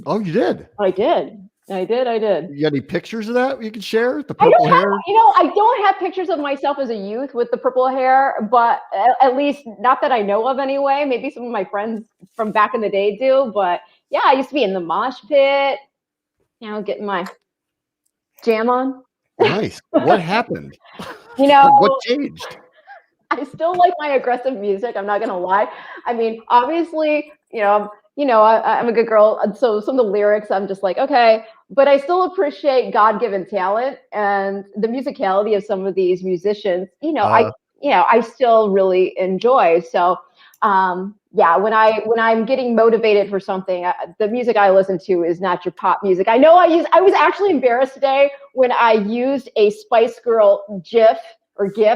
Oh, you did? I did. You got any pictures of that you can share? The purple hair? I don't have pictures of myself as a youth with the purple hair, but at least not that I know of anyway. Maybe some of my friends from back in the day do. But, yeah, I used to be in the mosh pit. Getting my jam on. Nice. What happened? What changed? I still like my aggressive music. I'm not going to lie. I mean, obviously, I'm a good girl. And so some of the lyrics, I'm just like, okay, but I still appreciate God-given talent and the musicality of some of these musicians. I still really enjoy. So, when I'm getting motivated for something, the music I listen to is not your pop music. I know I was actually embarrassed today when I used a Spice Girl GIF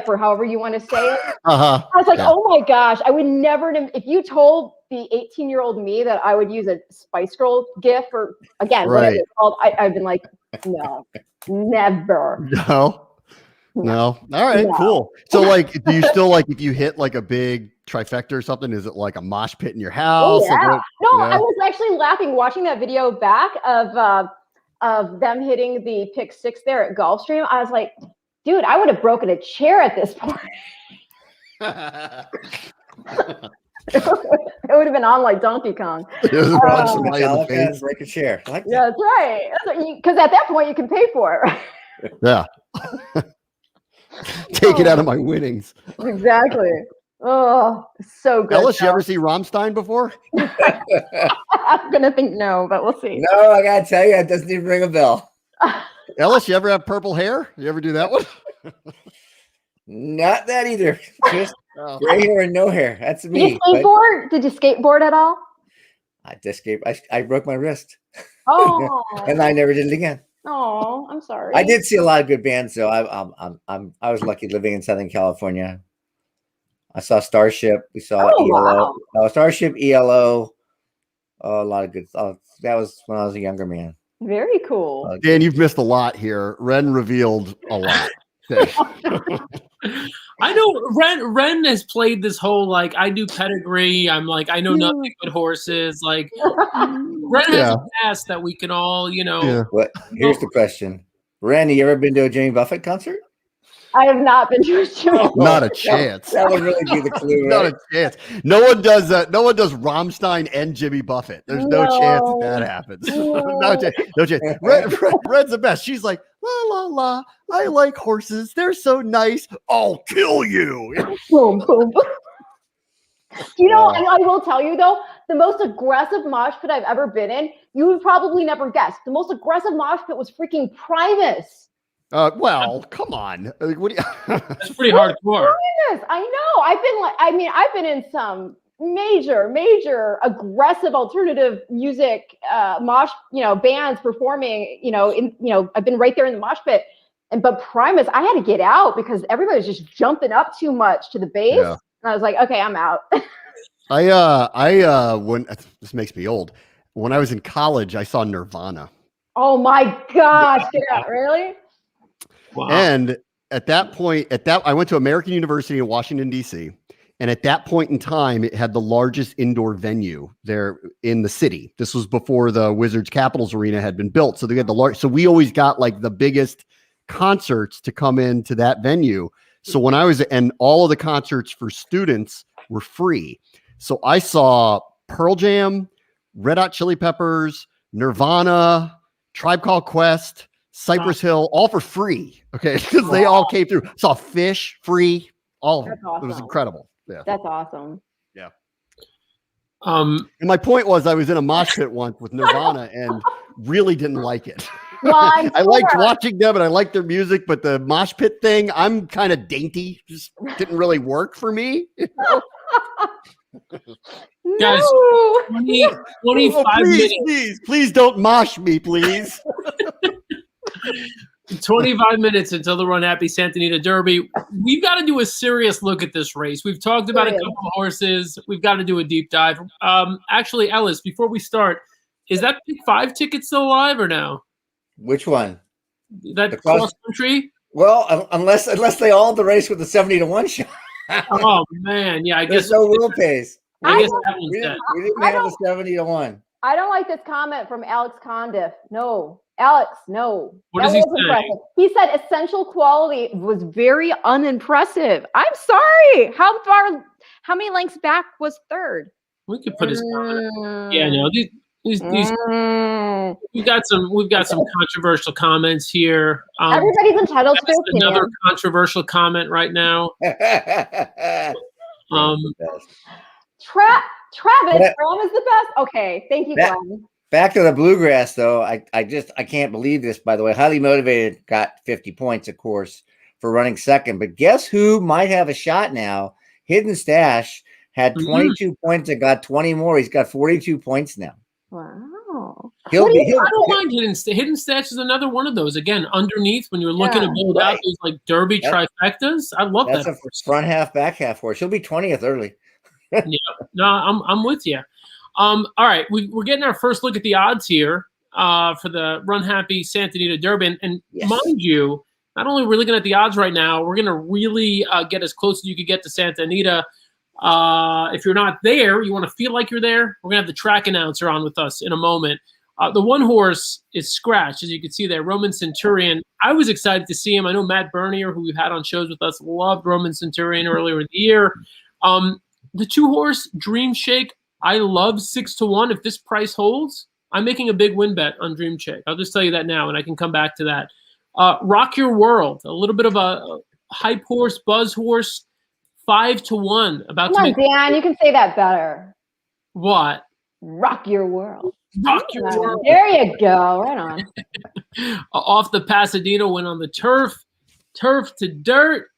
or however you want to say it. I was like, oh my gosh, I would never, if you told the 18-year-old me that I would use a Spice Girl GIF or again, whatever it's called, I've been like, no, never. No. All right, cool. So do you still if you hit a big trifecta or something, is it like a mosh pit in your house? Oh, yeah. I was actually laughing watching that video back of them hitting the pick six there at Gulfstream. I was like, dude, I would have broken a chair at this point. It would have been on like Donkey Kong. Break a chair. I like that. Yeah, that's right. Because at that point you can pay for it, right? Yeah. Take it out of my winnings. Exactly. Oh, so good. Ellis, you ever see Rammstein before? I'm gonna think no, but we'll see. No, I gotta tell you, it doesn't even ring a bell. Ellis, you ever have purple hair? You ever do that one? Not that either. Just gray hair and no hair. That's me. Did you skateboard? Did you skateboard at all? I did skate. I broke my wrist. Oh. And I never did it again. Oh, I'm sorry. I did see a lot of good bands, though. I was lucky living in Southern California. I saw Starship. We saw ELO. Wow. Starship, ELO. Oh, a lot of good stuff. That was when I was a younger man. Very cool. Dan, you've missed a lot here. Ren revealed a lot. I know Ren has played this whole I do pedigree. I'm I know nothing but horses. Ren has a past that we can all, What? Here's the question. Ren, you ever been to a Jimmy Buffett concert? I have not been to a Jimmy. Not a chance. That would really be the clue. Not a chance. No one does that. No one does Rammstein and Jimmy Buffett. There's no chance that happens. No chance. No chance. Red's the best. She's like, la la la. I like horses. They're so nice. I'll kill you. Boom, boom. And I will tell you though, the most aggressive mosh pit I've ever been in, you would probably never guess. The most aggressive mosh pit was freaking Primus. Well, come on. What do you? That's pretty hardcore. I know. I've been in some major aggressive alternative music mosh, bands performing, I've been right there in the mosh pit. But Primus, I had to get out because everybody was just jumping up too much to the bass. Yeah. And I was like, okay, I'm out. When this makes me old. When I was in college, I saw Nirvana. Oh my gosh. Yeah, really? Wow. And at that point, I went to American University in Washington, D.C. And at that point in time, it had the largest indoor venue there in the city. This was before the Wizards Capitals Arena had been built. So they had so we always got like the biggest concerts to come into that venue. So when I was, and all of the concerts for students were free. So I saw Pearl Jam, Red Hot Chili Peppers, Nirvana, Tribe Called Quest, Cypress Hill, all for free. Okay. Because they all came through. Saw Fish free, all of them. Awesome. It was incredible. Yeah. That's awesome. Yeah. And my point was, I was in a mosh pit once with Nirvana and really didn't like it. Well, I liked watching them and I liked their music, but the mosh pit thing, I'm kind of dainty. Just didn't really work for me. Guys, 25 minutes. Please don't mosh me, please. 25 minutes until the Runhappy Santa Anita Derby. We've got to do a serious look at this race. We've talked about a couple of horses. We've got to do a deep dive. Actually, Ellis, before we start, is that Pick 5 ticket still alive or no? Which one? That cross country? Well, unless they all the race with the 70-1 shot. Oh man, yeah, I guess no rule pace. I guess that one's dead. We didn't have the 70-1. I don't like this comment from Alex Condiff. No, Alex, no. What does he say? Impressive. He said essential quality was very unimpressive. I'm sorry. How many lengths back was third? We could put his comment. Yeah, no, these we've got some controversial comments here. Everybody's entitled to their opinion. Another controversial comment right now. Travis, Bram is the best. Okay, thank you, Bram. Back to the Bluegrass, though. I can't believe this, by the way. Highly Motivated got 50 points, of course, for running second. But guess who might have a shot now? Hidden Stash had 22 points and got 20 more. He's got 42 points now. Wow. I don't mind Hidden Stash is another one of those. Again, underneath when you're looking to build out those like Derby trifectas. I love that. That's a front half, back half horse. She'll be 20th early. Yeah, no, I'm with you. All right, we're getting our first look at the odds here for the Runhappy Santa Anita Derby, and mind you, not only are we looking at the odds right now, we're going to really get as close as you could get to Santa Anita. If you're not there, you want to feel like you're there, we're going to have the track announcer on with us in a moment. The one horse is Scratch, as you can see there, Roman Centurion. I was excited to see him. I know Matt Bernier, who we've had on shows with us, loved Roman Centurion earlier in the year. The 2-horse Dream Shake, I love 6-1. If this price holds, I'm making a big win bet on Dream Shake. I'll just tell you that now, and I can come back to that. Rock Your World, a little bit of a hype horse, buzz horse, 5-1. Come on, Dan, you can say that better. What? Rock Your World. Rock Your World. There you go. Right on. Off the Pasadena, went on the turf. Turf to dirt.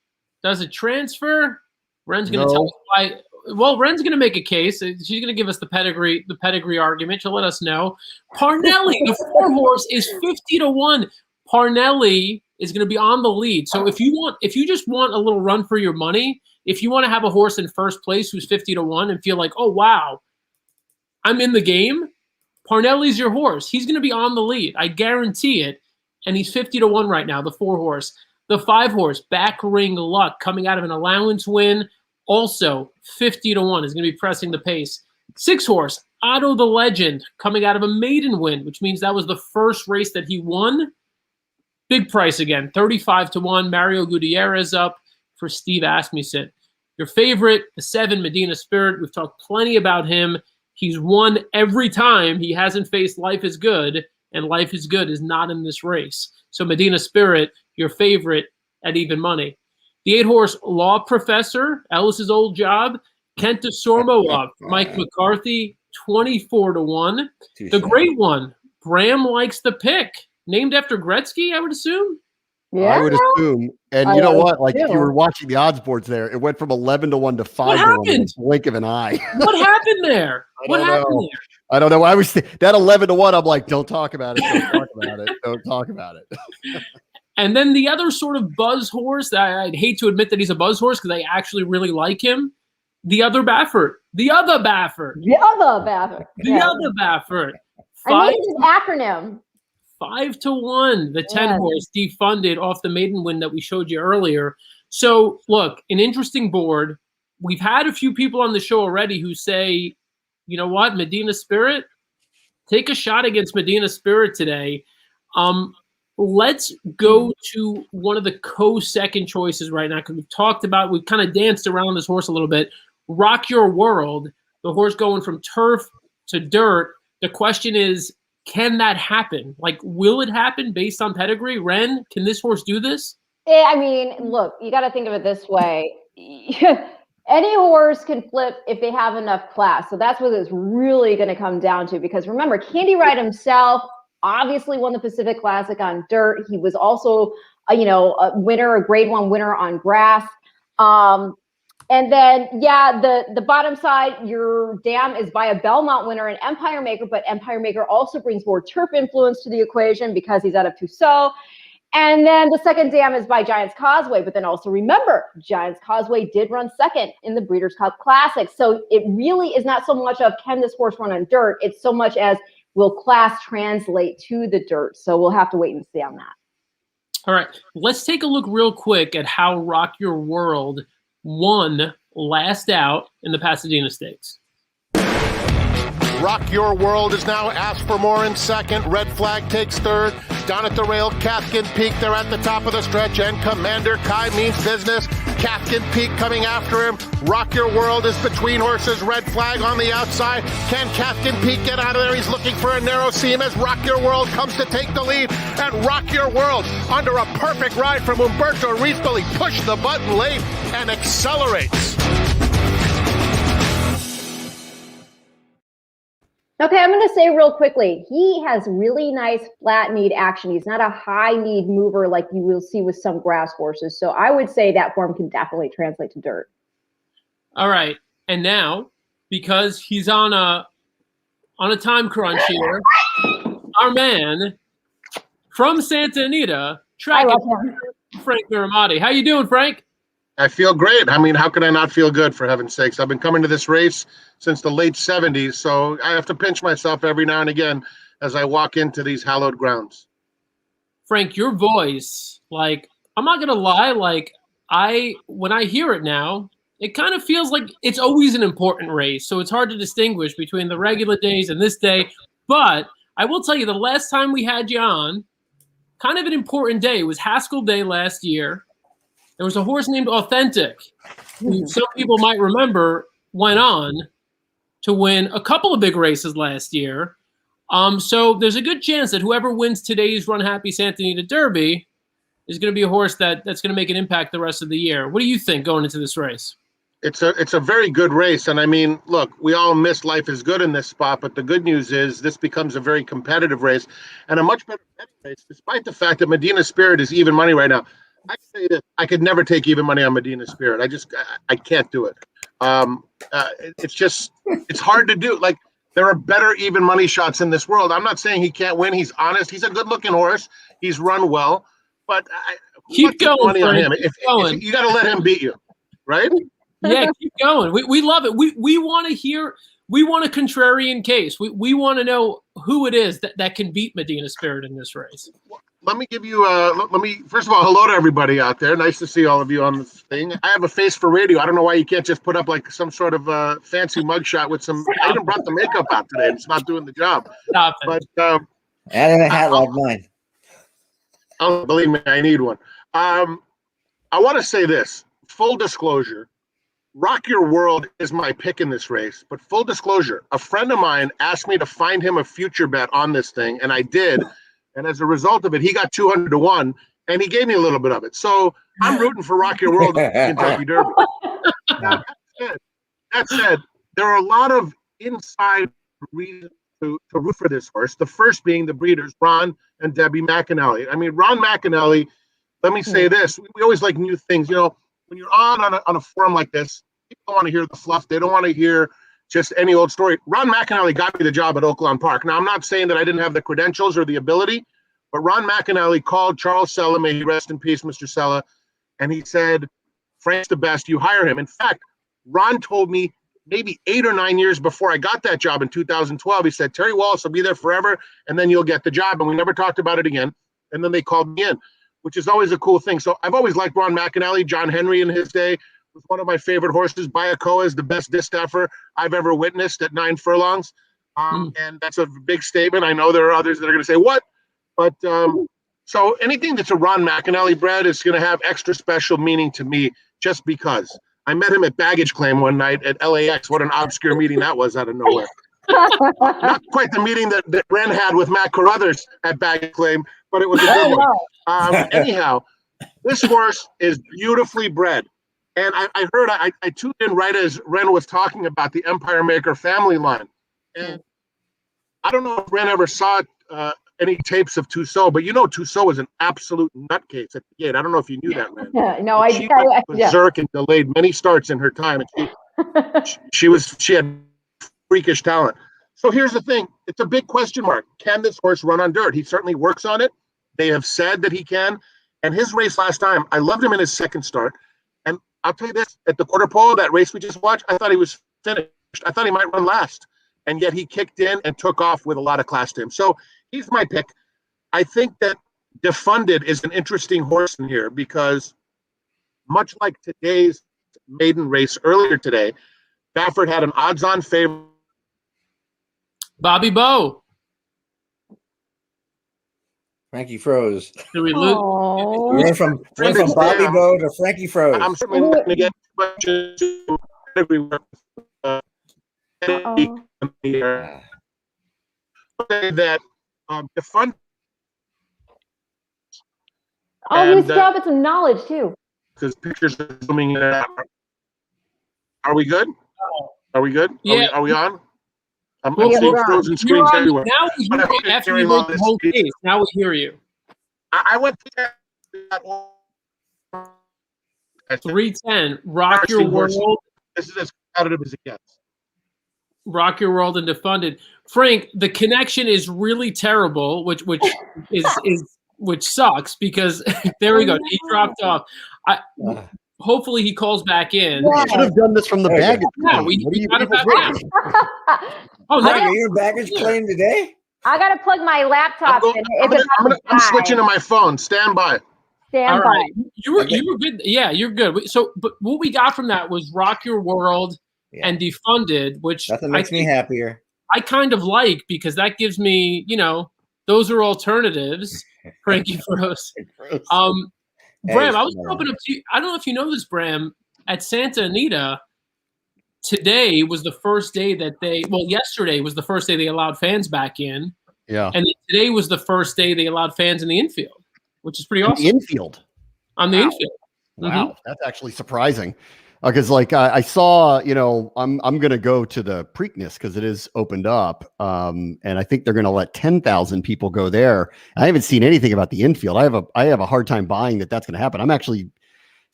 Does it transfer? Ren's going to tell us why. Well, Ren's going to make a case. She's going to give us the pedigree argument. She'll let us know. Parnelli, the 4-horse, is 50-1. Parnelli is going to be on the lead. So if you just want a little run for your money, if you want to have a horse in first place who's 50-1 and feel like, oh wow, I'm in the game, Parnelli's your horse. He's going to be on the lead. I guarantee it. And he's 50-1 right now, the 4-horse. The 5-horse, Back Ring Luck, coming out of an allowance win, also 50-1, is going to be pressing the pace. 6-horse, Otto the Legend, coming out of a maiden win, which means that was the first race that he won. Big price again, 35-1. Mario Gutierrez up for Steve Asmussen. Your favorite, the 7, Medina Spirit. We've talked plenty about him. He's won every time he hasn't faced Life is Good, and Life is Good is not in this race. So Medina Spirit, your favorite at even money. The 8-horse Law Professor, Ellis's old job, Kent DeSormo up. Mike McCarthy, 24-1. The great one, Bram Likes the Pick, named after Gretzky, I would assume. Yeah, I would assume. And you know what? Like if you were watching the odds boards there, it went from 11-1 to 5-1 in the blink of an eye. What happened there? I don't know. I was that 11-1. I'm like, don't talk about it. Don't talk about it. Don't talk about it. And then the other sort of buzz horse that I'd hate to admit that he's a buzz horse because I actually really like him. The Other Baffert. The Other Baffert. The Other Baffert. The Other Baffert. I made his acronym. 5-1. The 10-horse defunded off the maiden win that we showed you earlier. So look, an interesting board. we've had a few people on the show already who say, you know what, Medina Spirit, take a shot against Medina Spirit today. Let's go to one of the co-second choices right now, because we've kind of danced around this horse a little bit. Rock Your World, the horse going from turf to dirt. The question is, can that happen? Like, will it happen based on pedigree? Ren, can this horse do this? I mean, look, you got to think of it this way. Any horse can flip if they have enough class. So that's what it's really going to come down to. Because remember, Candy Ride himself obviously won the Pacific Classic on dirt. He was also, a winner, a Grade 1 winner on grass. And then, the bottom side, your dam is by a Belmont winner and Empire Maker, but Empire Maker also brings more turf influence to the equation because he's out of Tussaud. And then the second dam is by Giants Causeway, but then also remember, Giants Causeway did run second in the Breeders' Cup Classic. So it really is not so much of can this horse run on dirt, it's so much as will class translate to the dirt. So we'll have to wait and see on that. All right, let's take a look real quick at how Rock Your World won last out in the Pasadena Stakes. Rock Your World is now Ask for More in second. Red Flag takes third. Down at the rail, Cathkin Peak, they're at the top of the stretch, and Commander Kai Means Business. Cathkin Peak coming after him. Rock Your World is between horses. Red Flag on the outside. Can Cathkin Peak get out of there? He's looking for a narrow seam as Rock Your World comes to take the lead. And Rock Your World, under a perfect ride from Umberto Rispoli, pushed the button late and accelerates. Okay, I'm going to say real quickly, he has really nice flat need action. He's not a high need mover like you will see with some grass horses. So I would say that form can definitely translate to dirt. All right. And now, because he's on a time crunch here, our man from Santa Anita, Frank Mirahmadi. How you doing, Frank? I feel great. I mean, how could I not feel good, for heaven's sakes? I've been coming to this race since the late 70s, so I have to pinch myself every now and again as I walk into these hallowed grounds. Frank, your voice, like, I'm not going to lie, like, when I hear it now, it kind of feels like it's always an important race, so it's hard to distinguish between the regular days and this day. But I will tell you, the last time we had you on, kind of an important day. It was Haskell Day last year. There was a horse named Authentic, who some people might remember went on to win a couple of big races last year. So there's a good chance that whoever wins today's RUNHAPPY Santa Anita Derby is going to be a horse that's going to make an impact the rest of the year. What do you think going into this race? It's a very good race. And I mean, look, we all miss Life is Good in this spot, but the good news is this becomes a very competitive race and a much better race, despite the fact that Medina Spirit is even money right now. I say this, I could never take even money on Medina Spirit. I can't do it. It's hard to do. Like, there are better even money shots in this world. I'm not saying he can't win. He's honest. He's a good looking horse. He's run well, but keep going. Money on him. If you got to let him beat you, right? Yeah, keep going. We love it. We want to hear. We want a contrarian case. We want to know who it is that can beat Medina Spirit in this race. Let me give you first of all, hello to everybody out there. Nice to see all of you on this thing. I have a face for radio. I don't know why you can't just put up like some sort of fancy mugshot with some. I even brought the makeup out today. It's not doing the job. Stop it. But add in a hat like mine. Oh, believe me, I need one. I want to say this. Full disclosure. Rock Your World is my pick in this race, but full disclosure, a friend of mine asked me to find him a future bet on this thing, and I did. And as a result of it, he got 200 to 1, and he gave me a little bit of it. So I'm rooting for Rock Your World in Kentucky Derby. That said, there are a lot of inside reasons to root for this horse. The first being the breeders, Ron and Debbie McAnally. I mean, Ron McAnally, let me say this. We always like new things. You know, when you're on a forum like this, people don't want to hear the fluff. They don't want to hear just any old story. Ron McAnally got me the job at Oaklawn Park. Now, I'm not saying that I didn't have the credentials or the ability, but Ron McAnally called Charles Sella, may he rest in peace, Mr. Sella, and he said, Frank's the best, you hire him. In fact, Ron told me maybe 8 or 9 years before I got that job in 2012, he said, Terry Wallace will be there forever, and then you'll get the job. And we never talked about it again. And then they called me in, which is always a cool thing. So I've always liked Ron McAnally. John Henry in his day was one of my favorite horses. Bayakoa is the best distaffer I've ever witnessed at 9 furlongs. And that's a big statement. I know there are others that are going to say, what? But so anything that's a Ron McAnally bred is going to have extra special meaning to me just because. I met him at baggage claim one night at LAX. What an obscure meeting that was out of nowhere. Not quite the meeting that Ren had with Matt Carothers at baggage claim, but it was a good one. Anyhow, this horse is beautifully bred. And I heard, I tuned in right as Ren was talking about the Empire Maker family line. And I don't know if Ren ever saw any tapes of Tussaud, but you know Tussaud was an absolute nutcase at the gate. I don't know if you knew that, Ren. Yeah, no, she went berserk and delayed many starts in her time. And she had freakish talent. So here's the thing. It's a big question mark. Can this horse run on dirt? He certainly works on it. They have said that he can. And his race last time, I loved him in his second start. And I'll tell you this, at the quarter pole, that race we just watched, I thought he was finished. I thought he might run last. And yet he kicked in and took off with a lot of class to him. So he's my pick. I think that Defunded is an interesting horse in here because much like today's maiden race earlier today, Baffert had an odds-on favorite. Bobby Bow. Frankie froze. Did we lose? We went from Bobby Bow to Frankie froze. I'm certainly not going to get much into that Defunded. Always drop it some knowledge too. Because pictures are zooming in and out. Are we good? Are we good? Yeah. Are we on? I'm seeing frozen screens everywhere. Now we hear you after you wrote the whole case. Now we hear you. I went to that 310. Rock Your World. This is as competitive as it gets. Rock Your World and Defunded. Frank, the connection is really terrible, which sucks because there we go. He dropped off. Hopefully he calls back in. We should have done this from the baggage claim. We got it back in. Oh, now you're baggage claim today? I got to plug my laptop in. I'm switching to my phone. Stand by. Stand by. Right. You were good. Yeah, you're good. So, but what we got from that was Rock Your World and Defunded, which nothing makes me happier. I kind of like because that gives me, those are alternatives. Frankie Froze. Bram, I was open up to you. I don't know if you know this, Bram. At Santa Anita, today was the first day that yesterday was the first day they allowed fans back in. Yeah. And today was the first day they allowed fans in the infield, which is pretty awesome. The infield. On the infield. Wow. That's actually surprising. Because I saw, I'm going to go to the Preakness because it is opened up. And I think they're going to let 10,000 people go there. I haven't seen anything about the infield. I have a hard time buying that's going to happen. I'm actually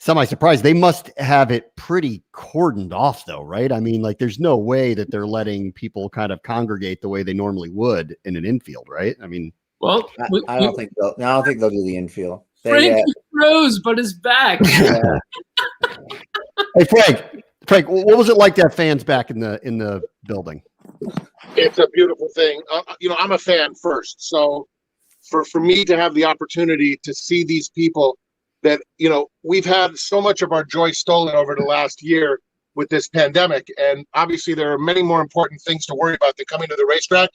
semi-surprised. They must have it pretty cordoned off though, right? I mean, there's no way that they're letting people kind of congregate the way they normally would in an infield, right? I mean, well, I don't think they'll do the infield. Frank froze, but is back. Yeah. Hey Frank, what was it like to have fans back in the building? It's a beautiful thing. I'm a fan first, so for me to have the opportunity to see these people that we've had so much of our joy stolen over the last year with this pandemic, and obviously there are many more important things to worry about than coming to the racetrack.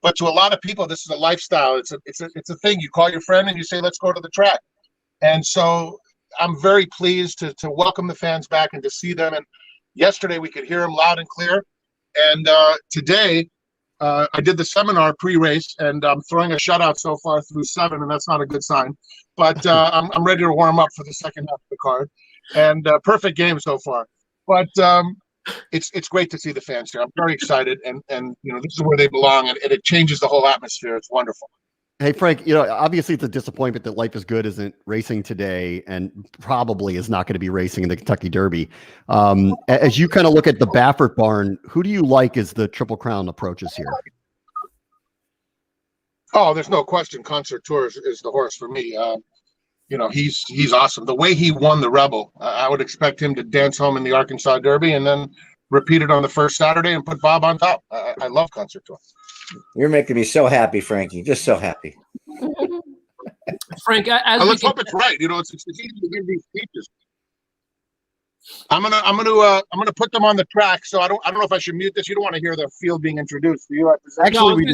But to a lot of people, this is a lifestyle. It's a thing. You call your friend and you say, "Let's go to the track." And so I'm very pleased to welcome the fans back and to see them. And yesterday we could hear them loud and clear. And today I did the seminar pre-race, and I'm throwing a shutout so far through 7, and that's not a good sign. But I'm ready to warm up for the second half of the card. And perfect game so far. But it's great to see the fans here. I'm very excited, and this is where they belong, and it changes the whole atmosphere. It's wonderful. Hey, Frank, obviously it's a disappointment that Life is Good isn't racing today and probably is not going to be racing in the Kentucky Derby. As you kind of look at the Baffert barn, who do you like as the Triple Crown approaches here? Oh, there's no question. Concert Tour is the horse for me. He's awesome. The way he won the Rebel, I would expect him to dance home in the Arkansas Derby and then repeat it on the first Saturday and put Bob on top. I love Concert Tour. You're making me so happy, Frankie. Just so happy. Frank, let's hope it's right. It's easy to give these speeches. I'm gonna put them on the track. So I don't know if I should mute this. You don't want to hear the field being introduced. Actually,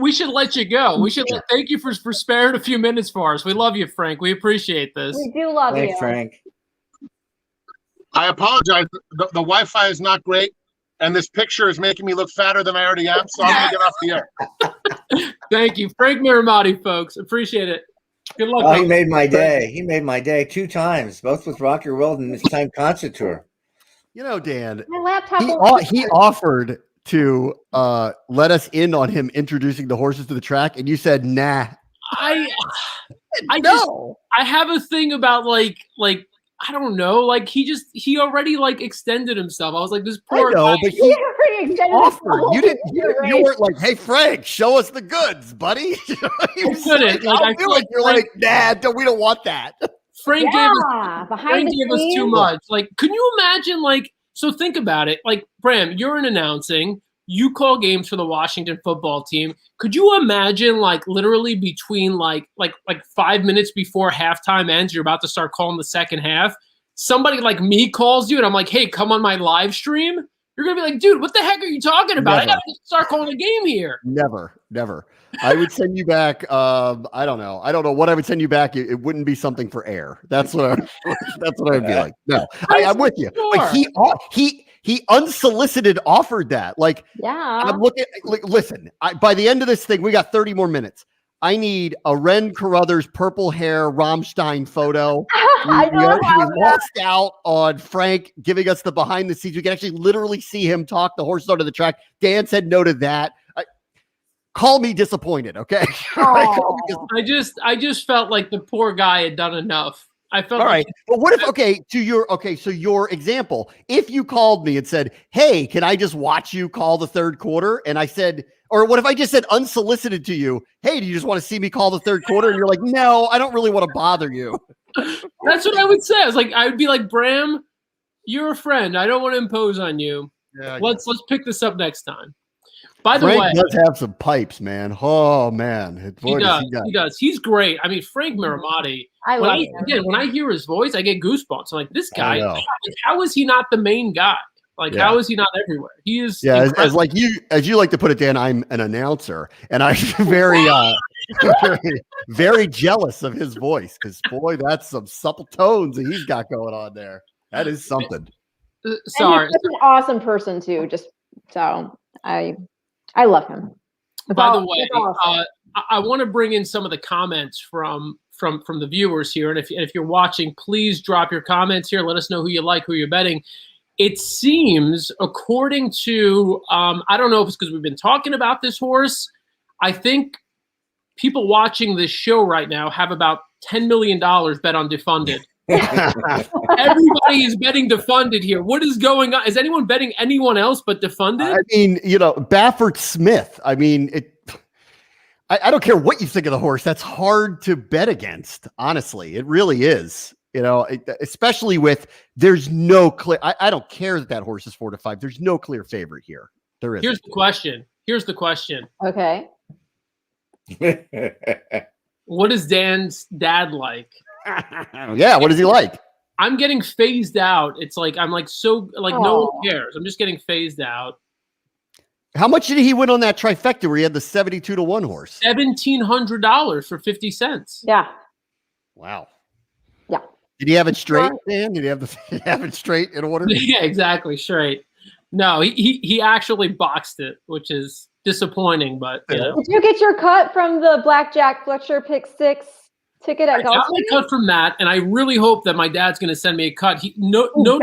we should let you go. We should thank you for sparing a few minutes for us. We love you, Frank. We appreciate this. We do love you, Frank. I apologize. The Wi-Fi is not great, and this picture is making me look fatter than I already am. So I'm gonna get off the air. Thank you, Frank Mirahmadi, folks. Appreciate it. Good luck. Oh, he made my day. He made my day 2 times, both with Rock Your World and this time Concert Tour. You know, Dan, my laptop he offered to let us in on him introducing the horses to the track, and you said, nah. I have a thing about like I don't know, like he already like extended himself. I was like, this poor guy. But he offered. You weren't like, hey Frank, show us the goods, buddy. I couldn't. Like, I feel like you're like, nah, we don't want that. Frank gave us too much. Like, can you imagine? Like, so think about it. Like, Bram, you're in announcing. You call games for the Washington football team. Could you imagine, like, literally between like 5 minutes before halftime ends, you're about to start calling the second half? Somebody like me calls you, and I'm like, "Hey, come on my live stream." You're gonna be like, "Dude, what the heck are you talking about? Never. I gotta start calling a game here." Never. I would send you back. I don't know what I would send you back. It wouldn't be something for air. That's what I'd be like. No, I'm with you. Sure. Like he unsolicited offered that. Like, yeah. I'm looking. Like, listen, by the end of this thing, we got 30 more minutes. I need a Ren Carothers purple hair Rammstein photo. We lost out on Frank giving us the behind the scenes. We can actually literally see him talk the horses onto the track. Dan said no to that. Call me disappointed, okay? I just felt like the poor guy had done enough. I felt all right. But what if so your example, if you called me and said, "Hey, can I just watch you call the third quarter?" And I said, or what if I just said unsolicited to you, "Hey, do you just want to see me call the third quarter?" And you're like, "No, I don't really want to bother you." That's what I would say. I would be like, "Bram, you're a friend. I don't want to impose on you. Yeah, let's pick this up next time." By the way, does have some pipes, man. Oh man, he does. He's great. I mean, Frank Mirahmadi. When I hear his voice, I get goosebumps. I'm like, this guy. How is he not the main guy? Like, how is he not everywhere? He is. Yeah, as you like to put it, Dan. I'm an announcer, and I'm very, very jealous of his voice because boy, that's some supple tones that he's got going on there. That is something. Sorry, he's such an awesome person too. Just so I love him. By the way, awesome. I want to bring in some of the comments from the viewers here, and if you're watching, please drop your comments here. Let us know who you like, who you're betting. It seems, according to I don't know if it's because we've been talking about this horse. I think people watching this show right now have about $10 million bet on Defunded. Everybody is betting Defunded here. What is going on? Is anyone betting anyone else but Defunded? I mean, Baffert Smith. I mean, I don't care what you think of the horse. That's hard to bet against. Honestly, it really is. Especially with there's no clear. I don't care that horse is 4-5. There's no clear favorite here. There is. Here's the question. Okay. What is Dan's dad like? Yeah, what is he like? I'm getting phased out. It's like I'm like so like no one cares. I'm just getting phased out. How much did he win on that trifecta where he had the 72-1 horse? $1,700 for 50 cents. Yeah. Wow. Yeah. Did he have it straight, Dan? Did he have it straight in order? Yeah, exactly, straight. No, he actually boxed it, which is disappointing. But Did you get your cut from the Blackjack Fletcher Pick 6 ticket at Golf? I got my cut from that, and I really hope that my dad's going to send me a cut. No, come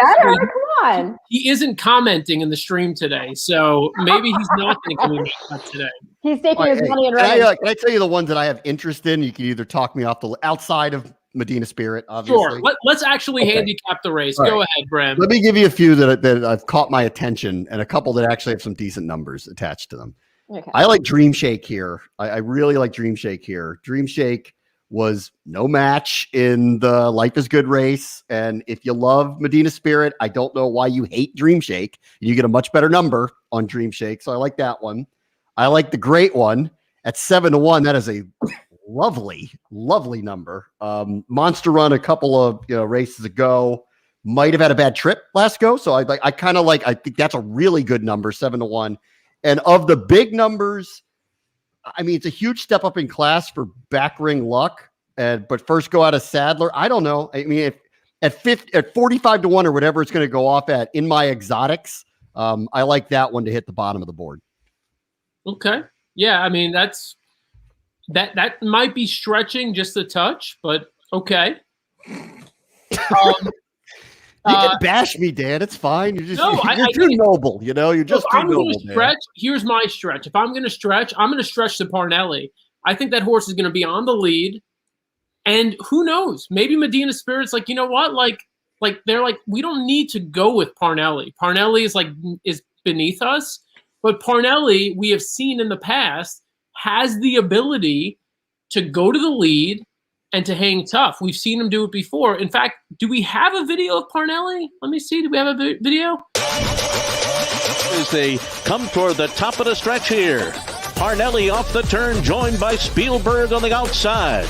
on. He isn't commenting in the stream today, so maybe he's not going to give me a cut today. He's taking his money and running. Can I tell you the ones that I have interest in? You can either talk me off outside of Medina Spirit, obviously. Sure. Let's actually handicap the race. Go ahead, Bram. Let me give you a few that I've caught my attention and a couple that actually have some decent numbers attached to them. Okay. I like Dream Shake here. I really like Dream Shake here. Dream Shake was no match in the Life is Good race. And if you love Medina Spirit, I don't know why you hate Dream Shake. You get a much better number on Dream Shake. So I like that one. I like the great one at 7-1. That is a lovely, lovely number. Monster Run a couple of races ago. might have had a bad trip last go. So I think that's a really good number, 7-1. And of the big numbers, I mean, it's a huge step up in class for back ring luck. But first go out of Sadler. I don't know. I mean, at 45-1 or whatever it's going to go off at in my exotics, I like that one to hit the bottom of the board. Okay. Yeah. I mean, that might be stretching just a touch, but okay. You can bash me, Dan. It's fine. You're too noble. You know, you're just too noble. Stretch. Here's my stretch. If I'm going to stretch, I'm going to stretch to Parnelli. I think that horse is going to be on the lead. And who knows? Maybe Medina Spirit's like, you know what? Like they're like, we don't need to go with Parnelli. Parnelli is beneath us. But Parnelli, we have seen in the past, has the ability to go to the lead and to hang tough. We've seen him do it before. In fact, do we have a video of Parnelli? Let me see. Do we have a video? As they come toward the top of the stretch here. Parnelli off the turn, joined by Spielberg on the outside.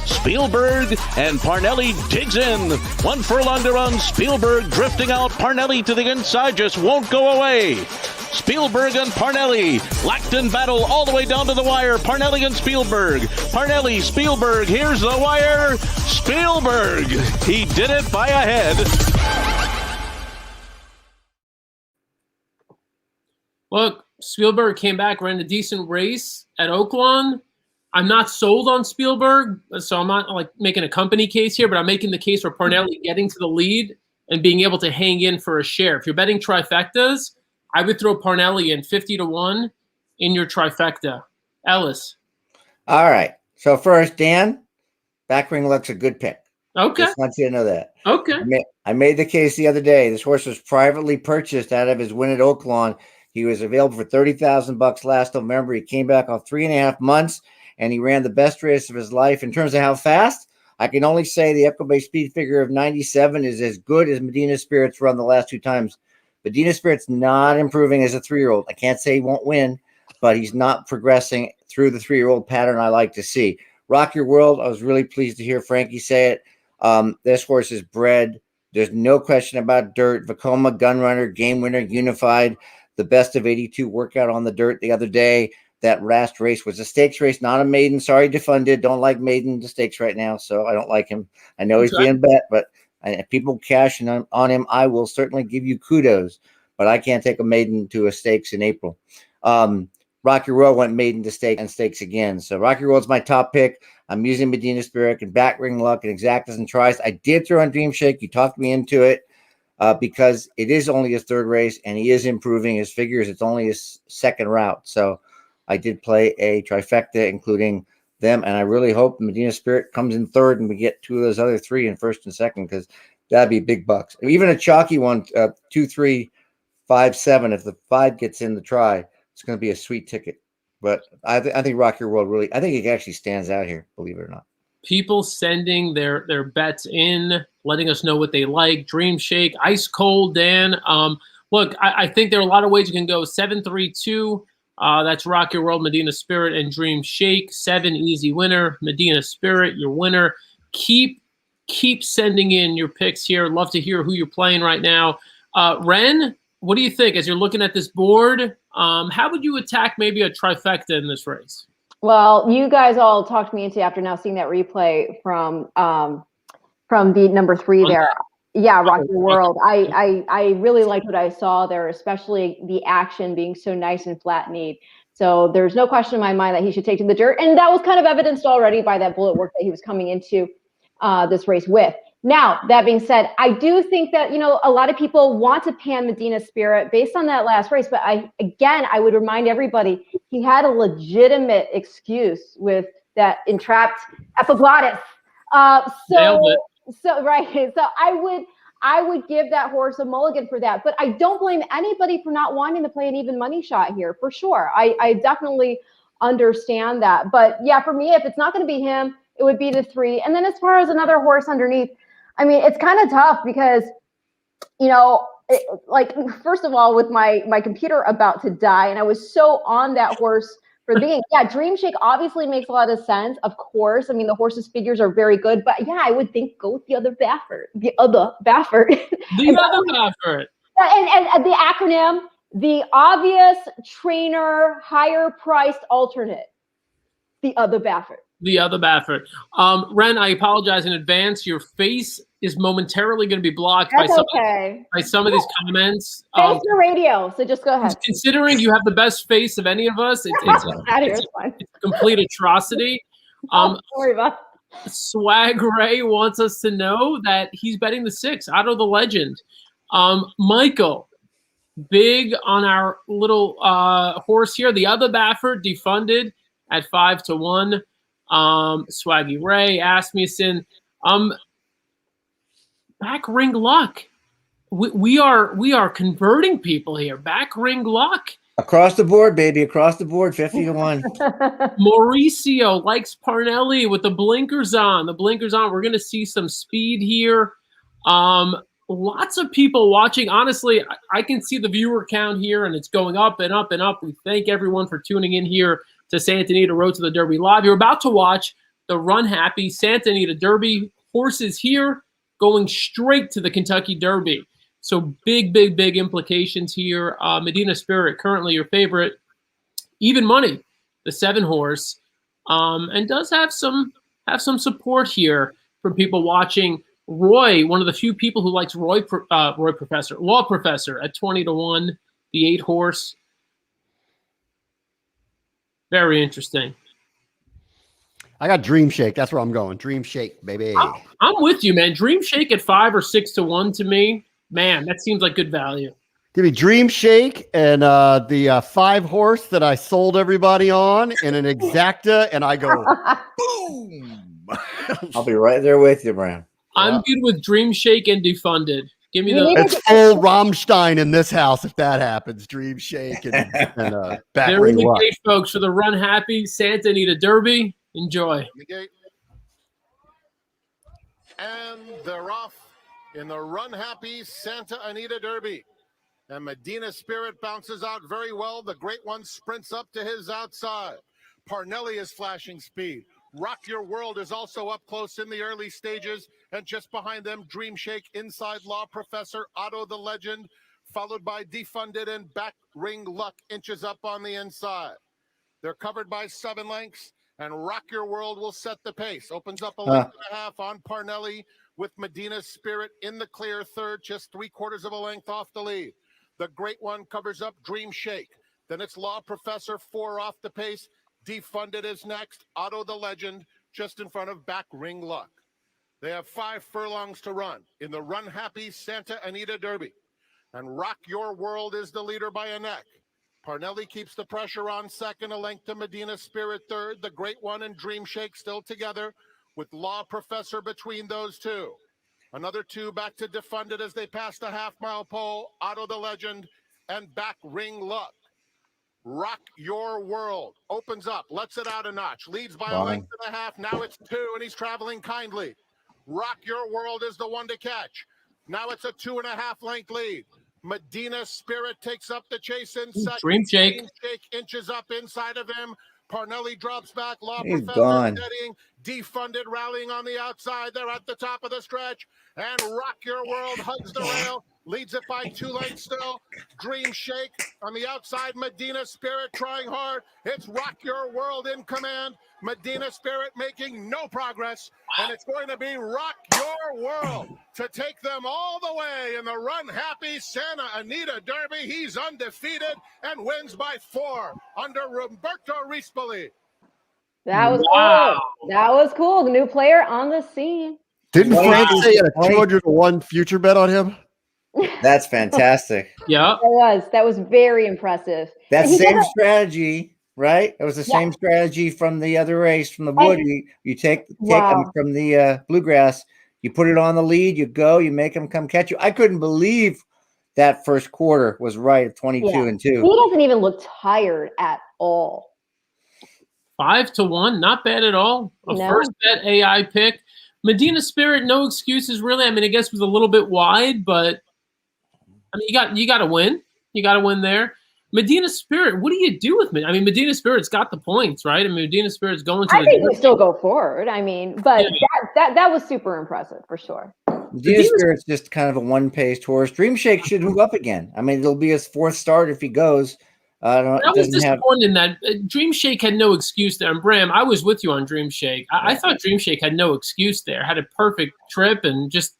Spielberg and Parnelli digs in. 1 furlong to run. Spielberg drifting out. Parnelli to the inside, just won't go away. Spielberg and Parnelli locked in battle all the way down to the wire. Parnelli and Spielberg. Parnelli, Spielberg. Here's the wire. Spielberg. He did it by a head. Look, Spielberg came back, ran a decent race at Oaklawn. I'm not sold on Spielberg, so I'm not like making a company case here, but I'm making the case for Parnelli getting to the lead and being able to hang in for a share. If you're betting trifectas, I would throw Parnelli in 50-1 in your trifecta. Ellis. All right. So first, Dan, back ring luck's a good pick. Okay. Just want you to know that. Okay. I made the case the other day. This horse was privately purchased out of his win at Oaklawn. He was available for $30,000 last November. He came back on 3.5 months, and he ran the best race of his life. In terms of how fast, I can only say the Equibase speed figure of 97 is as good as Medina Spirit's run the last 2 times. Medina Spirit's not improving as a 3-year-old. I can't say he won't win, but he's not progressing through the 3-year-old pattern I like to see. Rock Your World, I was really pleased to hear Frankie say it. This horse is bred. There's no question about dirt. Vacoma, Gunrunner, Game Winner, Unified, the best of 82 workout on the dirt the other day. That last race was a stakes race, not a maiden. Sorry, defunded. Don't like maiden to stakes right now, so I don't like him. I know he's being bet, but if people cash on him, I will certainly give you kudos, but I can't take a maiden to a stakes in April. Rock Your World went maiden to stake and stakes again. So Rock Your World's my top pick. I'm using Medina Spirit and back ring luck and exactas and tries. I did throw on Dream Shake. You talked me into it because it is only his 3rd race and he is improving his figures. It's only his 2nd route. So I did play a trifecta, including them, and I really hope Medina Spirit comes in 3rd and we get 2 of those other 3 in 1st and 2nd, because that'd be big bucks. Even a chalky one, 2, 3, 5, 7. If the 5 gets in the try, it's going to be a sweet ticket. But I think Rock Your World really, I think it actually stands out here, believe it or not. People sending their bets in, letting us know what they like. Dream Shake, Ice Cold, Dan. Look, I think there are a lot of ways you can go. 7-3-2. That's Rock Your World, Medina Spirit, and Dream Shake. 7, easy winner. Medina Spirit, your winner. Keep sending in your picks here. Love to hear who you're playing right now. Ren, what do you think as you're looking at this board? How would you attack maybe a trifecta in this race? Well, you guys all talked me into, after now seeing that replay from the number 3 there. Yeah, Rock Your World. I really liked what I saw there, especially the action being so nice and flat-kneed. So there's no question in my mind that he should take to the dirt. And that was kind of evidenced already by that bullet work that he was coming into this race with. Now, that being said, I do think that, a lot of people want to pan Medina Spirit based on that last race. But I would remind everybody, he had a legitimate excuse with that entrapped epiglottis. So I would give that horse a mulligan for that, but I don't blame anybody for not wanting to play an even money shot here, for sure. I definitely understand that. But yeah, for me, if it's not going to be him, it would be the 3. And then as far as another horse underneath, I mean, it's kind of tough because, first of all, with my computer about to die, and I was so on that horse for being. Yeah, Dream Shake obviously makes a lot of sense. Of course, I mean the horse's figures are very good, but yeah, I would think go with the other Baffert. The other Baffert. The other Baffert. And the acronym, the obvious trainer, higher priced alternate. The other Baffert. The other Baffert. Ren, I apologize in advance. Your face is momentarily going to be blocked by some of these comments. Face the radio, so just go ahead. Considering you have the best face of any of us, it's a complete atrocity. Don't worry about it. Swag Ray wants us to know that he's betting the 6, Otto the Legend. Michael, big on our little horse here. The other Baffert defunded at 5-1. Swaggy Ray, Asmussen, back ring luck. We are converting people here. Back ring luck across the board, baby. Across the board, 50-1. Mauricio likes Parnelli with the blinkers on. We're going to see some speed here. Lots of people watching. Honestly, I can see the viewer count here, and it's going up and up and up. We thank everyone for tuning in here to Santa Anita Road to the Derby Live. You're about to watch the RUNHAPPY Santa Anita Derby. Horses here going straight to the Kentucky Derby. So big implications here. Medina Spirit, currently your favorite. Even Money, the 7 horse, and does have some support here from people watching. Roy, one of the few people who likes Law Professor at 20-1, the 8 horse. Very interesting. I got Dream Shake. That's where I'm going. Dream Shake, baby. I'm with you, man. Dream Shake at 5 or 6-1 to me. Man, that seems like good value. Give me Dream Shake and the 5 horse that I sold everybody on and an exacta, and I go boom. I'll be right there with you, Bram. I'm good with Dream Shake and defunded. Give me the. It's full Rammstein in this house if that happens. Dream Shake and back There ring we luck. go, folks, for the RUNHAPPY Santa Anita Derby. Enjoy. And they're off in the RUNHAPPY Santa Anita Derby. And Medina Spirit bounces out very well. The great one sprints up to his outside. Parnelli is flashing speed. Rock Your World is also up close in the early stages. And just behind them, Dream Shake, Inside Law Professor, Otto the Legend, followed by Defunded and Back Ring Luck inches up on the inside. They're covered by 7 lengths, and Rock Your World will set the pace. Opens up a length and a half on Parnelli with Medina Spirit in the clear third, just 3/4 of a length off the lead. The great one covers up Dream Shake. Then it's Law Professor, 4 off the pace. Defunded is next. Otto the Legend just in front of Back Ring Luck. They have 5 furlongs to run in the RUNHAPPY Santa Anita Derby. And Rock Your World is the leader by a neck. Parnelli keeps the pressure on second, a length to Medina Spirit third. The great one and Dream Shake still together with Law Professor between those two. Another 2 back to Defunded as they pass the half-mile pole. Otto the Legend and Back Ring Luck. Rock Your World opens up, lets it out a notch, leads by a length and a half. Now it's 2, and he's traveling kindly. Rock Your World is the one to catch. Now it's a 2.5 length lead. Medina Spirit takes up the chase in second. Dream Shake. Dream Shake inches up inside of him. Parnelli drops back. Law He's Professor gone. steadying. Defunded rallying on the outside. They're at the top of the stretch. And Rock Your World hugs the rail. Leads it by 2 lengths still. Dream Shake on the outside. Medina Spirit trying hard. It's Rock Your World in command. Medina Spirit making no progress. And it's going to be Rock Your World to take them all the way in the RUNHAPPY Santa Anita Derby. He's undefeated and wins by 4 under Roberto Rispoli. That was cool. That was cool. The new player on the scene. Didn't Frank say he had a 200-1 future bet on him? That's fantastic. Yeah. That was very impressive. That same strategy, right? It was the same strategy from the other race, from the Wood. You take them from the Bluegrass, you put it on the lead, you go, you make them come catch you. I couldn't believe that first quarter was right at 22-2. He doesn't even look tired at all. 5-1, not bad at all. First bet AI pick. Medina Spirit, no excuses really. I mean, I guess it was a little bit wide, but I mean, you got to win. You got to win there. Medina Spirit, what do you do with me? I mean, Medina Spirit's got the points, right? I mean, Medina Spirit's going to I think we still go forward. I mean, but that was super impressive for sure. Medina Spirit's just kind of a one-paced horse. Dream Shake should move up again. I mean, it'll be his fourth start if he goes. I was disappointed in that. Dream Shake had no excuse there. And Bram, I was with you on Dream Shake. I thought Dream Shake had no excuse there. Had a perfect trip and just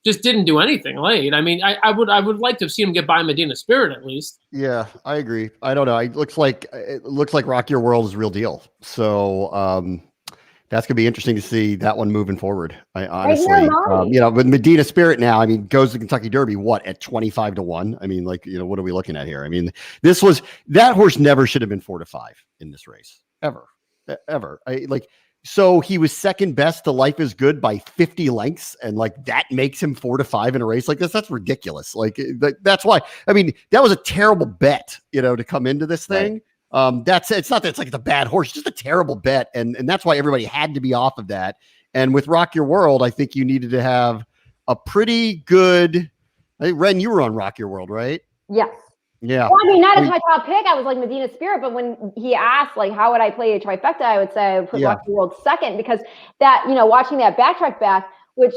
didn't do anything late. I mean, I would like to have seen him get by Medina Spirit at least. Yeah, I agree. I don't know. It looks like Rock Your World is real deal. So that's gonna be interesting to see that one moving forward. I honestly, with Medina Spirit now, I mean, goes to Kentucky Derby at 25-1. I mean, what are we looking at here? I mean, that horse never should have been 4-5 in this race ever. So he was second best to Life is Good by 50 lengths, and that makes him 4-5 in a race like this. That's ridiculous. That's why. I mean, that was a terrible bet, to come into this thing. Right. It's not that it's like it's a bad horse, it's just a terrible bet. And that's why everybody had to be off of that. And with Rock Your World, I think you needed to have a pretty good, I think Ren, you were on Rock Your World, right? Yes. Yeah. Well, I mean, not as my top pick. I was like Medina Spirit, but when he asked, how would I play a trifecta, I would say I would put Rock Your World second because that, watching that backtrack back, which,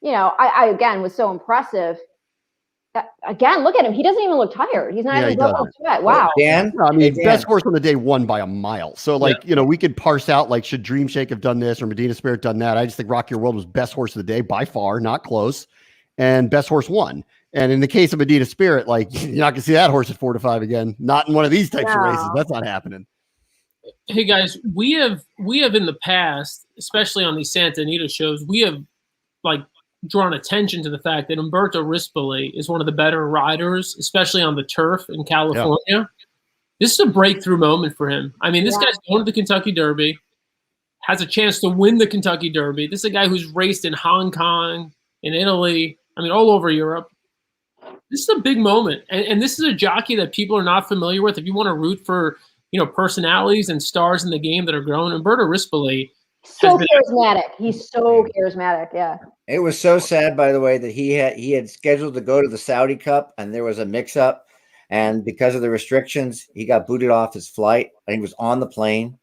I again was so impressive. Again, look at him. He doesn't even look tired. He's not even broke on sweat. Wow. Dan? I mean, best horse on the day won by a mile. So, we could parse out, should Dream Shake have done this or Medina Spirit done that? I just think Rock Your World was best horse of the day by far, not close. And best horse won. And in the case of Medina Spirit, you're not going to see that horse at 4-5 again. Not in one of these types of races. That's not happening. Hey, guys, we have in the past, especially on these Santa Anita shows, we have, drawn attention to the fact that Umberto Rispoli is one of the better riders, especially on the turf in California. Yeah. This is a breakthrough moment for him. I mean, this guy's going to the Kentucky Derby, has a chance to win the Kentucky Derby. This is a guy who's raced in Hong Kong, in Italy, I mean, all over Europe. This is a big moment. And this is a jockey that people are not familiar with. If you want to root for, personalities and stars in the game that are growing, Umberto Rispoli. So charismatic. He's so charismatic. Yeah. It was so sad, by the way, that he had scheduled to go to the Saudi Cup and there was a mix-up. And because of the restrictions, he got booted off his flight. I think he was on the plane.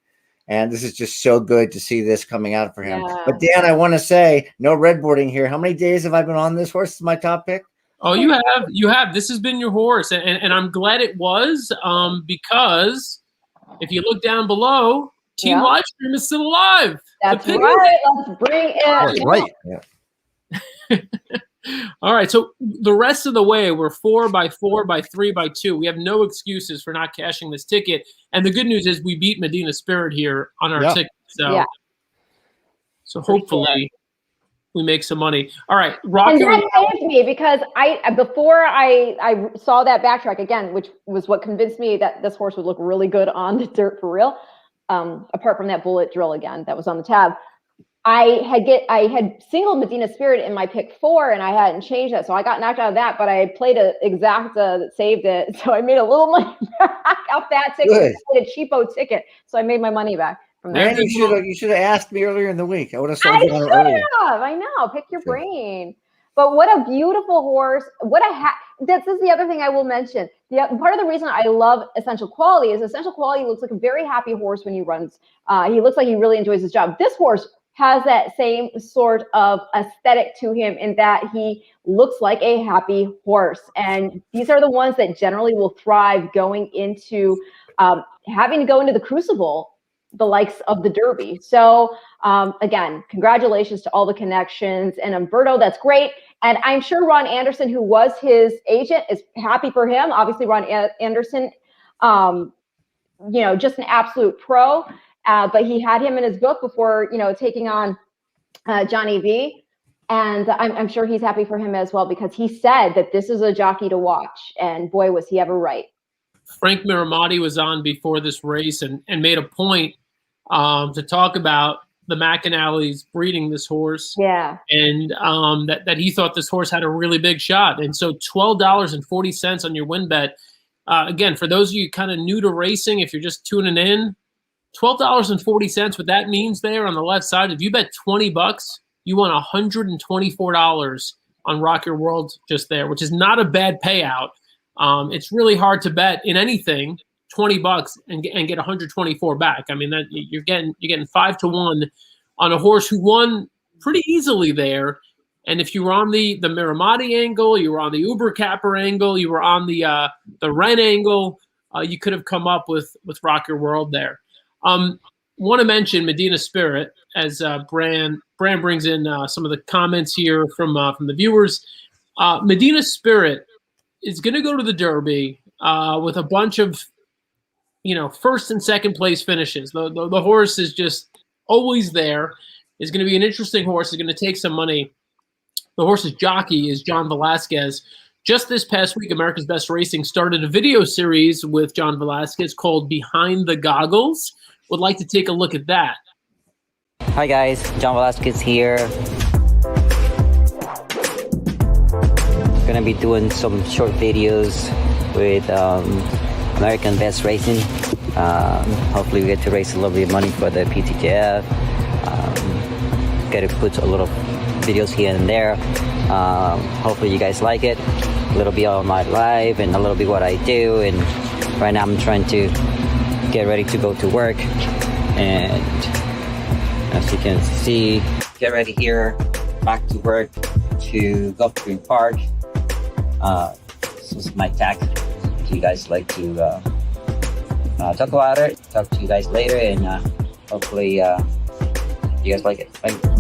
And this is just so good to see this coming out for him. Yeah. But Dan, I want to say, no redboarding here. How many days have I been on this horse? This is my top pick. Oh, you have. This has been your horse. And I'm glad it was because if you look down below, Team Livestream is still alive. That's right. Let's bring it. That's right. Yeah. All right. So the rest of the way, we're 4x4 by 3x2. We have no excuses for not cashing this ticket. And the good news is we beat Medina Spirit here on our ticket. So hopefully we make some money. All right. And that saved me because before I saw that backtrack again, which was what convinced me that this horse would look really good on the dirt for real. Apart from that bullet drill again that was on the tab, I had singled Medina Spirit in my pick 4 and I hadn't changed that, so I got knocked out of that. But I had played a exacta that saved it, so I made a little money back off that ticket. I played a cheapo ticket, so I made my money back from that. Man, you should have asked me earlier in the week. I would have sold you on it earlier. I know. Pick your brain. But what a beautiful horse! This is the other thing I will mention. Part of the reason I love Essential Quality is Essential Quality looks like a very happy horse when he runs. He looks like he really enjoys his job. This horse has that same sort of aesthetic to him in that he looks like a happy horse. And these are the ones that generally will thrive going into having to go into the crucible, the likes of the Derby. So again, congratulations to all the connections. And Umberto, that's great. And I'm sure Ron Anderson, who was his agent, is happy for him. Obviously, Ron Anderson, just an absolute pro. But he had him in his book before, taking on Johnny V. And I'm sure he's happy for him as well because he said that this is a jockey to watch. And boy, was he ever right. Frank Mirahmadi was on before this race and made a point to talk about the McAnally's breeding this horse. Yeah. And that he thought this horse had a really big shot. And so $12.40 on your win bet. Again, for those of you kind of new to racing, if you're just tuning in, $12.40, what that means there on the left side, if you bet $20, you won $124 on Rock Your World just there, which is not a bad payout. It's really hard to bet in anything $20 and get 124 back. I mean, that you're getting 5-1 on a horse who won pretty easily there. And if you were on the Mirahmadi angle, you were on the Uber Capper angle, you were on the Ren angle, you could have come up with Rock Your World there. Want to mention Medina Spirit as Bram brings in some of the comments here from the viewers. Medina Spirit is going to go to the Derby with a bunch of, first and second place finishes. The horse is just always there. Is going to be an interesting horse. Is going to take some money. The horse's jockey is John Velasquez. Just this past week, America's Best Racing started a video series with John Velasquez called Behind the Goggles. Would like to take a look at that. Hi guys, John Velasquez here. Gonna be doing some short videos with American Best Racing. Hopefully we get to raise a little bit of money for the PTJF. Get to put a little videos here and there. Hopefully you guys like it. A little bit of my life and a little bit what I do. And right now I'm trying to get ready to go to work. And as you can see, get ready here, back to work to Gulf Green Park. This is my tag. If you guys like to talk about it, talk to you guys later, and hopefully you guys like it. Thank you.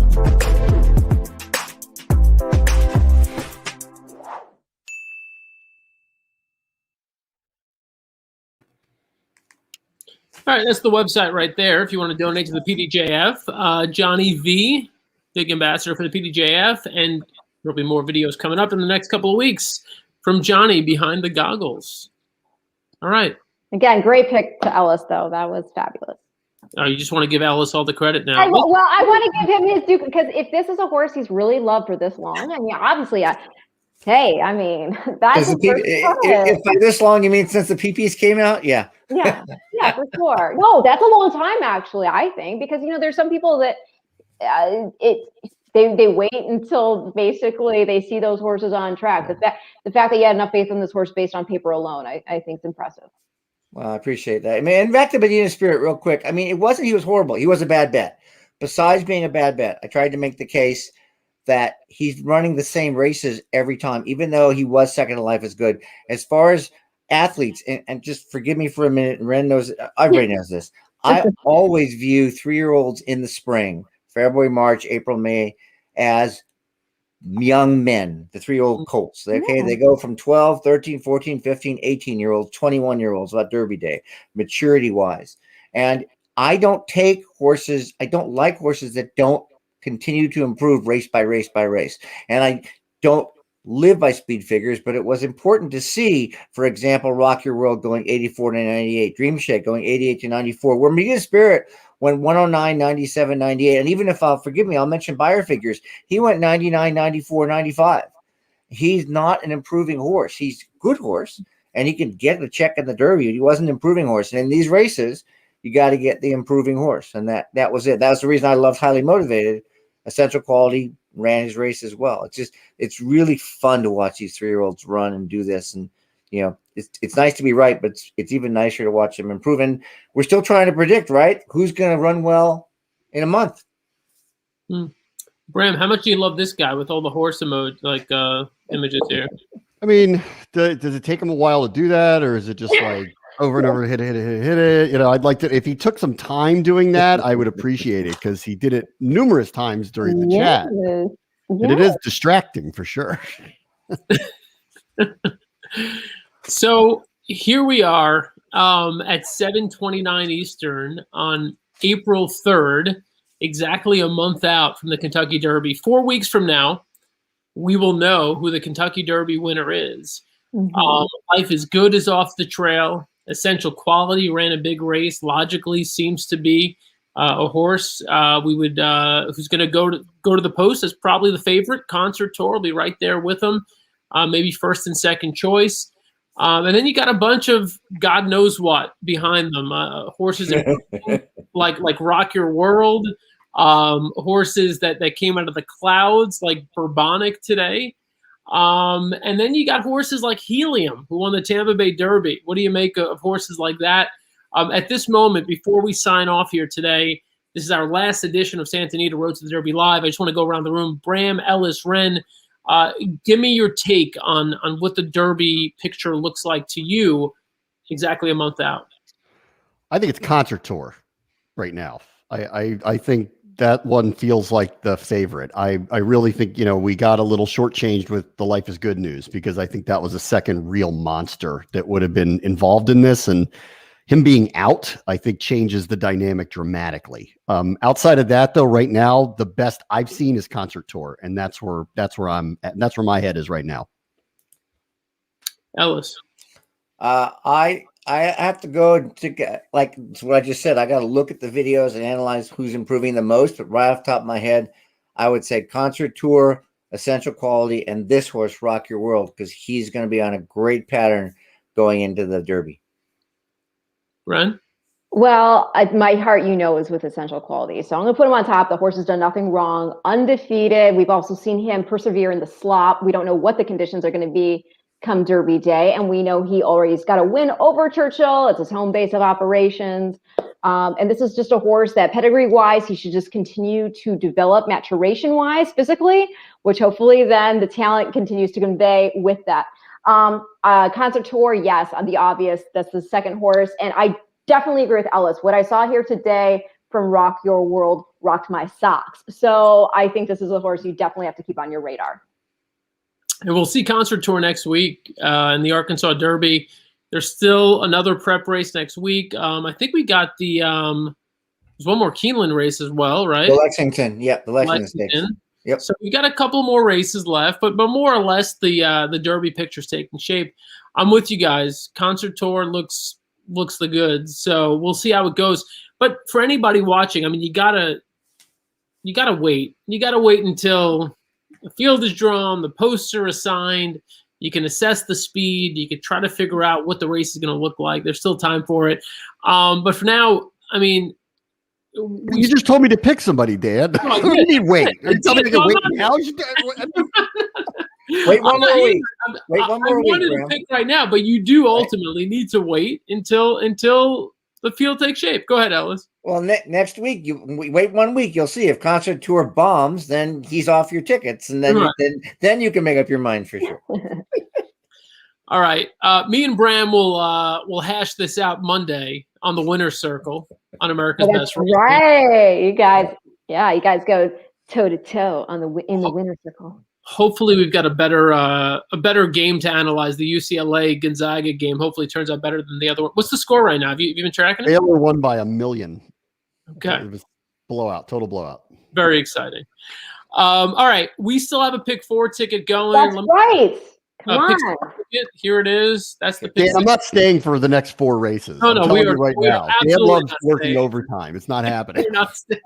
All right, that's the website right there. If you want to donate to the PDJF, Johnny V, big ambassador for the PDJF, and there'll be more videos coming up in the next couple of weeks from Johnny Behind the Goggles. All right. Again, great pick to Ellis, though. That was fabulous. Oh, you just want to give Ellis all the credit now? I want to give him his due, because if this is a horse he's really loved for this long, I mean, obviously, that's if by this long you mean since the PPs came out, yeah. Yeah, for sure. No, that's a long time, actually, I think, because there's some people that they wait until basically they see those horses on track. The fact that you had enough faith in this horse based on paper alone, I think is impressive. Well, I appreciate that. I mean, and back to Medina Spirit real quick. I mean, it wasn't he was horrible. He was a bad bet. Besides being a bad bet, I tried to make the case that he's running the same races every time, even though he was second to life is good. As far as athletes, and just forgive me for a minute, and Ren knows, everybody knows this. I always view 3-year-olds in the spring, February, March, April, May, as young men, the 3-year-old colts. They go from 12, 13, 14, 15, 18-year-olds, 21-year-olds about Derby Day, maturity-wise. And I don't like horses that don't continue to improve race by race by race. And I don't live by speed figures, but it was important to see, for example, Rock Your World going 84 to 98, Dream Shake going 88 to 94, where Medina Spirit went 109, 97, 98. And even if I'll mention buyer figures, he went 99, 94, 95. He's not an improving horse. He's a good horse, and he can get the check in the Derby. He wasn't an improving horse. And in these races, you got to get the improving horse. And that was it. That was the reason I loved Highly Motivated. Essential Quality ran his race as well. It's really fun to watch these 3-year-olds run and do this. And, it's nice to be right, but it's even nicer to watch them improve. And we're still trying to predict, right? Who's going to run well in a month? Bram, how much do you love this guy with all the horse images here? I mean, does it take him a while to do that, or is it just like over and over, hit it? I'd like to, if he took some time doing that, I would appreciate it, because he did it numerous times during the chat. And it is distracting for sure. So here we are at 7:29 Eastern on April 3rd, exactly a month out from the Kentucky Derby. 4 weeks from now, we will know who the Kentucky Derby winner is. Life is Good is off the trail. Essential Quality ran a big race. Logically, seems to be a horse who's going to go to the post as probably the favorite. Concert Tour will be right there with him, maybe first and second choice. And then you got a bunch of God knows what behind them. Horses like Rock Your World, horses that came out of the clouds like Bourbonic today. And then you got horses like Helium, who won the Tampa Bay Derby. What do you make of horses like that? At this moment, before we sign off here today, this is our last edition of Santa Anita Road to the Derby Live. I just want to go around the room. Bram, Ellis, Ren, give me your take on what the Derby picture looks like to you exactly a month out. I think it's Concert Tour right now. I think that one feels like the favorite. I really think, we got a little shortchanged with the Life is Good news, because I think that was a second real monster that would have been involved in this. And him being out, I think, changes the dynamic dramatically. Outside of that, though, right now, the best I've seen is Concert Tour. And that's where I'm at. And that's where my head is right now. Ellis. I have to go to get, like what I just said. I got to look at the videos and analyze who's improving the most. But right off the top of my head, I would say Concert Tour, Essential Quality, and this horse, Rock Your World, because he's going to be on a great pattern going into the Derby. Ren? Well, my heart, is with Essential Quality. So I'm going to put him on top. The horse has done nothing wrong, undefeated. We've also seen him persevere in the slop. We don't know what the conditions are going to be come Derby day. And we know he already's got a win over Churchill. It's his home base of operations. And this is just a horse that pedigree-wise, he should just continue to develop maturation-wise, physically, which hopefully then the talent continues to convey with that. Concert Tour, yes, on the obvious, that's the second horse. And I definitely agree with Ellis. What I saw here today from Rock Your World rocked my socks. So I think this is a horse you definitely have to keep on your radar. And we'll see Concert Tour next week in the Arkansas Derby. There's still another prep race next week. I think we got the there's one more Keeneland race as well, right? The Lexington, yeah, the Lexington Stakes. Yep. So we got a couple more races left, but more or less the Derby picture's taking shape. I'm with you guys. Concert Tour looks the goods. So we'll see how it goes. But for anybody watching, I mean, you gotta wait. You gotta wait until the field is drawn, the posts are assigned. You can assess the speed. You can try to figure out what the race is going to look like. There's still time for it. But for now, I mean, you just told me to pick somebody, Dan. What do you mean wait? You tell me to wait now? Wait one more week. Wait one more week. I wanted to pick right now, but you do ultimately need to wait until the field takes shape. Go ahead, Ellis. Well, next week, we wait 1 week. You'll see if Concert Tour bombs, then he's off your tickets, and then right. then you can make up your mind for sure. All right, me and Bram will hash this out Monday on the Winner's Circle on America's Best Race. Right, you guys go toe to toe in the Winner's Circle. Hopefully, we've got a better game to analyze. The UCLA Gonzaga game hopefully turns out better than the other one. What's the score right now? Have you been tracking it? Baylor won by 1 million. Okay. It was total blowout. Very exciting. All right, we still have a pick 4 ticket going. That's right. Come on. Here it is. That's the pick. Dan, I'm not staying for the next 4 races. No, we are right now. Dan loves working overtime. It's not happening. You're not staying.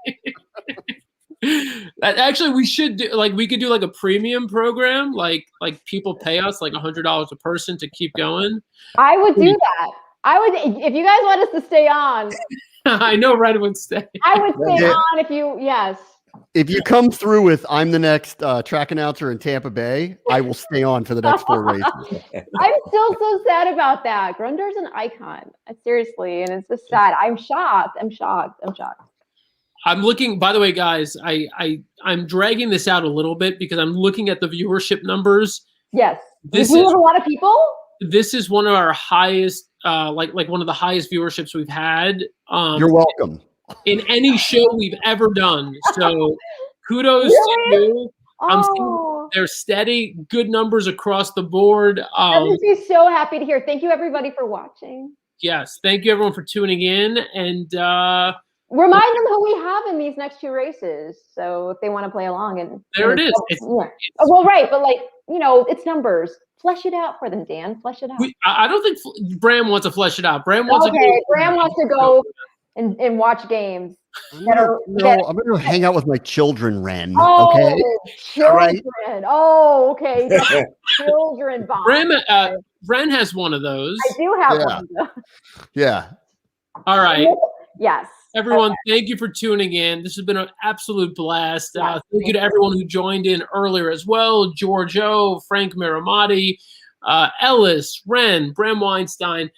Actually, we should do we could do a premium program, like people pay us $100 a person to keep going. I would do that. I would, if you guys want us to stay on. I know Red would stay. I would stay on if you, yes. If you come through with I'm the next track announcer in Tampa Bay, I will stay on for the next 4 races. I'm still so sad about that. Grunder's an icon, seriously, and it's just sad. I'm shocked. I'm looking, by the way, guys, I'm dragging this out a little bit because I'm looking at the viewership numbers. Yes. We have a lot of people. This is one of our highest, one of the highest viewerships we've had. You're welcome. In any show we've ever done. So kudos to you. I'm seeing they're steady, good numbers across the board. That makes me so happy to hear. Thank you, everybody, for watching. Yes. Thank you, everyone, for tuning in. And, remind them who we have in these next 2 races, so if they want to play along. And there it is. Well, right, but it's numbers. Flesh it out for them, Dan. Flesh it out. I don't think Bram wants to flesh it out. Bram wants to go and watch games. I'm going to hang out with my children, Ren. Oh, okay. Children. Right. Oh, okay. Children. Ren has one of those. I do have one of those. Yeah. All right. Yes. Everyone, thank you for tuning in. This has been an absolute blast. Thank you to everyone who joined in earlier as well. George O, Frank Mirahmadi, Ellis, Ren, Bram Weinstein.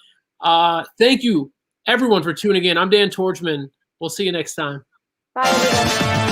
Thank you, everyone, for tuning in. I'm Dan Tordjman. We'll see you next time. Bye.